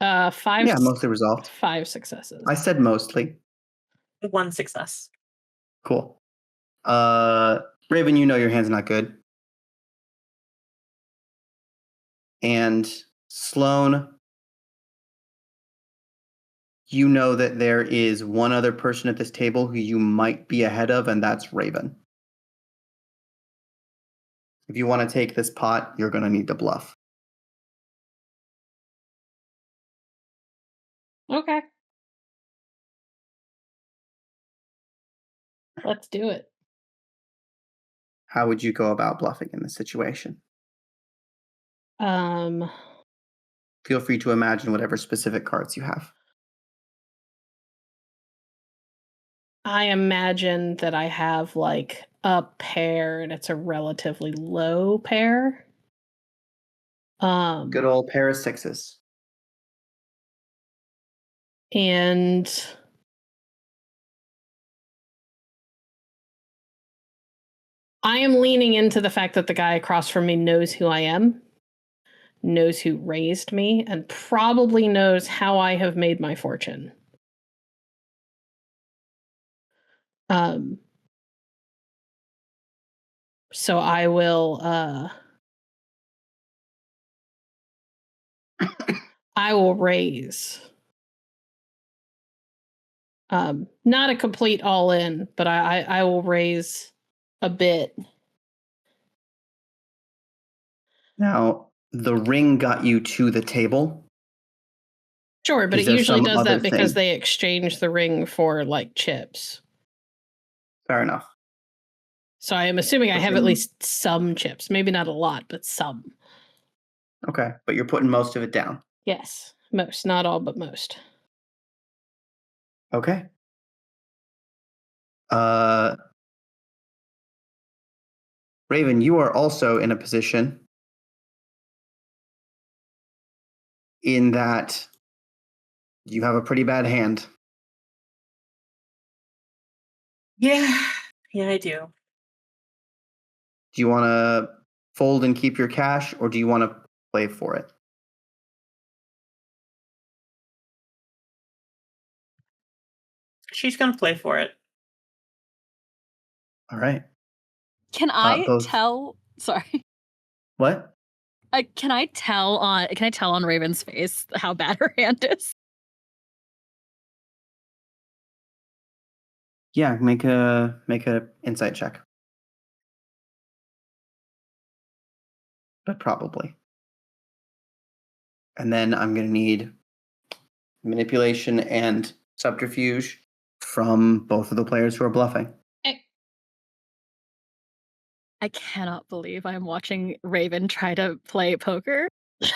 5. Yeah, mostly resolved. 5 successes. I said mostly. 1 success. Cool. Raven, you know your hand's not good. And Sloan, You know that there is one other person at this table who you might be ahead of, and that's Raven. If you want to take this pot, you're going to need to bluff. Okay. Let's do it. How would you go about bluffing in this situation? Feel free to imagine whatever specific cards you have. I imagine that I have like a pair and it's a relatively low pair. Good old pair of sixes. And I am leaning into the fact that the guy across from me knows who I am, knows who raised me, and probably knows how I have made my fortune. So I will raise. Not a complete all in, but I will raise a bit. Now, the ring got you to the table. Sure, but Is it there usually some does that other because thing? they exchange the ring for like chips. Fair enough. So I am assuming I have at Okay. least some chips. Maybe not a lot, but some. Okay, but you're putting most of it down. Yes, most. Not all, but most. Okay. Raven, you are also in a position in that you have a pretty bad hand. Yeah, I do. Do you want to fold and keep your cash, or do you want to play for it? She's gonna play for it. All right. Can I both- tell? Sorry. What? Can I tell on Raven's face how bad her hand is? Yeah, make a insight check. But probably. And then I'm going to need manipulation and subterfuge from both of the players who are bluffing. I cannot believe I'm watching Raven try to play poker. 2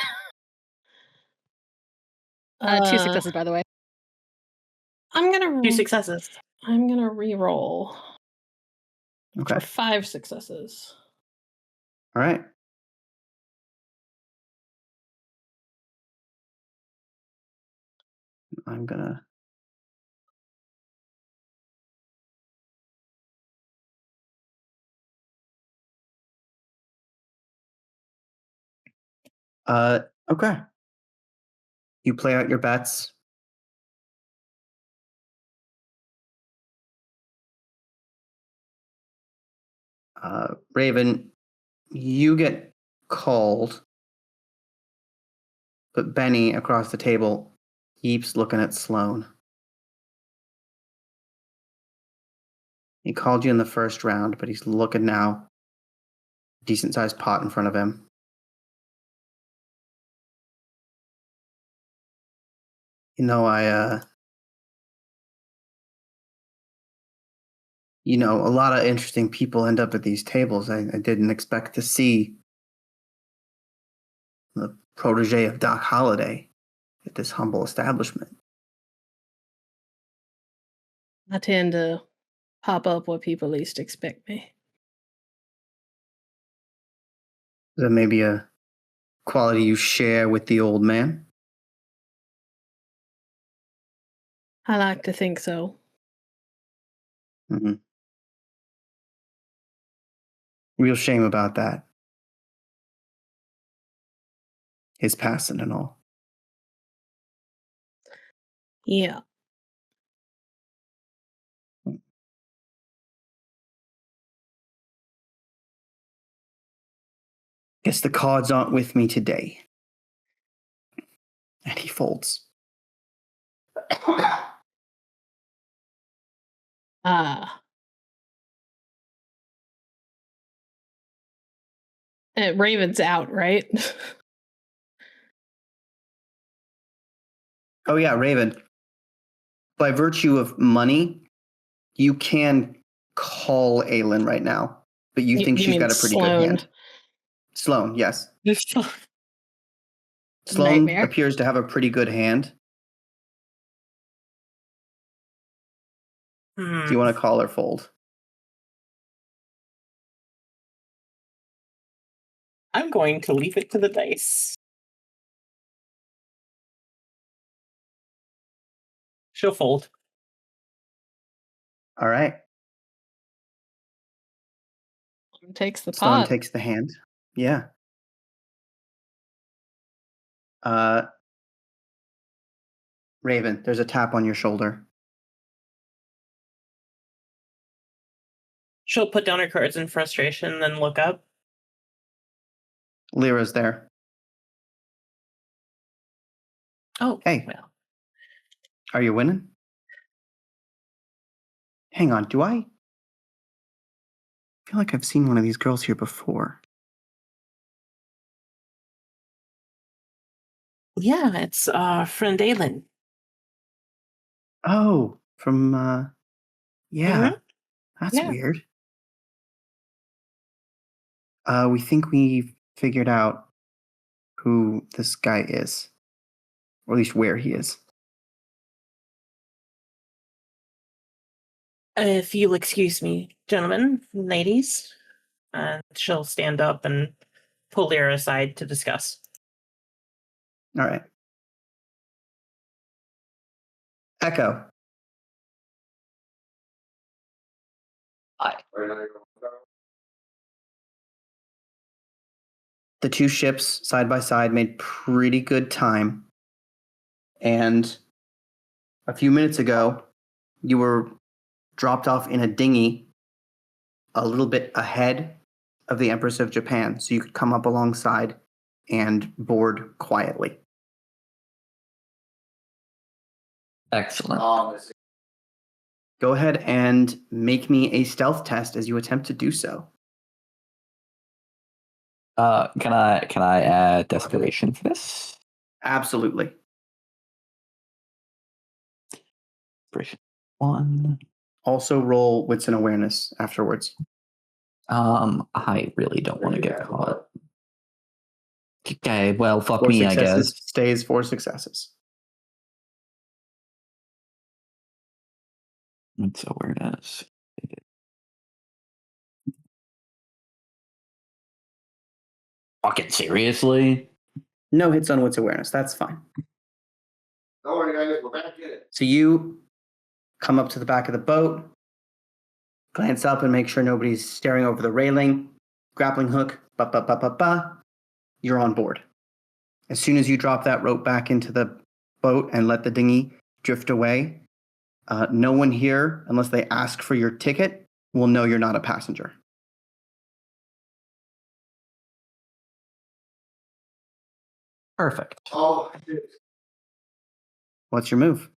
successes, by the way. I'm gonna 2 successes. I'm gonna re-roll Okay. for 5 successes. All right. I'm going to... Okay. You play out your bets. Raven, you get called, but Benny across the table keeps looking at Sloan. He called you in the first round, but he's looking now. Decent sized pot in front of him. You know, a lot of interesting people end up at these tables. I didn't expect to see the protege of Doc Holliday at this humble establishment. I tend to pop up where people least expect me. Is that maybe a quality you share with the old man? I like to think so. Mm-hmm. Real shame about that. His passing and all. Yeah. Guess the cards aren't with me today. And he folds. Ah. Raven's out, right? Oh yeah, Raven. By virtue of money, you can call Aylin right now, but you think she's mean got a pretty Sloan? good hand. Sloan, yes. Sloan Nightmare. appears to have a pretty good hand. Do you want to call or fold? I'm going to leave it to the dice. She'll fold. All right. Takes the Sloan pot. takes the hand. Yeah. Raven, there's a tap on your shoulder. She'll put down her cards in frustration, then look up. Lyra's there. Oh, Hey. well. Are you winning? Hang on, do I feel like I've seen one of these girls here before? Yeah, it's friend Aylin. Oh, from yeah. Mhm. That's Yeah. weird. We think we figured out who this guy is. Or at least where he is. If you'll excuse me, gentlemen, ladies. And she'll stand up and pull Lyra aside to discuss. All right. Echo. Hi. The two ships side by side made pretty good time. And a few minutes ago, you were dropped off in a dinghy a little bit ahead of the Empress of Japan, so you could come up alongside and board quietly. Excellent. Go ahead and make me a stealth test as you attempt to do so. Can I add desperation for this? Absolutely. Desperation 1. Also roll wits and awareness afterwards. I really don't want to get caught. Okay, well, fuck 4 me, I successes guess. stays 4 successes. It's awareness. Fucking seriously? No hits on wits awareness. That's fine. Don't worry, guys. We're back in it. So you come up to the back of the boat, glance up and make sure nobody's staring over the railing, grappling hook, ba. You're on board. As soon as you drop that rope back into the boat and let the dinghy drift away, no one here, unless they ask for your ticket, will know you're not a passenger. Perfect. Oh, shit. What's your move?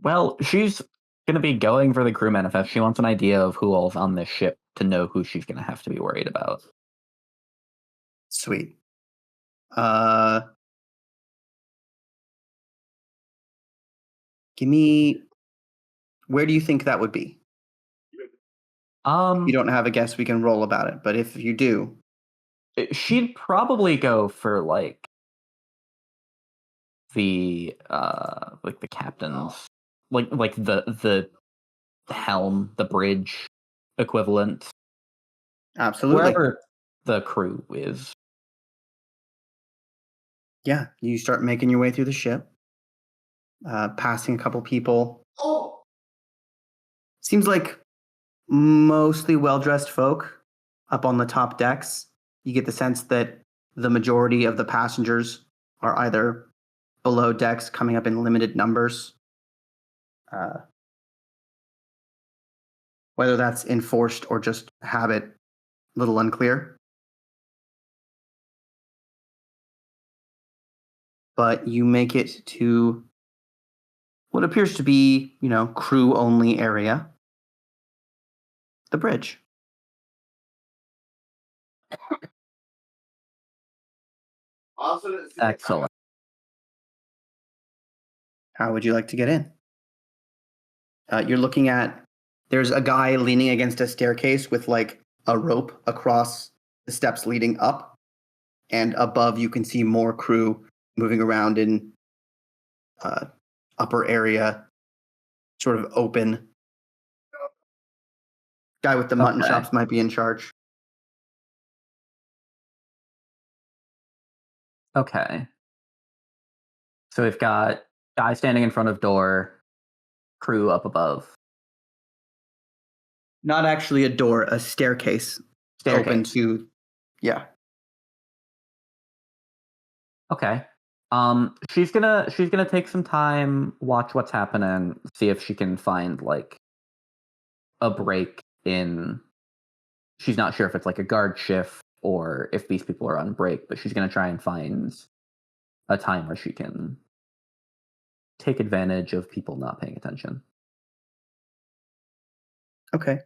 Well, she's gonna be going for the crew manifest. She wants an idea of who all's on this ship to know who she's gonna have to be worried about. Sweet. Give me. Where do you think that would be? If you don't have a guess, we can roll about it. But if you do, she'd probably go for like the captain's like the helm, the bridge equivalent. absolutely. Wherever the crew is. Yeah, you start making your way through the ship, passing a couple people. Oh, Seems like mostly well-dressed folk up on the top decks. You get the sense that the majority of the passengers are either below decks, coming up in limited numbers. Whether that's enforced or just habit, a little unclear. but you make it to what appears to be, crew-only area. The bridge. Excellent. How would you like to get in? You're looking at, there's a guy leaning against a staircase with like a rope across the steps leading up. And above, you can see more crew moving around in upper area, sort of open. Guy with the mutton Okay. chops might be in charge. Okay. So we've got guy standing in front of door, crew up above. Not actually a door, a staircase. Open to, yeah. Okay. She's gonna take some time, watch what's happening, see if she can find like a break in. She's not sure if it's like a guard shift or if these people are on break, but she's gonna try and find a time where she can take advantage of people not paying attention. Okay.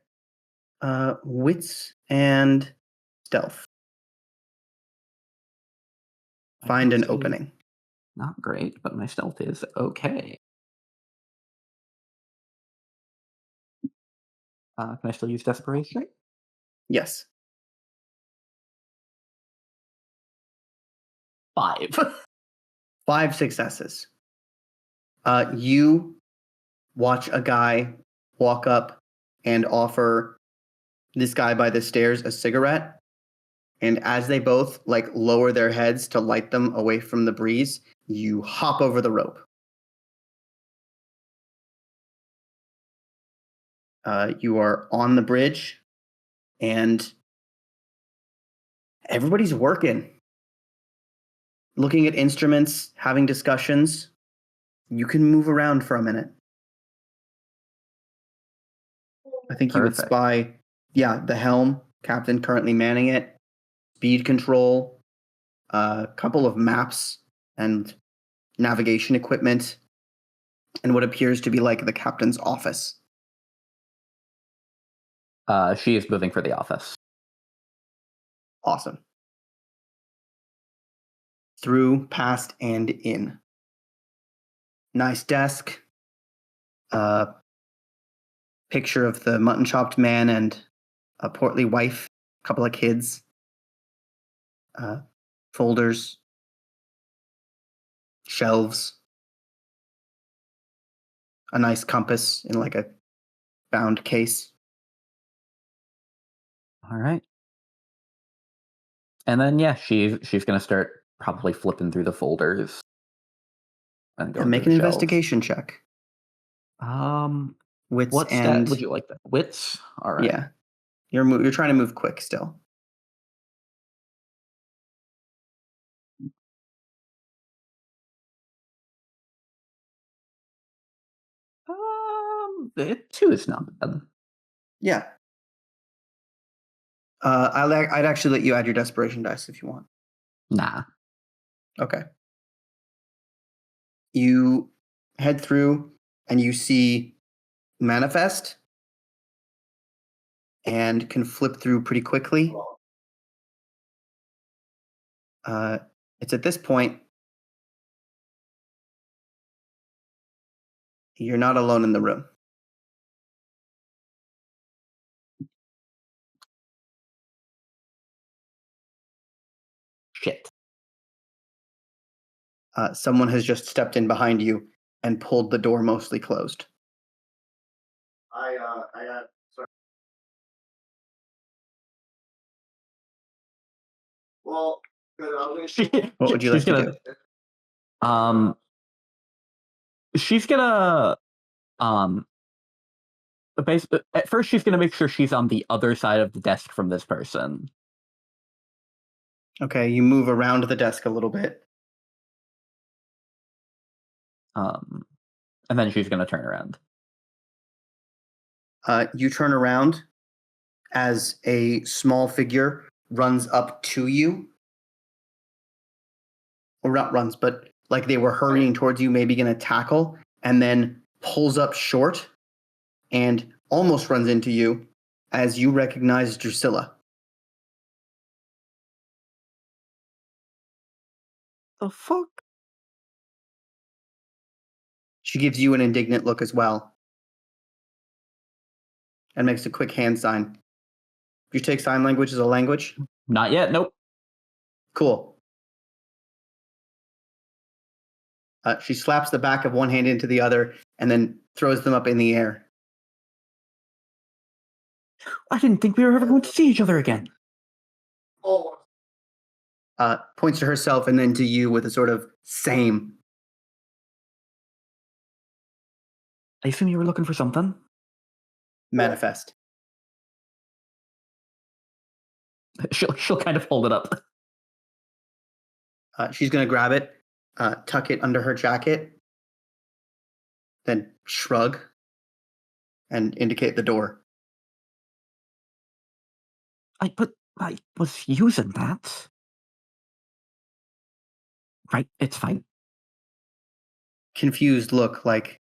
Wits and stealth. Find an opening. Not great, but my stealth is okay. Can I still use desperation? Yes. 5. 5 successes. You watch a guy walk up and offer this guy by the stairs a cigarette. And as they both like lower their heads to light them away from the breeze, you hop over the rope. You are on the bridge and everybody's working. Looking at instruments, having discussions. You can move around for a minute. I think you would Perfect. spy, the helm, captain currently manning it, speed control, a couple of maps and navigation equipment, and what appears to be like the captain's office. She is moving for the office. Awesome. Through, past, and in. Nice desk. Picture of the mutton chopped man and a portly wife, a couple of kids. Folders. Shelves. A nice compass in like a bound case. All right. And then she's gonna start probably flipping through the folders and And make an investigation check. Wits what and stat would you like? That wits. All right. Yeah, you're trying to move quick still. The 2 is not bad. Yeah. I'd actually let you add your desperation dice if you want. Nah. Okay. You head through and you see manifest and can flip through pretty quickly. It's at this point you're not alone in the room. Shit. Someone has just stepped in behind you and pulled the door mostly closed. I sorry. Well, 'cause I was gonna- What would you like to do? She's gonna at first she's gonna make sure she's on the other side of the desk from this person. Okay, you move around the desk a little bit. And then she's gonna turn around. You turn around as a small figure runs up to you. Or not runs, but like they were hurrying towards you, maybe going to tackle, and then pulls up short and almost runs into you as you recognize Drusilla. The fuck? She gives you an indignant look as well and makes a quick hand sign. Do you take sign language as a language? Not yet. Nope. Cool. She slaps the back of one hand into the other and then throws them up in the air. I didn't think we were ever going to see each other again. Oh, Points to herself and then to you with a sort of same. I assume you were looking for something. Manifest. She'll kind of hold it up. She's going to grab it, tuck it under her jacket, then shrug and indicate the door. But I was using that. Right, it's fine. Confused look, like,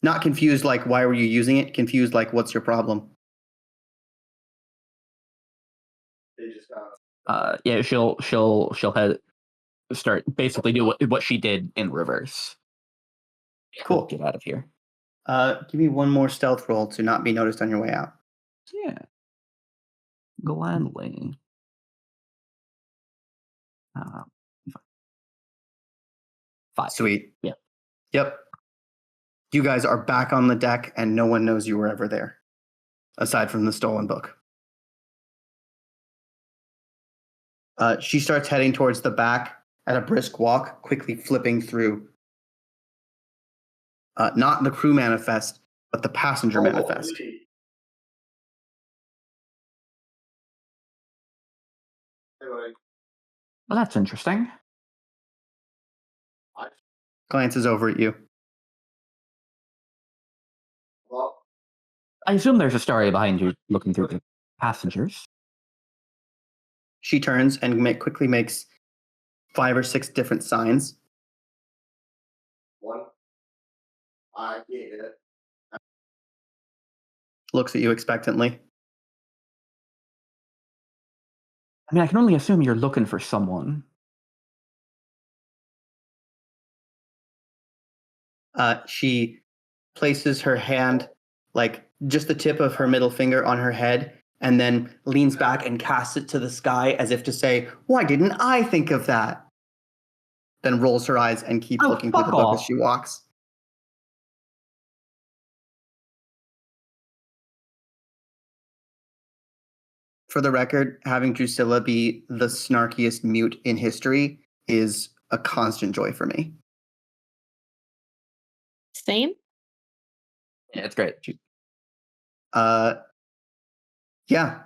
not confused like why were you using it, confused like what's your problem. they just got. Yeah, she'll start basically do what she did in reverse. Cool. Get out of here. Give me one more stealth roll to not be noticed on your way out. Yeah. Gladly. 5. Sweet. Yeah. Yep. You guys are back on the deck and no one knows you were ever there, aside from the stolen book. She starts heading towards the back at a brisk walk, quickly flipping through. Not the crew manifest, but the passenger manifest. Anyway, Well, that's interesting. Glances over at you. well, I assume there's a story behind you looking through the passengers. She turns and quickly makes 5 or 6 different signs. one, I get it. Looks at you expectantly. I mean, I can only assume you're looking for someone. She places her hand, like just the tip of her middle finger on her head, and then leans back and casts it to the sky as if to say, why didn't I think of that? Then rolls her eyes and keeps Oh, looking through the fuck book as off. she walks. For the record, having Drusilla be the snarkiest mute in history is a constant joy for me. Same. Yeah, it's great. Yeah.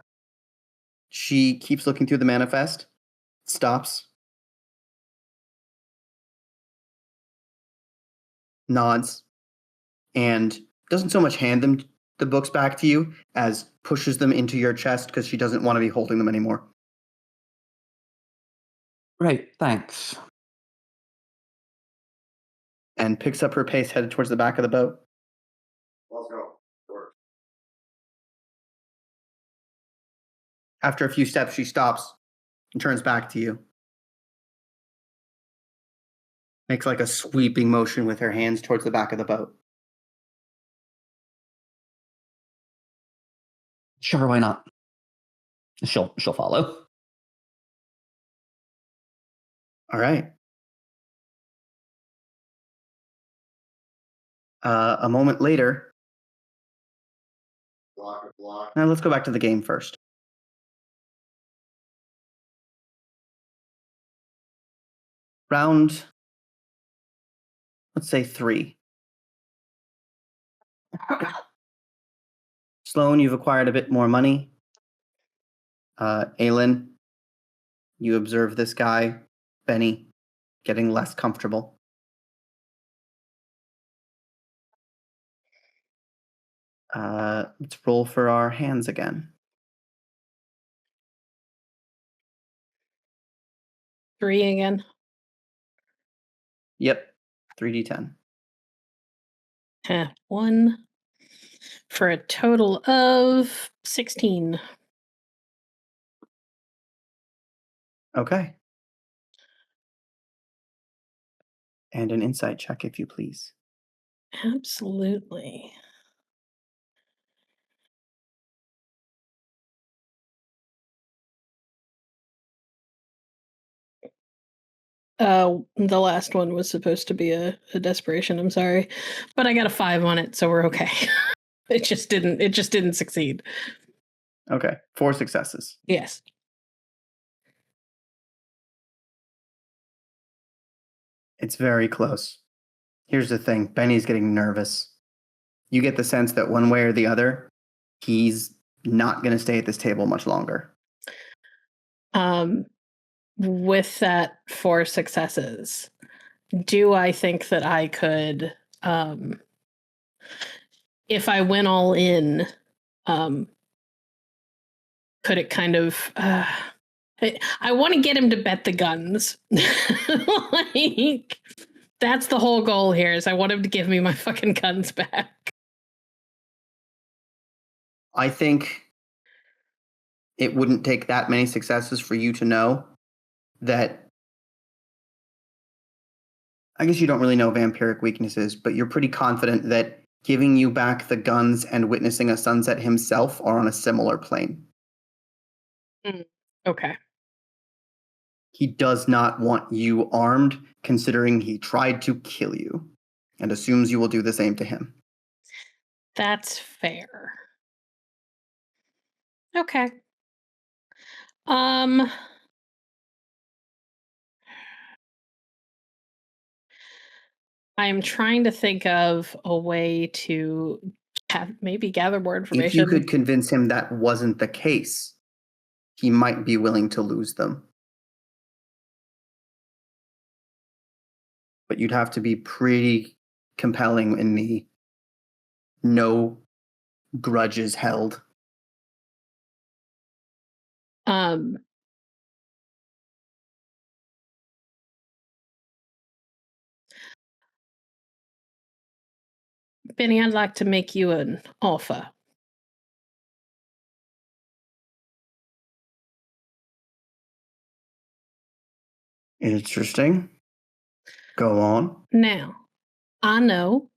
She keeps looking through the manifest, stops, nods, and doesn't so much hand them the books back to you as pushes them into your chest because she doesn't want to be holding them anymore. Right, thanks. And picks up her pace, headed towards the back of the boat. Let's go. Sure. After a few steps, she stops and turns back to you. Makes like a sweeping motion with her hands towards the back of the boat. Sure, why not? She'll follow. All right. A moment later. Block. Now let's go back to the game first. Round, let's say 3. Sloan, you've acquired a bit more money. Aylin, you observe this guy, Benny, getting less comfortable. Let's roll for our hands again. 3 again. Yep. 3d10. 1 for a total of 16. Okay. And an insight check, if you please. Absolutely. The last one was supposed to be a desperation, I'm sorry. But I got a 5 on it, so we're okay. It just didn't succeed. Okay. 4 successes. Yes. It's very close. Here's the thing. Benny's getting nervous. You get the sense that one way or the other, he's not going to stay at this table much longer. With that 4 successes, do I think that I could, if I went all in, could it kind of, I want to get him to bet the guns. Like, that's the whole goal here, is I want him to give me my fucking guns back. I think it wouldn't take that many successes for you to know that. I guess you don't really know vampiric weaknesses, but you're pretty confident that giving you back the guns and witnessing a sunset himself are on a similar plane. Okay. He does not want you armed, considering he tried to kill you, and assumes you will do the same to him. That's fair. Okay. I'm trying to think of a way to maybe gather more information. If you could convince him that wasn't the case, he might be willing to lose them. But you'd have to be pretty compelling in the no grudges held. Benny, I'd like to make you an offer. Interesting. Go on. Now, I know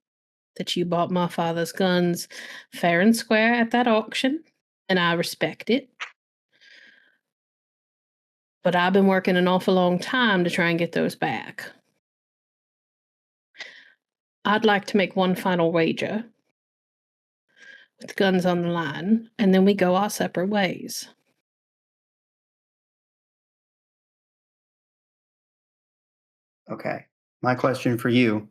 that you bought my father's guns fair and square at that auction, and I respect it. But I've been working an awful long time to try and get those back. I'd like to make one final wager with guns on the line, and then we go our separate ways. Okay. My question for you.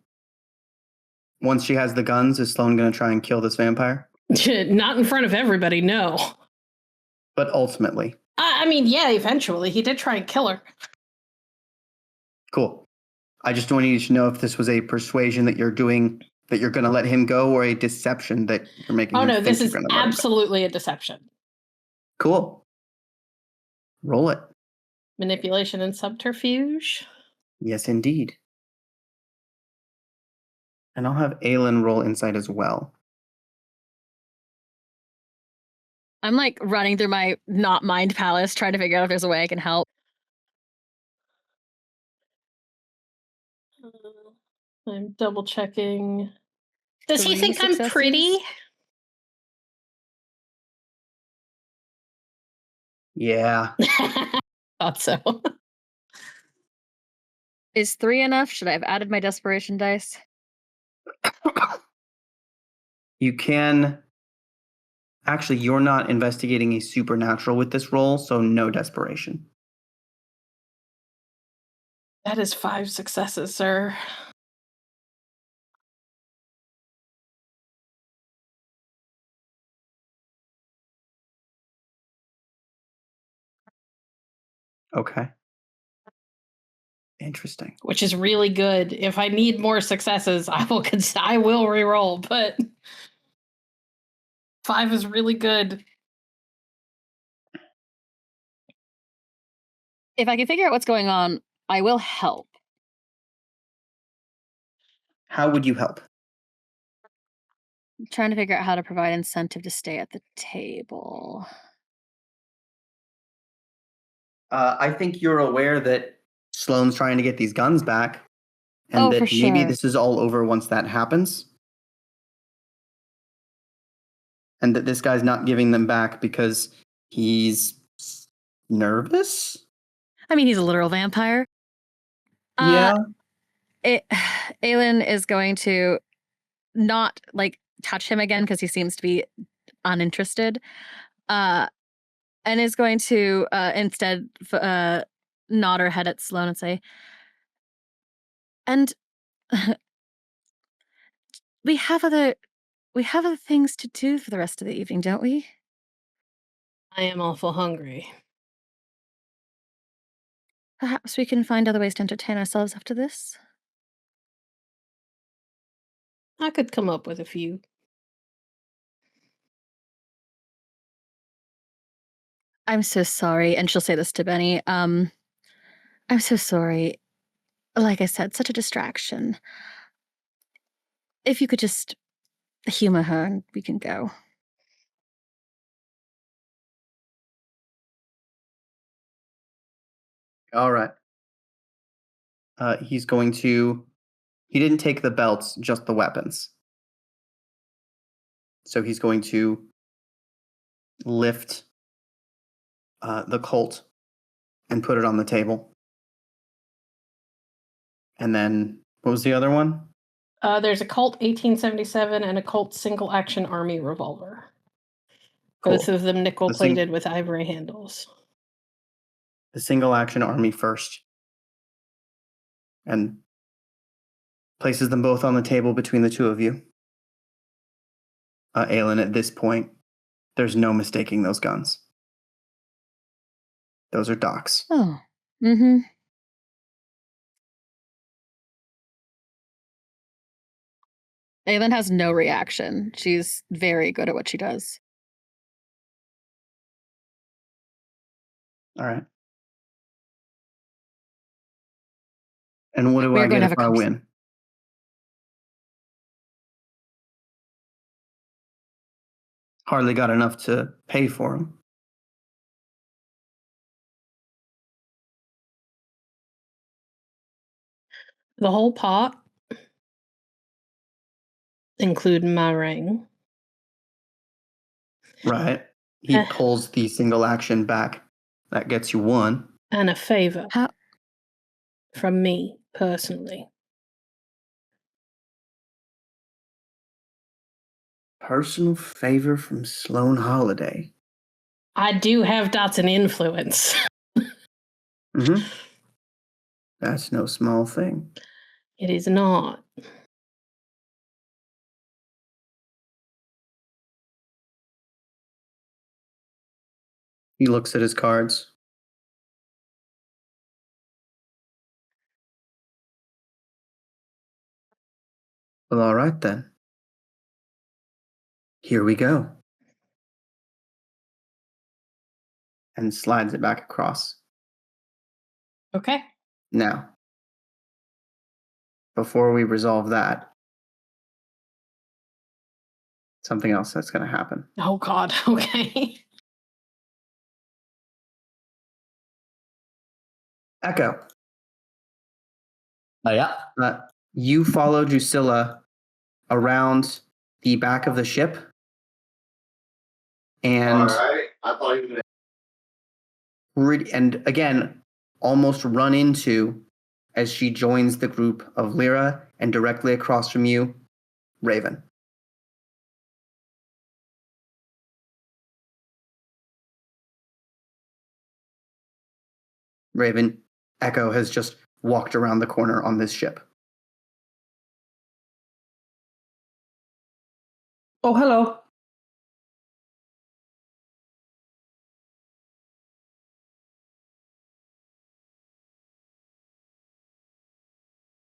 Once she has the guns, is Sloan going to try and kill this vampire? Not in front of everybody, no. But ultimately. I mean, yeah, eventually. He did try and kill her. Cool. I just wanted you to know if this was a persuasion that you're doing, that you're going to let him go, or a deception that you're making him Oh, no, think this you're is gonna let him go. absolutely a deception. Cool. Roll it. Manipulation and subterfuge. Yes, indeed. And I'll have Aylin roll insight as well. I'm like running through my not mind palace, trying to figure out if there's a way I can help. I'm double checking. Does he 3 think I'm pretty? successes? Yeah. Thought so. Is 3 enough? Should I have added my desperation dice? You can. Actually, you're not investigating a supernatural with this roll, so no desperation. That is 5 successes, sir. Okay. Interesting. Which is really good. If I need more successes, I will re-roll, but 5 is really good. If I can figure out what's going on, I will help. How would you help? I'm trying to figure out how to provide incentive to stay at the table. I think you're aware that Sloan's trying to get these guns back, and Oh, that for maybe sure. this is all over once that happens. And that this guy's not giving them back because he's nervous? I mean, he's a literal vampire. Yeah. Aylin is going to not like touch him again because he seems to be uninterested, and is going to instead nod her head at Sloan and say, "And we have other things to do for the rest of the evening, don't we?" I am awful hungry. Perhaps we can find other ways to entertain ourselves after this. I could come up with a few. I'm so sorry, and she'll say this to Benny. I'm so sorry. Like I said, such a distraction. If you could just humor her and we can go. All right. He's going to. He didn't take the belts, just the weapons. So he's going to lift the Colt and put it on the table. And then, what was the other one? There's a Colt 1877 and a Colt single action army revolver. Cool. Both of them nickel plated with ivory handles. The single action army first. And places them both on the table between the two of you. Aylin, at this point, there's no mistaking those guns. Those are Doc's. Oh. Mm-hmm. Aylin has no reaction. She's very good at what she does. All right. And what do We're I going get to if have I a win? Hardly got enough to pay for them. The whole pot, including my ring. Right. He pulls the single action back. That gets you one. And a favor. How? From me, personally. Personal favor from Sloan Holliday. I do have dots and influence. Mm-hmm. That's no small thing. It is not. He looks at his cards. Well, all right then. Here we go. And slides it back across. Okay. Now, before we resolve that, something else that's going to happen. Oh, God. Okay. Echo. Oh, yeah. You follow Drusilla around the back of the ship. And, Alright, I thought you were gonna. and again, almost run into, as she joins the group of Lyra, and directly across from you, Raven. Raven, Echo has just walked around the corner on this ship. Oh, hello.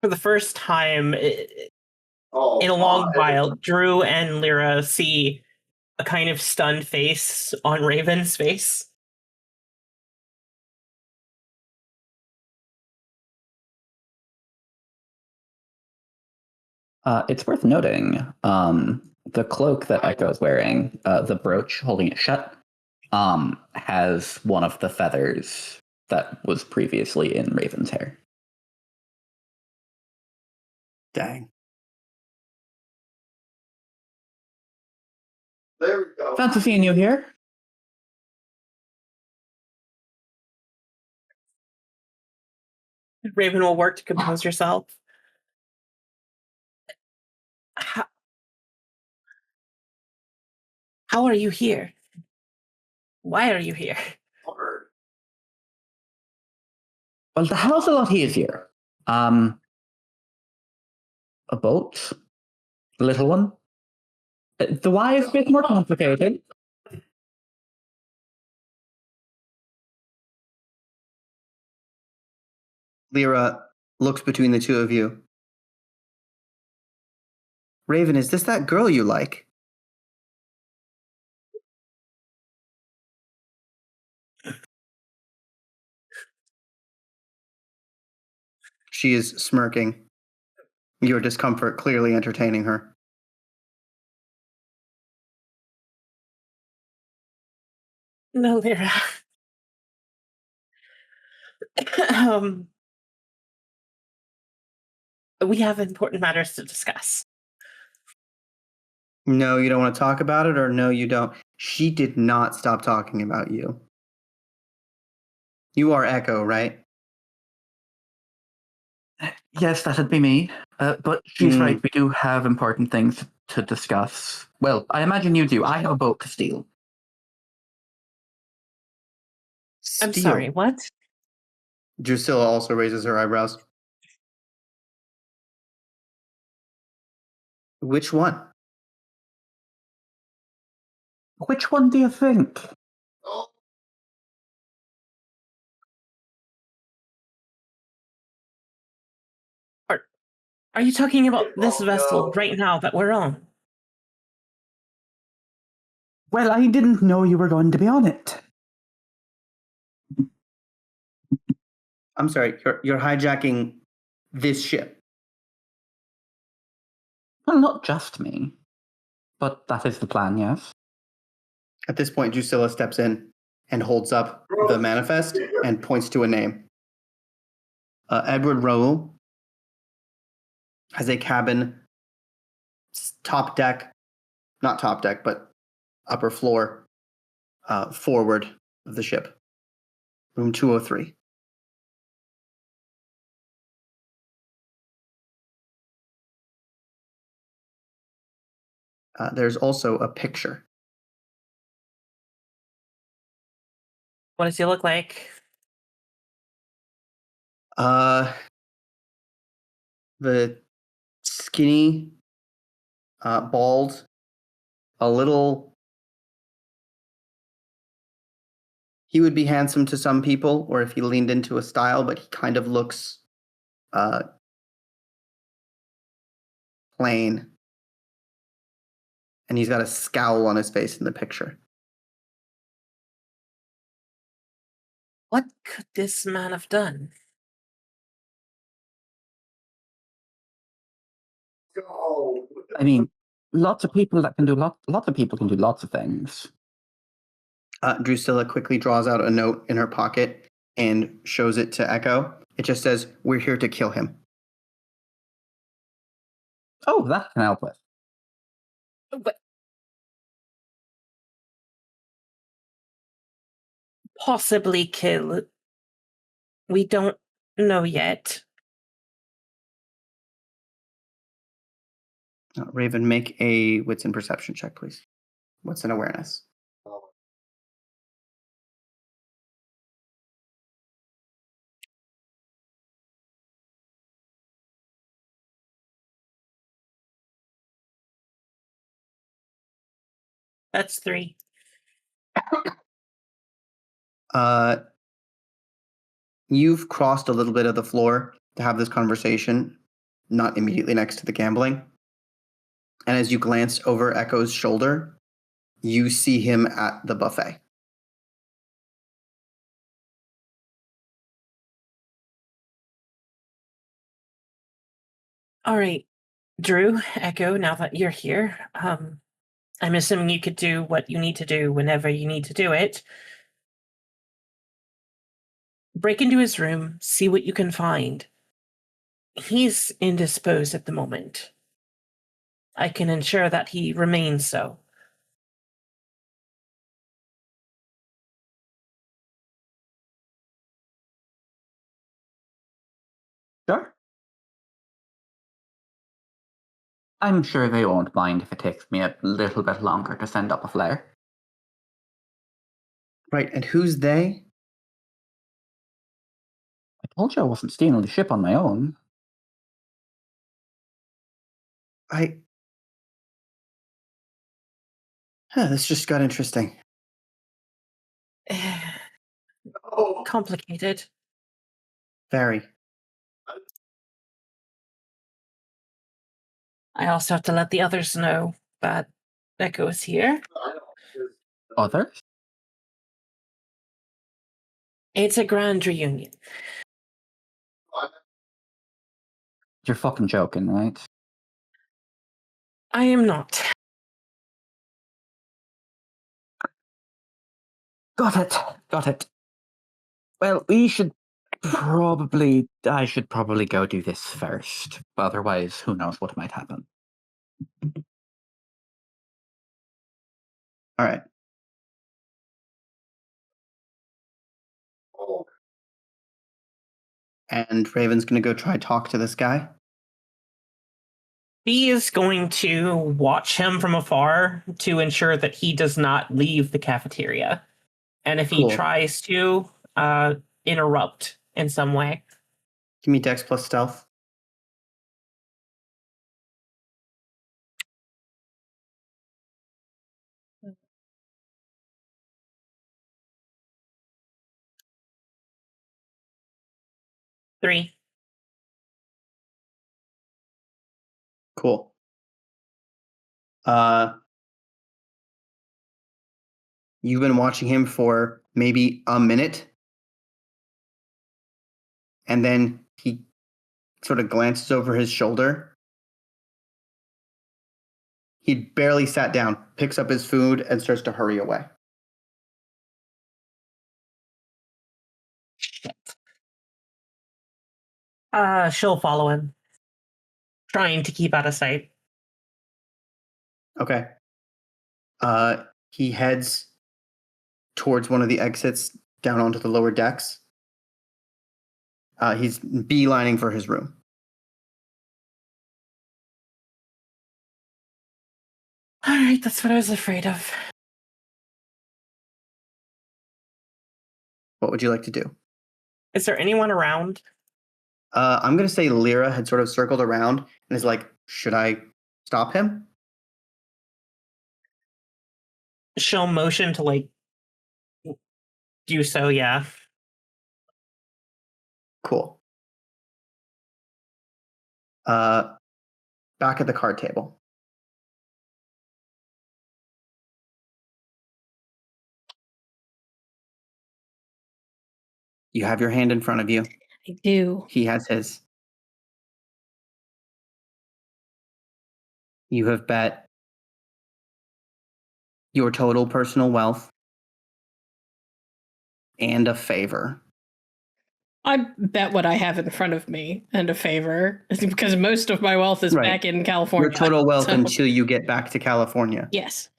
For the first time Oh, in a long God. while, Drew and Lyra see a kind of stunned face on Raven's face. It's worth noting, the cloak that Echo is wearing, the brooch holding it shut, has one of the feathers that was previously in Raven's hair. Dang. There we go. Fancy seeing you here. Raven will work to compose herself. How are you here? Why are you here? Well, the how's a lot easier. A boat, a little one. The why is a bit more complicated. Lyra looks between the two of you. Raven, is this that girl you like? She is smirking, your discomfort clearly entertaining her. No, Lyra. We have important matters to discuss. No, you don't want to talk about it, or no, you don't. She did not stop talking about you. You are Echo, right? Yes, that'd be me. But she's right, we do have important things to discuss. Well, I imagine you do. I have a boat to steal. I'm Steal. sorry, what? Drusilla also raises her eyebrows. Which one? Which one do you think? Are you talking about this vessel right now that we're on? Well, I didn't know you were going to be on it. I'm sorry, you're hijacking this ship. Well, not just me. But that is the plan, yes. At this point, Drusilla steps in and holds up the manifest and points to a name. Edward Rowell has a cabin, top deck, not top deck, but upper floor, forward of the ship. Room 203. There's also a picture. What does he look like? The skinny, bald, a little. He would be handsome to some people, or if he leaned into a style, but he kind of looks plain. And he's got a scowl on his face in the picture. What could this man have done? I mean, lots of people that can do lots of people can do lots of things. Drusilla quickly draws out a note in her pocket and shows it to Echo. It just says, "We're here to kill him." Oh, that can help with. But possibly kill. We don't know yet. Raven, make a wits and perception check, please. What's an awareness? That's 3. You've crossed a little bit of the floor to have this conversation, not immediately next to the gambling. And as you glance over Echo's shoulder, you see him at the buffet. All right. Drew, Echo, now that you're here, I'm assuming you could do what you need to do whenever you need to do it. Break into his room, see what you can find. He's indisposed at the moment. I can ensure that he remains so. Sure. I'm sure they won't mind if it takes me a little bit longer to send up a flare. Right, and who's they? I told you I wasn't stealing the ship on my own. This just got interesting. Complicated. Very. I also have to let the others know that Echo is here. Others? It's a grand reunion. You're fucking joking, right? I am not. Got it. Well, I should probably go do this first. Otherwise, who knows what might happen. All right. And Raven's going to go try talk to this guy. He is going to watch him from afar to ensure that he does not leave the cafeteria. And if he Cool. tries to, interrupt in some way. Give me Dex plus Stealth. Three. Cool. You've been watching him for maybe a minute. And then he sort of glances over his shoulder. He barely sat down, picks up his food, and starts to hurry away. Shit. She'll follow him. Trying to keep out of sight. Okay. He heads towards one of the exits down onto the lower decks. He's beelining for his room. All right, that's what I was afraid of. What would you like to do? Is there anyone around? I'm going to say Lyra had sort of circled around and is like, should I stop him? She'll motion to, like, do so, yeah. Cool. Back at the card table. You have your hand in front of you. I do. He has his. You have bet your total personal wealth and a favor. I bet what I have in front of me and a favor because most of my wealth is Right. back in California. Your total wealth so- until you get back to California. Yes.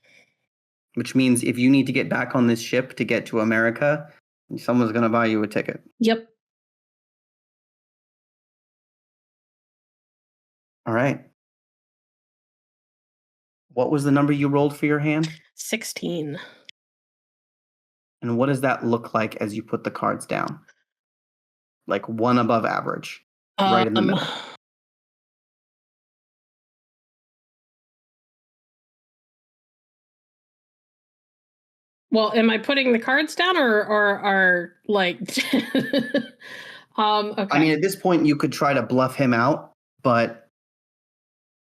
Which means if you need to get back on this ship to get to America, someone's going to buy you a ticket. Yep. All right. What was the number you rolled for your hand? 16. And what does that look like as you put the cards down? Like one above average, right in the middle. Well, am I putting the cards down or like okay. I mean, at this point, you could try to bluff him out, but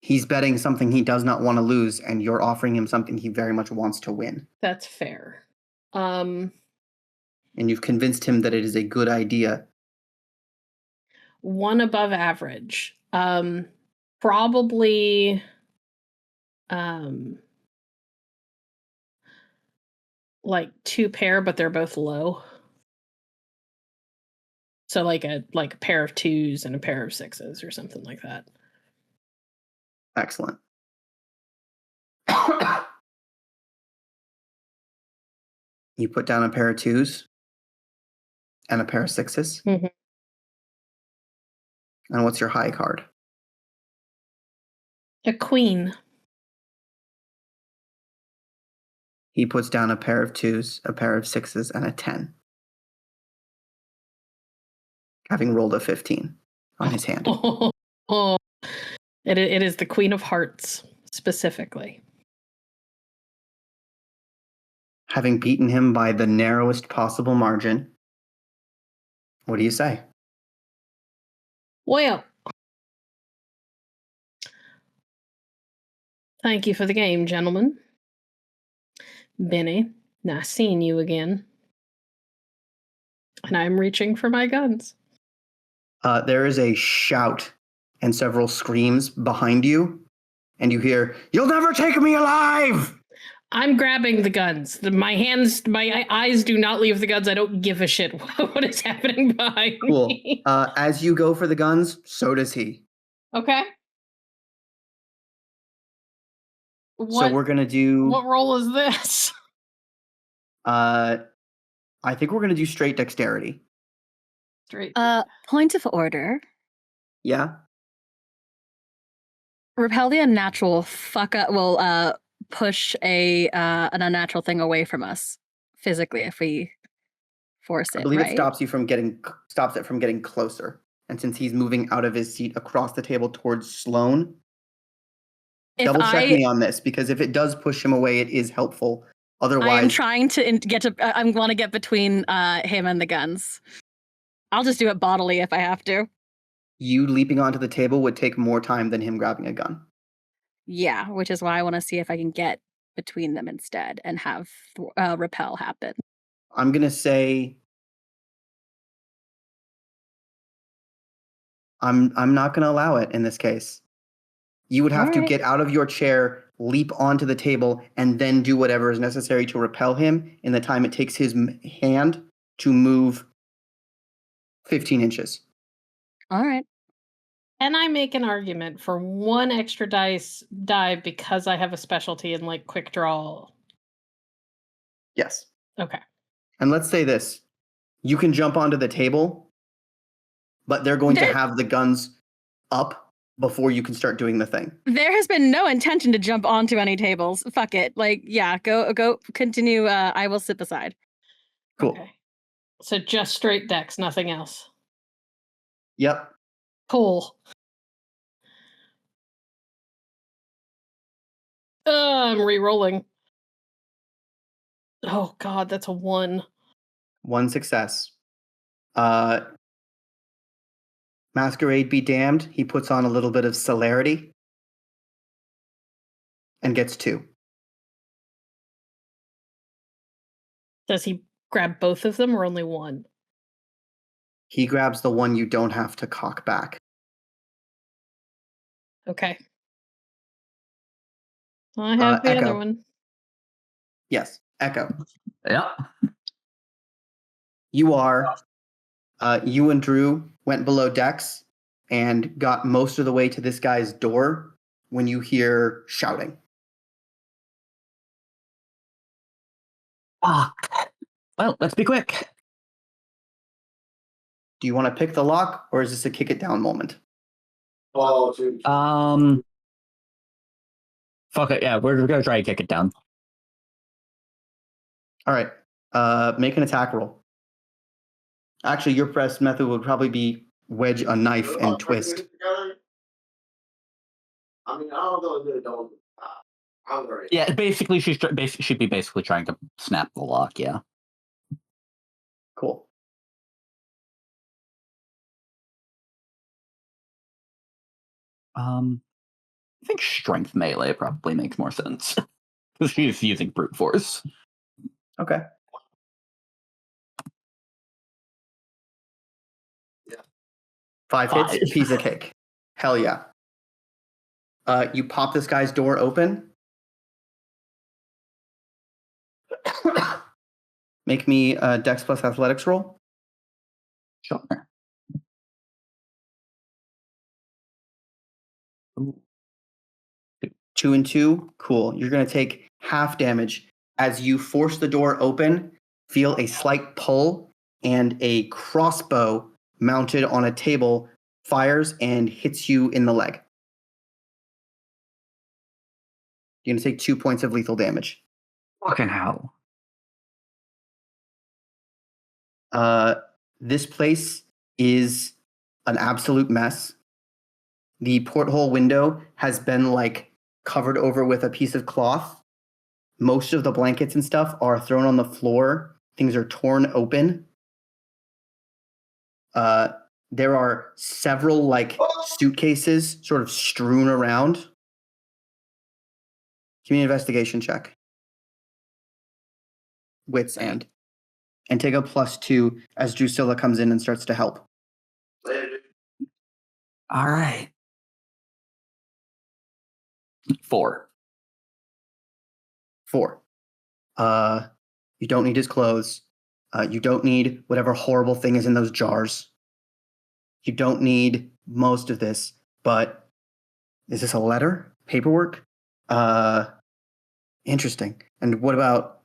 he's betting something he does not want to lose, and you're offering him something he very much wants to win. That's fair. And you've convinced him that it is a good idea. One above average. Probably like 2 pair, but they're both low. So like a pair of 2s and a pair of 6s or something like that. Excellent. You put down a pair of 2s and a pair of 6s. Mm-hmm. And what's your high card? A queen. He puts down a pair of 2s, a pair of 6s, and a 10. Having rolled a 15 on his hand. It is the Queen of Hearts, specifically. Having beaten him by the narrowest possible margin, what do you say? Well, thank you for the game, gentlemen. Benny, nice seeing you again. And I'm reaching for my guns. There is a shout and several screams behind you, and you hear, "You'll never take me alive!" I'm grabbing the guns. My eyes do not leave the guns. I don't give a shit what is happening behind Cool. me. As you go for the guns, so does he. Okay. So we're gonna do. What roll is this? I think we're gonna do straight dexterity. Straight. Point of order. Yeah. Repel the unnatural will push an unnatural thing away from us physically if we force it. I believe right? it stops it from getting closer. And since he's moving out of his seat across the table towards Sloan, double check me on this, because if it does push him away, it is helpful. Otherwise, I'm trying to get to. I want to get between him and the guns. I'll just do it bodily if I have to. You leaping onto the table would take more time than him grabbing a gun. Yeah, which is why I want to see if I can get between them instead and have repel happen. I'm gonna say I'm not gonna allow it in this case. You would have to get out of your chair, leap onto the table, and then do whatever is necessary to repel him in the time it takes his hand to move 15 inches. All right. Can I make an argument for 1 extra die because I have a specialty in like quick draw? Yes. Okay. And let's say this. You can jump onto the table, but they're going to have the guns up before you can start doing the thing. There has been no intention to jump onto any tables. Fuck it. Like, yeah, go continue. I will sit beside. Cool. Okay. So just straight dex, nothing else. Yep. Cool. I'm re-rolling. Oh god, that's a 1. 1 success. Masquerade be damned. He puts on a little bit of celerity and gets 2. Does he grab both of them or only one? He grabs the one you don't have to cock back. Okay. I have the Echo. other one. Yes, Echo. Yeah. You and Drew went below decks and got most of the way to this guy's door when you hear shouting. Fuck. Well, let's be quick. Do you want to pick the lock, or is this a kick it down moment? Fuck it. Yeah, we're gonna try and kick it down. All right. Make an attack roll. Actually, your best method would probably be wedge a knife and twist. I mean, I don't know if don't. Yeah, basically, she'd be basically trying to snap the lock. Yeah. Cool. I think strength melee probably makes more sense because she's using brute force. Okay. Yeah. 5 hits, piece of cake. Hell yeah. You pop this guy's door open. Make me a Dex plus Athletics roll. Sure. Ooh. 2 and 2. Cool. You're going to take half damage. As you force the door open, feel a slight pull, and a crossbow mounted on a table fires and hits you in the leg. You're going to take 2 points of lethal damage. Fucking hell. This place is an absolute mess. The porthole window has been like covered over with a piece of cloth. Most of the blankets and stuff are thrown on the floor. Things are torn open. There are several like suitcases sort of strewn around. Give me an investigation check. Wits end. And take a +2 as Drusilla comes in and starts to help. All right. 4. 4. You don't need his clothes. You don't need whatever horrible thing is in those jars. You don't need most of this, but is this a letter? Paperwork? Interesting. And what about,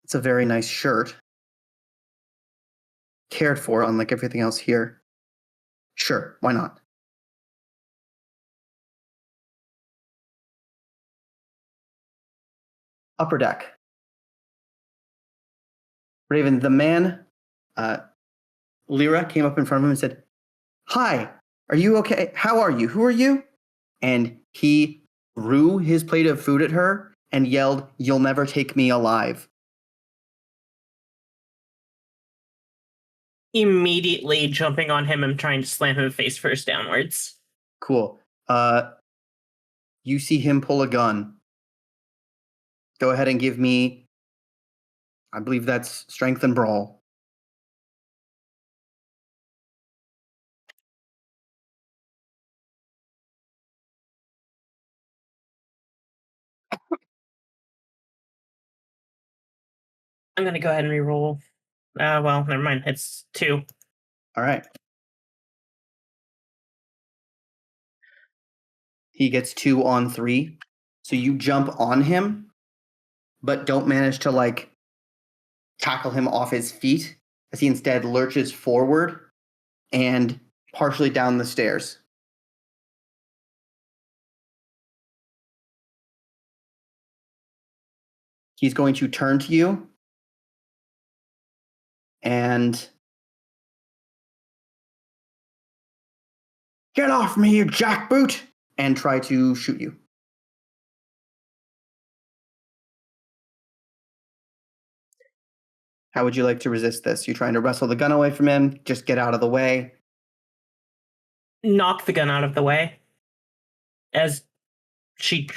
it's a very nice shirt. Cared for, unlike everything else here. Sure, why not? Upper deck. Raven, the man, Lyra came up in front of him and said, "Hi, are you okay? How are you? Who are you?" And he threw his plate of food at her and yelled, "You'll never take me alive." Immediately jumping on him and trying to slam him face first downwards. Cool. You see him pull a gun. Go ahead and give me, I believe that's strength and brawl. I'm going to go ahead and reroll. Well, never mind. It's 2. All right. He gets 2 on 3. So you jump on him, but don't manage to like tackle him off his feet, as he instead lurches forward and partially down the stairs. He's going to turn to you and "Get off me, you jackboot!" and try to shoot you. How would you like to resist this? You trying to wrestle the gun away from him? Just get out of the way? Knock the gun out of the way. As she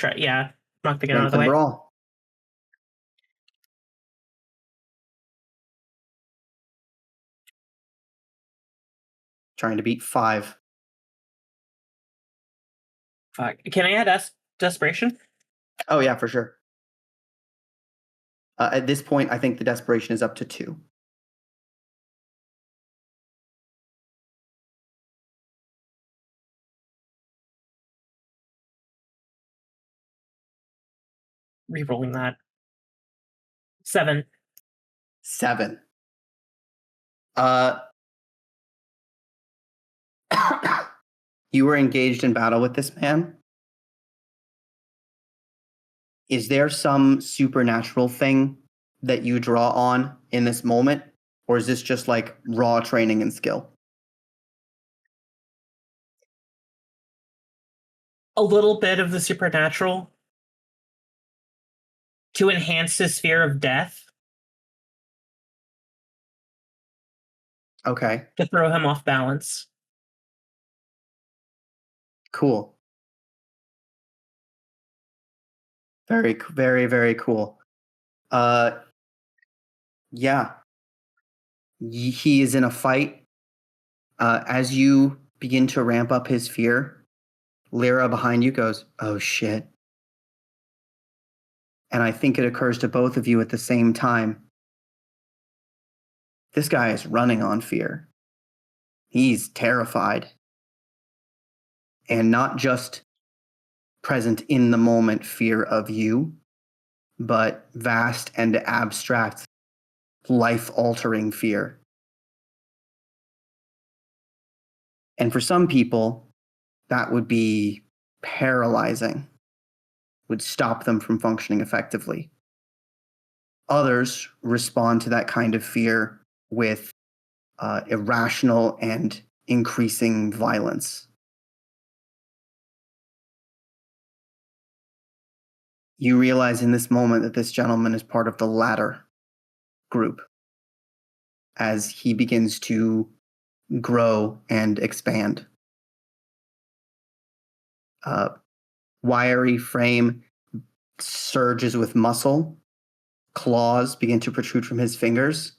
knock the gun out of the way. Brawl. Trying to beat 5. Fuck. Can I add desperation? Oh yeah, for sure. At this point, I think the desperation is up to 2. Rerolling that. 7. 7. You were engaged in battle with this man. Is there some supernatural thing that you draw on in this moment? Or is this just like raw training and skill? A little bit of the supernatural to enhance his fear of death. Okay. To throw him off balance. Cool. Very, very, very cool. Yeah. He is in a fight. As you begin to ramp up his fear, Lyra behind you goes, "Oh shit." And I think it occurs to both of you at the same time. This guy is running on fear. He's terrified. And not just present in the moment fear of you, but vast and abstract, life-altering fear. And for some people, that would be paralyzing, would stop them from functioning effectively. Others respond to that kind of fear with irrational and increasing violence. You realize in this moment that this gentleman is part of the latter group as he begins to grow and expand. Wiry frame surges with muscle, claws begin to protrude from his fingers,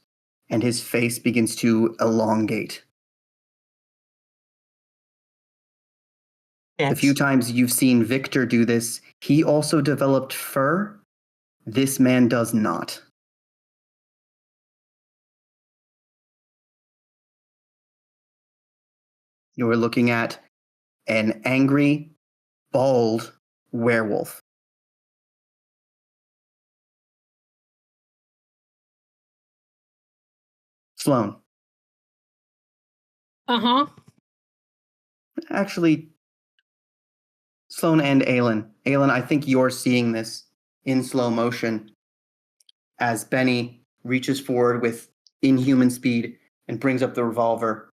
and his face begins to elongate. Yes. The few times you've seen Victor do this, he also developed fur. This man does not. You are looking at an angry, bald werewolf. Sloan. Uh-huh. Actually, Sloan and Aylin. Aylin, I think you're seeing this in slow motion as Benny reaches forward with inhuman speed and brings up the revolver,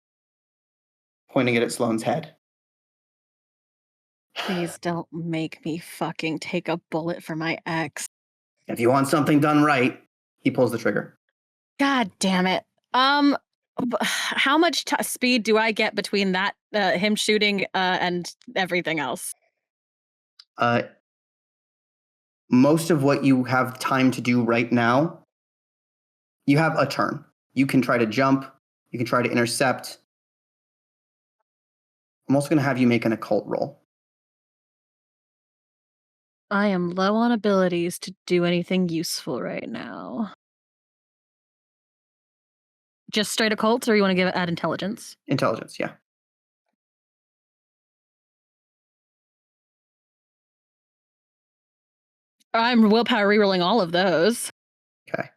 pointing it at Sloan's head. Please don't make me fucking take a bullet for my ex. If you want something done right, he pulls the trigger. God damn it. How much speed do I get between that, him shooting, and everything else? Most of what you have time to do right now, you have a turn. You can try to jump. You can try to intercept. I'm also going to have you make an occult roll. I am low on abilities to do anything useful right now. Just straight occult, or you want to add intelligence? Intelligence, yeah. I'm willpower rerolling all of those. Okay.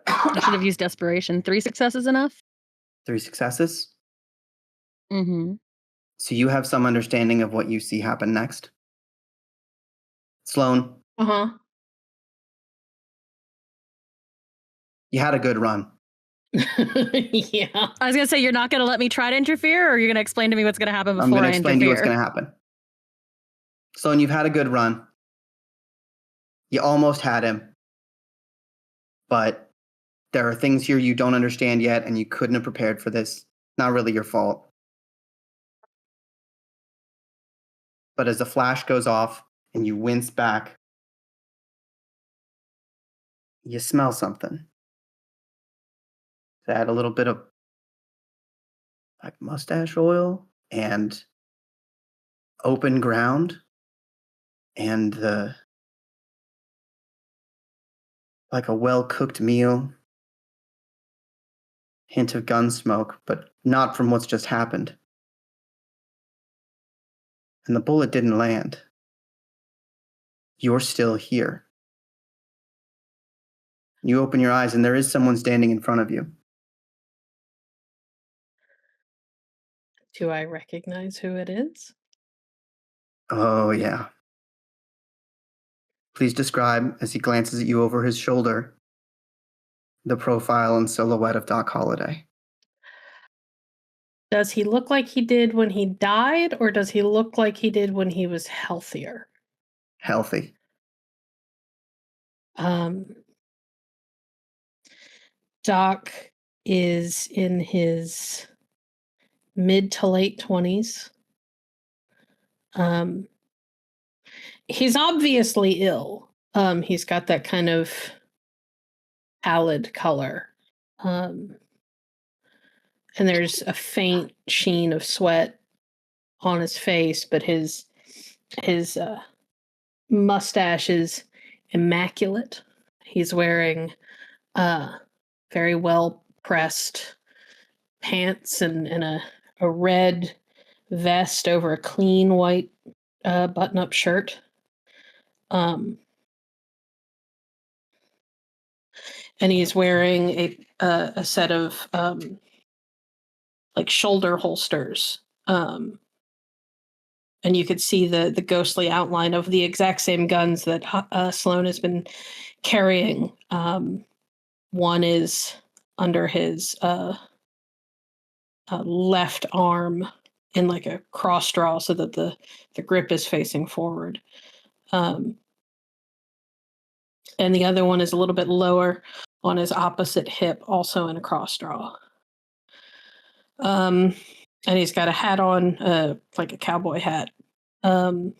I should have used desperation. 3 successes enough? 3 successes. Mm-hmm. So you have some understanding of what you see happen next. Sloan, Uh-huh. you had a good run. Yeah. I was going to say, you're not going to let me try to interfere, or you're going to explain to me what's going to happen before I'm going to I explain to you what's interfere? going to happen. Sloan, you've had a good run. You almost had him. But there are things here you don't understand yet, and you couldn't have prepared for this. Not really your fault. But as the flash goes off and you wince back, you smell something. Add a little bit of like mustache oil and open ground and like a well-cooked meal. Hint of gun smoke, but not from what's just happened. And the bullet didn't land. You're still here. You open your eyes and there is someone standing in front of you. Do I recognize who it is? Oh, yeah. Please describe, as he glances at you over his shoulder, the profile and silhouette of Doc Holliday. Does he look like he did when he died, or does he look like he did when he was healthier? Healthy. Doc is in his mid to late 20s. He's obviously ill. He's got that kind of pallid color. And there's a faint sheen of sweat on his face, but his mustache is immaculate. He's wearing very well pressed pants and a red vest over a clean white button up shirt. And he's wearing a set of like shoulder holsters. And you could see the ghostly outline of the exact same guns that Sloan has been carrying. One is under his left arm in like a cross draw so that the grip is facing forward. And the other one is a little bit lower on his opposite hip, also in a cross draw. And he's got a hat on, like a cowboy hat. And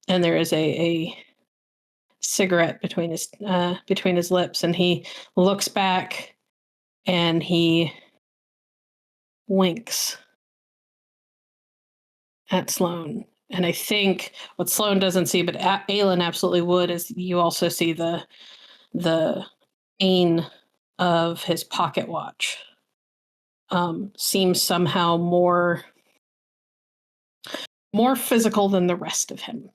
there is a cigarette between his lips, and he looks back and he winks at Sloan. And I think what Sloan doesn't see, but Aylin absolutely would, is you also see the chain of his pocket watch. Seems somehow more physical than the rest of him.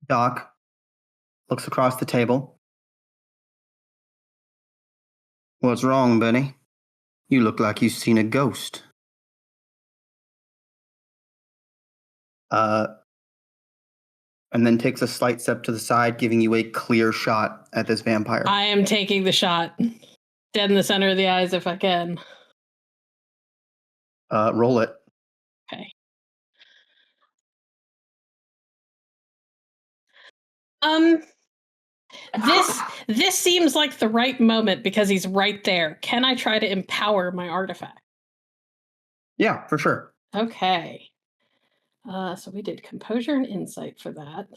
Doc looks across the table. What's wrong, Benny? You look like you've seen a ghost. And then takes a slight step to the side, giving you a clear shot at this vampire. I am taking the shot. Dead in the center of the eyes if I can. Roll it. Okay. This seems like the right moment because he's right there. Can I try to empower my artifact? Yeah, for sure. Okay. So we did composure and insight for that.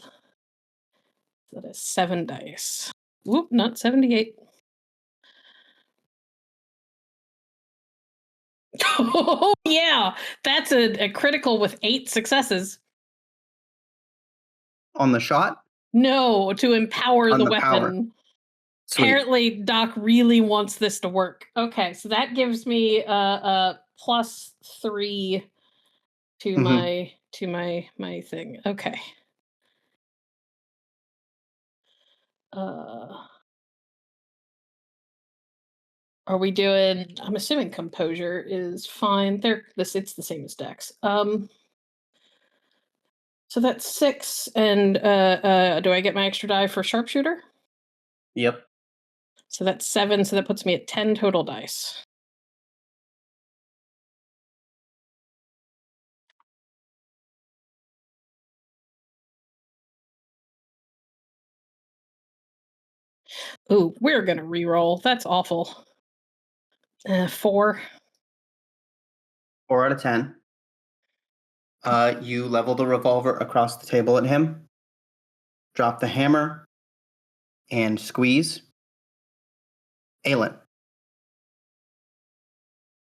So that is 7 dice. Whoop, not 78. Oh, yeah. That's a critical with 8 successes. On the shot? No, to empower On the the weapon. power. Sweet. Apparently, Doc really wants this to work. Okay, so that gives me a +3 to my thing. Okay. Are we doing? I'm assuming composure is fine. It's the same as Dex. So that's 6, and do I get my extra die for sharpshooter? Yep. So that's 7. So that puts me at 10 total dice. Ooh, we're gonna reroll. That's awful. 4. 4 out of 10. You level the revolver across the table at him. Drop the hammer. And squeeze. Aylin,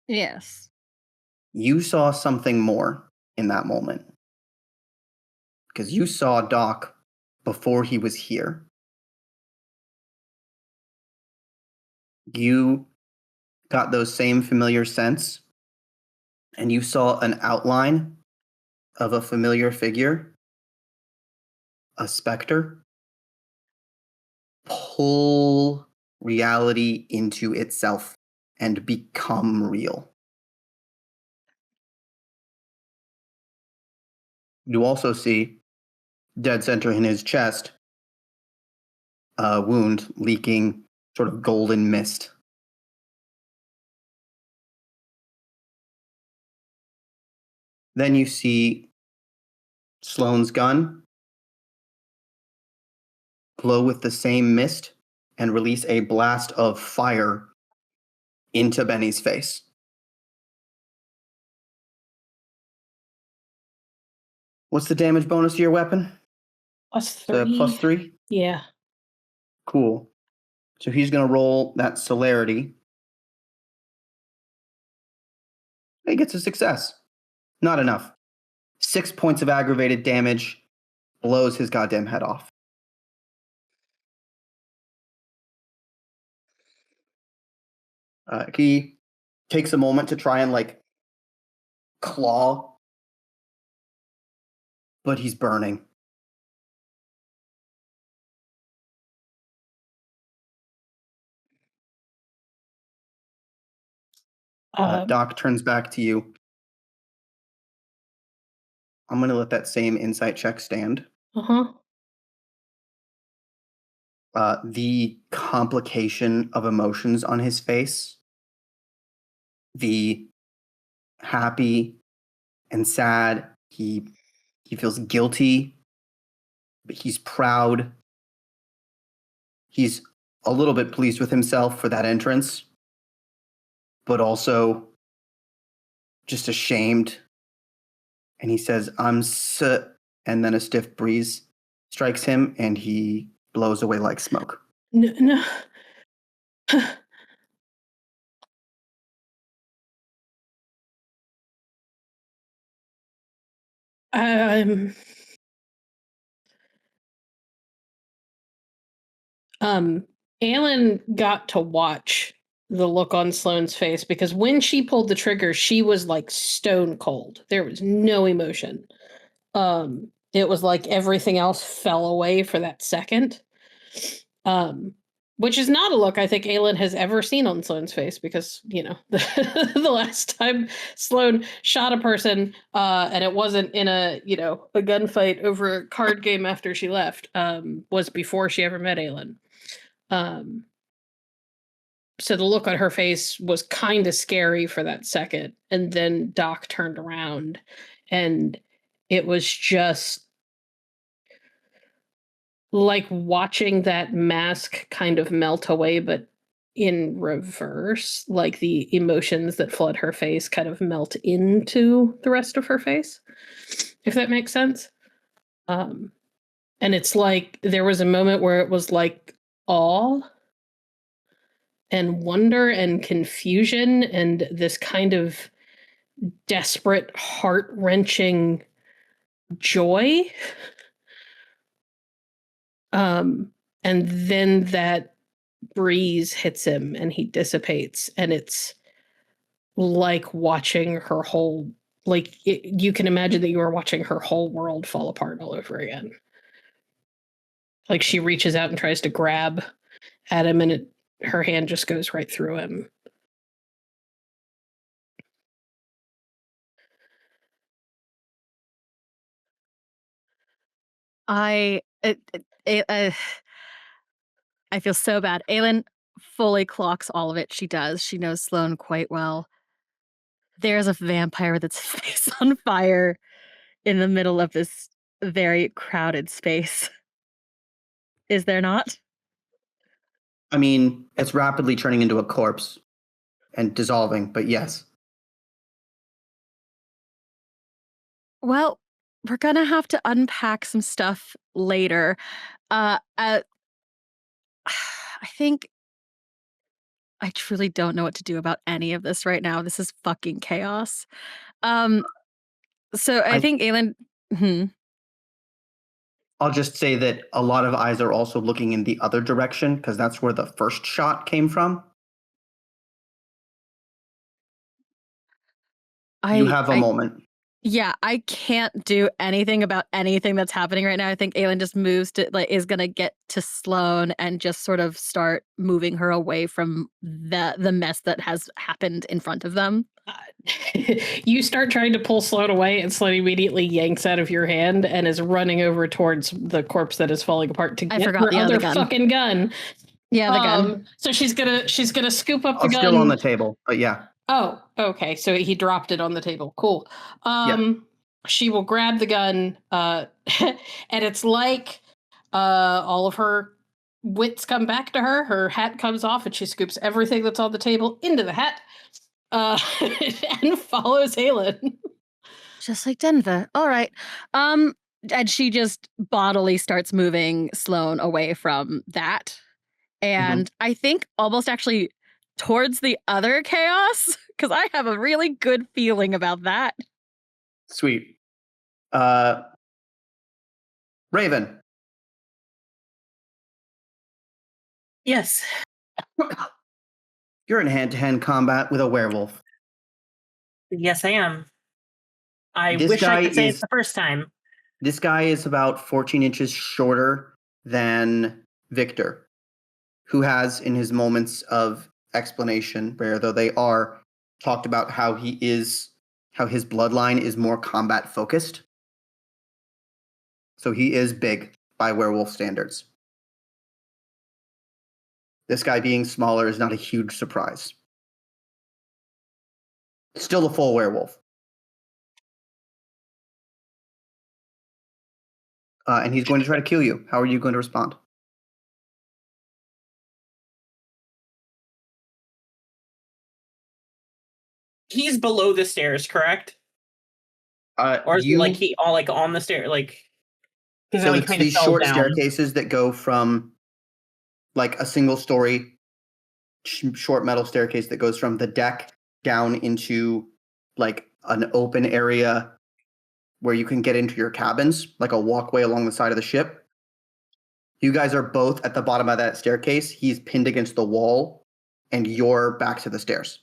Yes. you saw something more in that moment. Because you saw Doc before he was here. You got those same familiar scents, and you saw an outline of a familiar figure, a specter, pull reality into itself and become real. You also see, dead center in his chest, a wound leaking sort of golden mist. Then you see Sloan's gun glow with the same mist and release a blast of fire into Benny's face. What's the damage bonus to your weapon? +3. The +3? Yeah. Cool. So he's going to roll that celerity. He gets a success. Not enough. 6 points of aggravated damage, blows his goddamn head off. He takes a moment to try and claw, but he's burning. Doc turns back to you. I'm going to let that same insight check stand. The complication of emotions on his face, the happy and sad, he feels guilty, but he's proud. He's a little bit pleased with himself for that entrance, but also just ashamed. And he says, and then a stiff breeze strikes him and he blows away like smoke. No. Aylin got to watch the look on Sloane's face because when she pulled the trigger, she was like stone cold. There was no emotion. It was like everything else fell away for that second. Which is not a look I think Aylin has ever seen on Sloane's face because, the last time Sloane shot a person, and it wasn't in a gunfight over a card game after she left, was before she ever met Aylin. So the look on her face was kind of scary for that second. And then Doc turned around and it was just like watching that mask kind of melt away, but in reverse, like the emotions that flood her face kind of melt into the rest of her face, if that makes sense. And it's like there was a moment where it was like awe and wonder and confusion and this kind of desperate, heart-wrenching joy. And then that breeze hits him and he dissipates, and it's like watching her whole, you can imagine that you are watching her whole world fall apart all over again. Like she reaches out and tries to grab at him and her hand just goes right through him. I feel so bad. Aylin fully clocks all of it. She does. She knows Sloan quite well. There's a vampire with its face on fire in the middle of this very crowded space. Is there not? I mean, it's rapidly turning into a corpse and dissolving, but yes. Well, we're gonna have to unpack some stuff later. I think I truly don't know what to do about any of this right now. This is fucking chaos. So I think Aylin. I'll just say that a lot of eyes are also looking in the other direction because that's where the first shot came from. You have a moment. Yeah, I can't do anything about anything that's happening right now. I think Aylin just is gonna get to Sloan and just sort of start moving her away from the mess that has happened in front of them. You start trying to pull Sloan away, and Sloan immediately yanks out of your hand and is running over towards the corpse that is falling apart to get her other fucking gun. Yeah, the gun. So she's gonna scoop up the gun. Still on the table, but yeah. Oh, okay. So he dropped it on the table. Cool. She will grab the gun, and it's like all of her wits come back to her. Her hat comes off, and she scoops everything that's on the table into the hat, and follows Aylin. Just like Denver. All right. And she just bodily starts moving Sloan away from that. And I think almost actually towards the other chaos? Because I have a really good feeling about that. Sweet. Raven. Yes. You're in hand-to-hand combat with a werewolf. Yes, I am. I This wish I guy could say is- it's the first time. This guy is about 14 inches shorter than Victor, who has, in his moments of explanation, rare though they are, talked about how his bloodline is more combat focused. So he is big by werewolf standards. This guy being smaller is not a huge surprise. Still a full werewolf. And he's going to try to kill you. How are you going to respond? He's below the stairs, correct? Or is he like on the stair? Like, so it's these short staircases that go from like a single story short metal staircase that goes from the deck down into like an open area where you can get into your cabins, like a walkway along the side of the ship. You guys are both at the bottom of that staircase. He's pinned against the wall, and you're back to the stairs.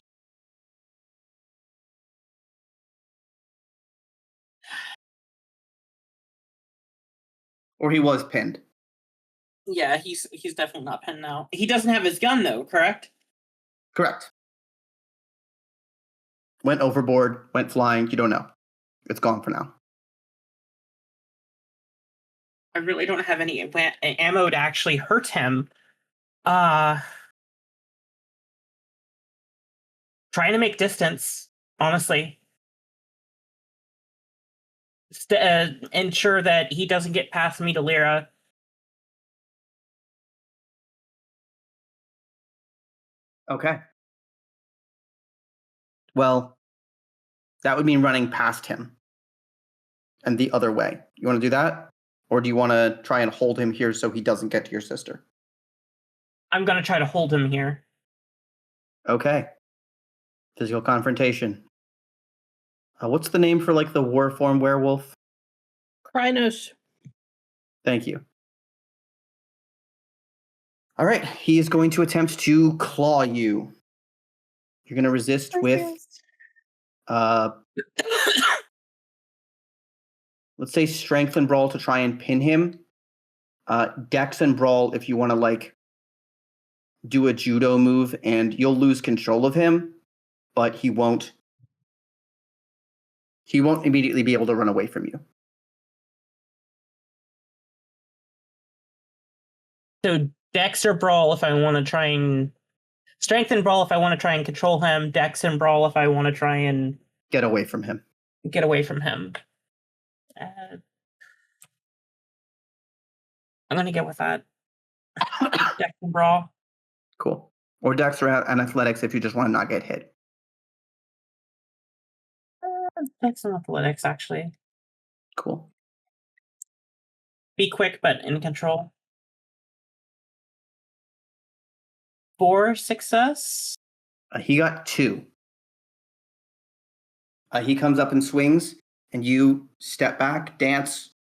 Or he was pinned. Yeah, he's definitely not pinned now. He doesn't have his gun though, correct? Correct. Went overboard, went flying. You don't know. It's gone for now. I really don't have any ammo to actually hurt him. Trying to make distance, honestly. Ensure that he doesn't get past me to Lyra. Okay. Well, that would mean running past him and the other way. You want to do that? Or do you want to try and hold him here so he doesn't get to your sister? I'm going to try to hold him here. Okay. Physical confrontation. What's the name for like the war form werewolf? Krynos. Thank you. All right. He is going to attempt to claw you. You're going to resist with let's say strength and brawl to try and pin him. Dex and brawl if you want to like do a judo move, and you'll lose control of him, but he won't immediately be able to run away from you. So Dex or brawl if I want to try and strength and brawl if I want to try and control him. Dex and brawl if I want to try and get away from him. I'm going to get with that. Dex and brawl. Cool. Or Dex and athletics if you just want to not get hit. Dex and athletics, actually. Cool. Be quick, but in control. 4 success. He got 2. He comes up and swings, and you step back, dance,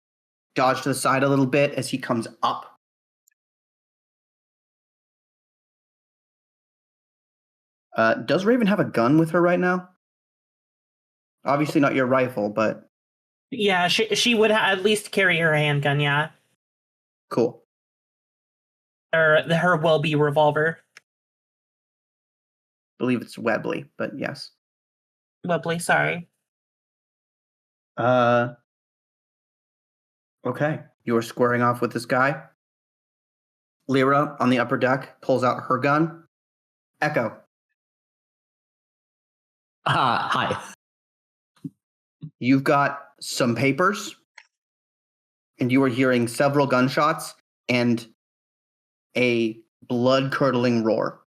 dodge to the side a little bit as he comes up. Does Raven have a gun with her right now? Obviously not your rifle, but... Yeah, she would at least carry her handgun, yeah. Cool. Or her will-be revolver. I believe it's Webley, but yes. Webley, sorry. Okay. You are squaring off with this guy. Lyra, on the upper deck, pulls out her gun. Echo. Hi. You've got some papers, and you are hearing several gunshots and a blood-curdling roar.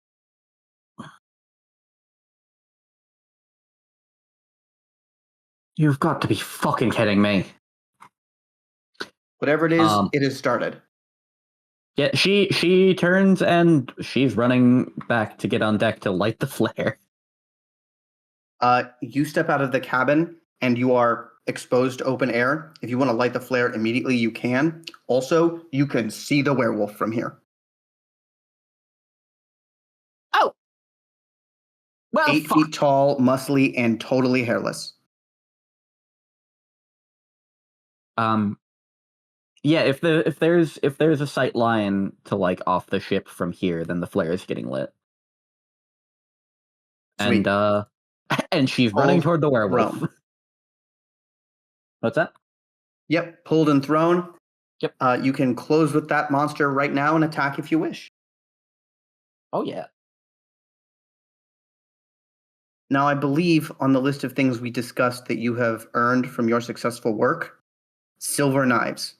You've got to be fucking kidding me. Whatever it is, it has started. Yeah, she turns and she's running back to get on deck to light the flare. You step out of the cabin and you are exposed to open air. If you want to light the flare immediately, you can. Also, you can see the werewolf from here. Oh! Well, 8 fuck. feet tall, muscly, and totally hairless. Yeah, if there's a sight line to like off the ship from here, then the flare is getting lit. Sweet. And and she's running Pulled, toward the werewolf. thrown. What's that? Yep, pulled and thrown. Yep. You can close with that monster right now and attack if you wish. Oh yeah. Now, I believe on the list of things we discussed that you have earned from your successful work, silver knives.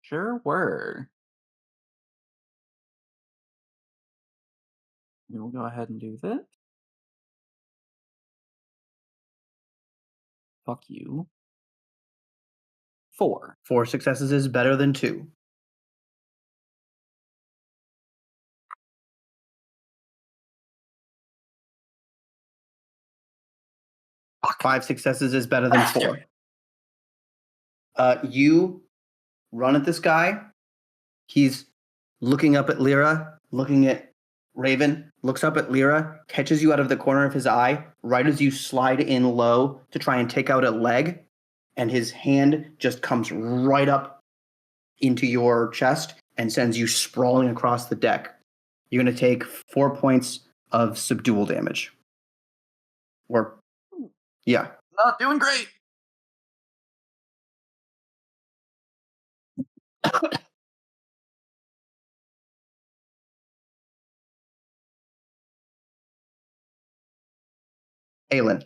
Sure were. We'll go ahead and do this. Fuck you. 4. 4 successes is better than 2. Fuck. 5 successes is better than 4. You run at this guy. He's looking up at Lyra, looking at Raven, looks up at Lyra, catches you out of the corner of his eye right as you slide in low to try and take out a leg, and his hand just comes right up into your chest and sends you sprawling across the deck. You're going to take 4 points of subdual damage. Or, yeah. Not doing great. Aylin.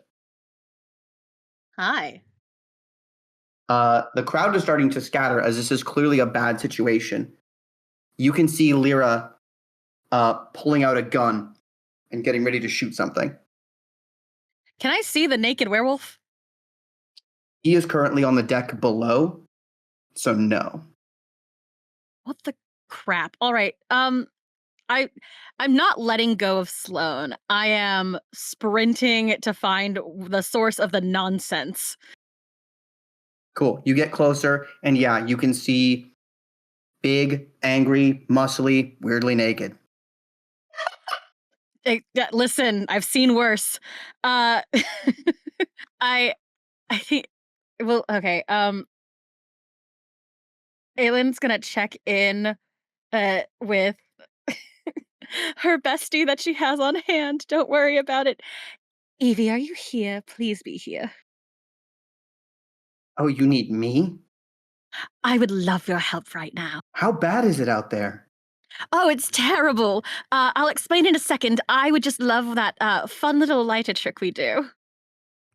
Hi. The crowd is starting to scatter as this is clearly a bad situation. You can see Lyra pulling out a gun and getting ready to shoot something. Can I see the naked werewolf? He is currently on the deck below, so no. What the crap? All right. I'm not letting go of Sloan. I am sprinting to find the source of the nonsense. Cool. You get closer, and yeah, you can see big, angry, muscly, weirdly naked. Listen, I've seen worse. I think. Well, okay. Aylin's gonna check in with her bestie that she has on hand. Don't worry about it. Evie, are you here? Please be here. Oh, you need me? I would love your help right now. How bad is it out there? Oh, it's terrible. I'll explain in a second. I would just love that fun little lighter trick we do.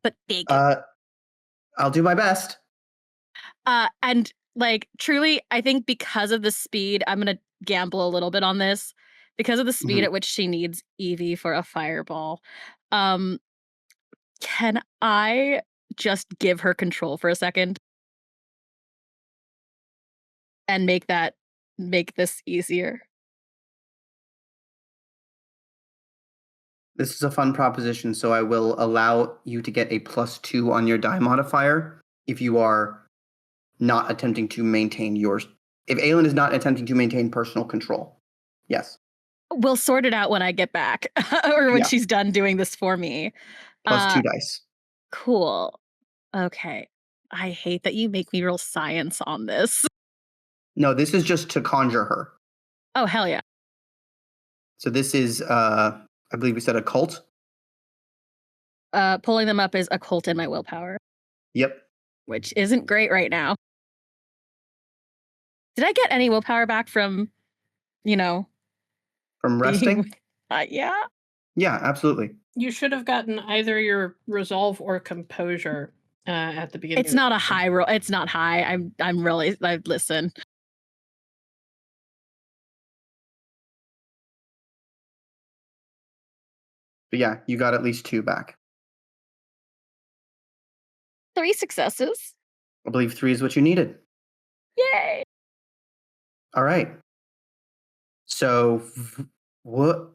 But big. I'll do my best. And like truly, I think because of the speed, I'm gonna gamble a little bit on this. Because of the speed at which she needs Evie for a fireball. Can I just give her control for a second? And make this easier? This is a fun proposition, so I will allow you to get a +2 on your die modifier if you are not attempting to maintain yours. If Aylin is not attempting to maintain personal control. Yes. We'll sort it out when I get back or when Yeah. she's done doing this for me. +2 dice. Cool. Okay. I hate that you make me roll science on this. No, this is just to conjure her. Oh, hell yeah. So this is, I believe we said a cult. Pulling them up is a cult in my willpower, Yep. which isn't great right now. Did I get any willpower back from, From resting? Yeah. Yeah, absolutely. You should have gotten either your resolve or composure at the beginning. It's not a high roll. It's not high. I'm really listen. But yeah, you got at least 2 back. 3 successes. I believe 3 is what you needed. Yay. All right. So, what?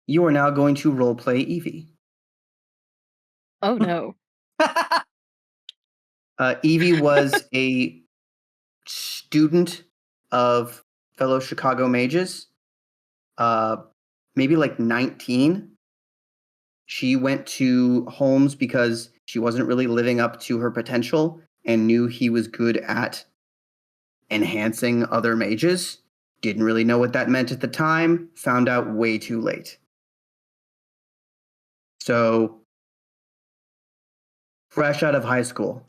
You are now going to roleplay Evie. Oh no. Evie was a student of fellow Chicago mages, maybe like 19. She went to Holmes because she wasn't really living up to her potential and knew he was good at enhancing other mages. Didn't really know what that meant at the time, found out way too late. So, fresh out of high school.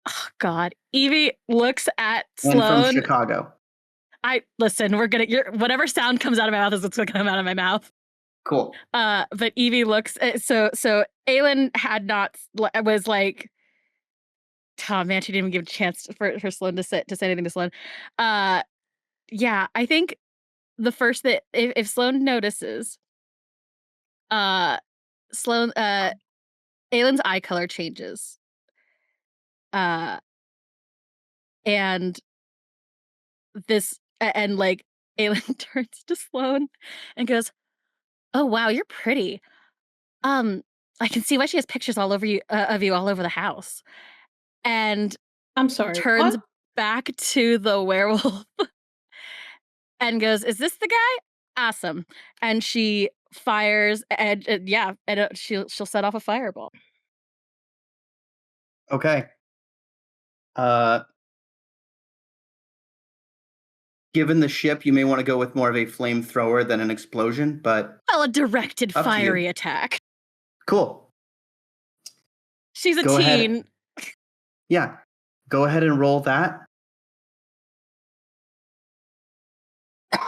Oh God. Evie looks at And from Sloan. Chicago. Listen, we're gonna whatever sound comes out of my mouth is what's gonna come out of my mouth. Cool. But Evie looks so Aylin had not was like, oh man, she didn't even give a chance for Sloan to say anything to Sloan. Yeah, I think the first that if Sloan notices, Sloan Aylin's eye color changes. And this and like Aylin turns to Sloan and goes, "Oh wow, you're pretty. I can see why she has pictures all over you of you all over the house." And I'm sorry. turns what? back to the werewolf and goes, "Is this the guy? Awesome." And she fires and she'll set off a fireball. Okay. Given the ship, you may want to go with more of a flamethrower than an explosion, but Well, a directed Up to you. fiery attack. cool. She's a Go ahead. teen. Yeah. Go ahead and roll that.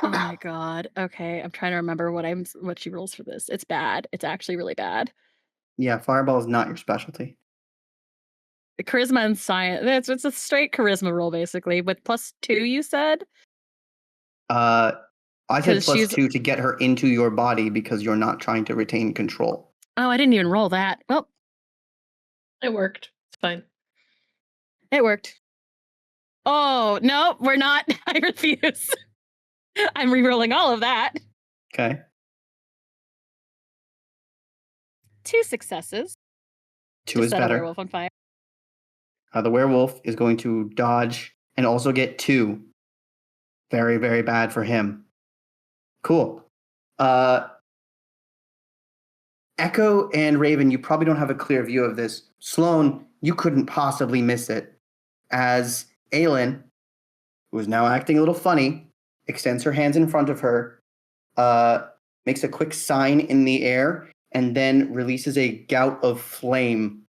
Oh my god. Okay, I'm trying to remember what she rolls for this. It's bad. It's actually really bad. Yeah, fireball is not your specialty. Charisma and science. It's a straight charisma roll basically with +2. You said. I said 'Cause she's- +2 to get her into your body because you're not trying to retain control. Oh, I didn't even roll that. Well, It worked. It's fine. it worked. Oh no, we're not. I refuse. I'm re-rolling all of that. Okay. 2 successes. 2 to is set a better. werewolf on fire. The werewolf is going to dodge and also get 2. Very, very bad for him. Cool. Echo and Raven, you probably don't have a clear view of this. Sloan, you couldn't possibly miss it. As Aylin, who is now acting a little funny, extends her hands in front of her, makes a quick sign in the air, and then releases a gout of flame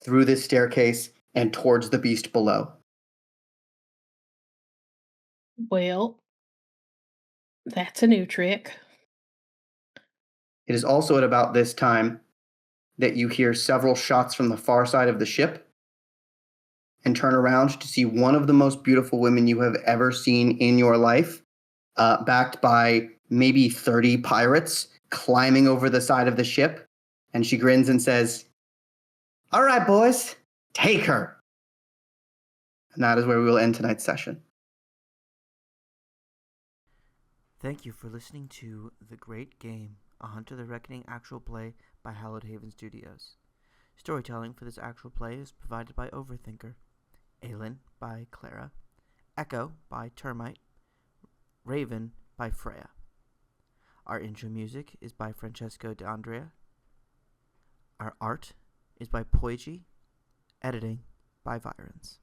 through this staircase and towards the beast below. Well, that's a new trick. It is also at about this time that you hear several shots from the far side of the ship and turn around to see one of the most beautiful women you have ever seen in your life, backed by maybe 30 pirates climbing over the side of the ship. And she grins and says, "All right, boys, take her." And that is where we will end tonight's session. Thank you for listening to The Great Game, a Hunter the Reckoning actual play by Hallowed Haven Studios. Storytelling for this actual play is provided by Overthinker, Aylin by Clara, Echo by Termite, Raven by Freyja. Our intro music is by Franceso de Andrea. Our art is by Poyjee. Editing by Virens.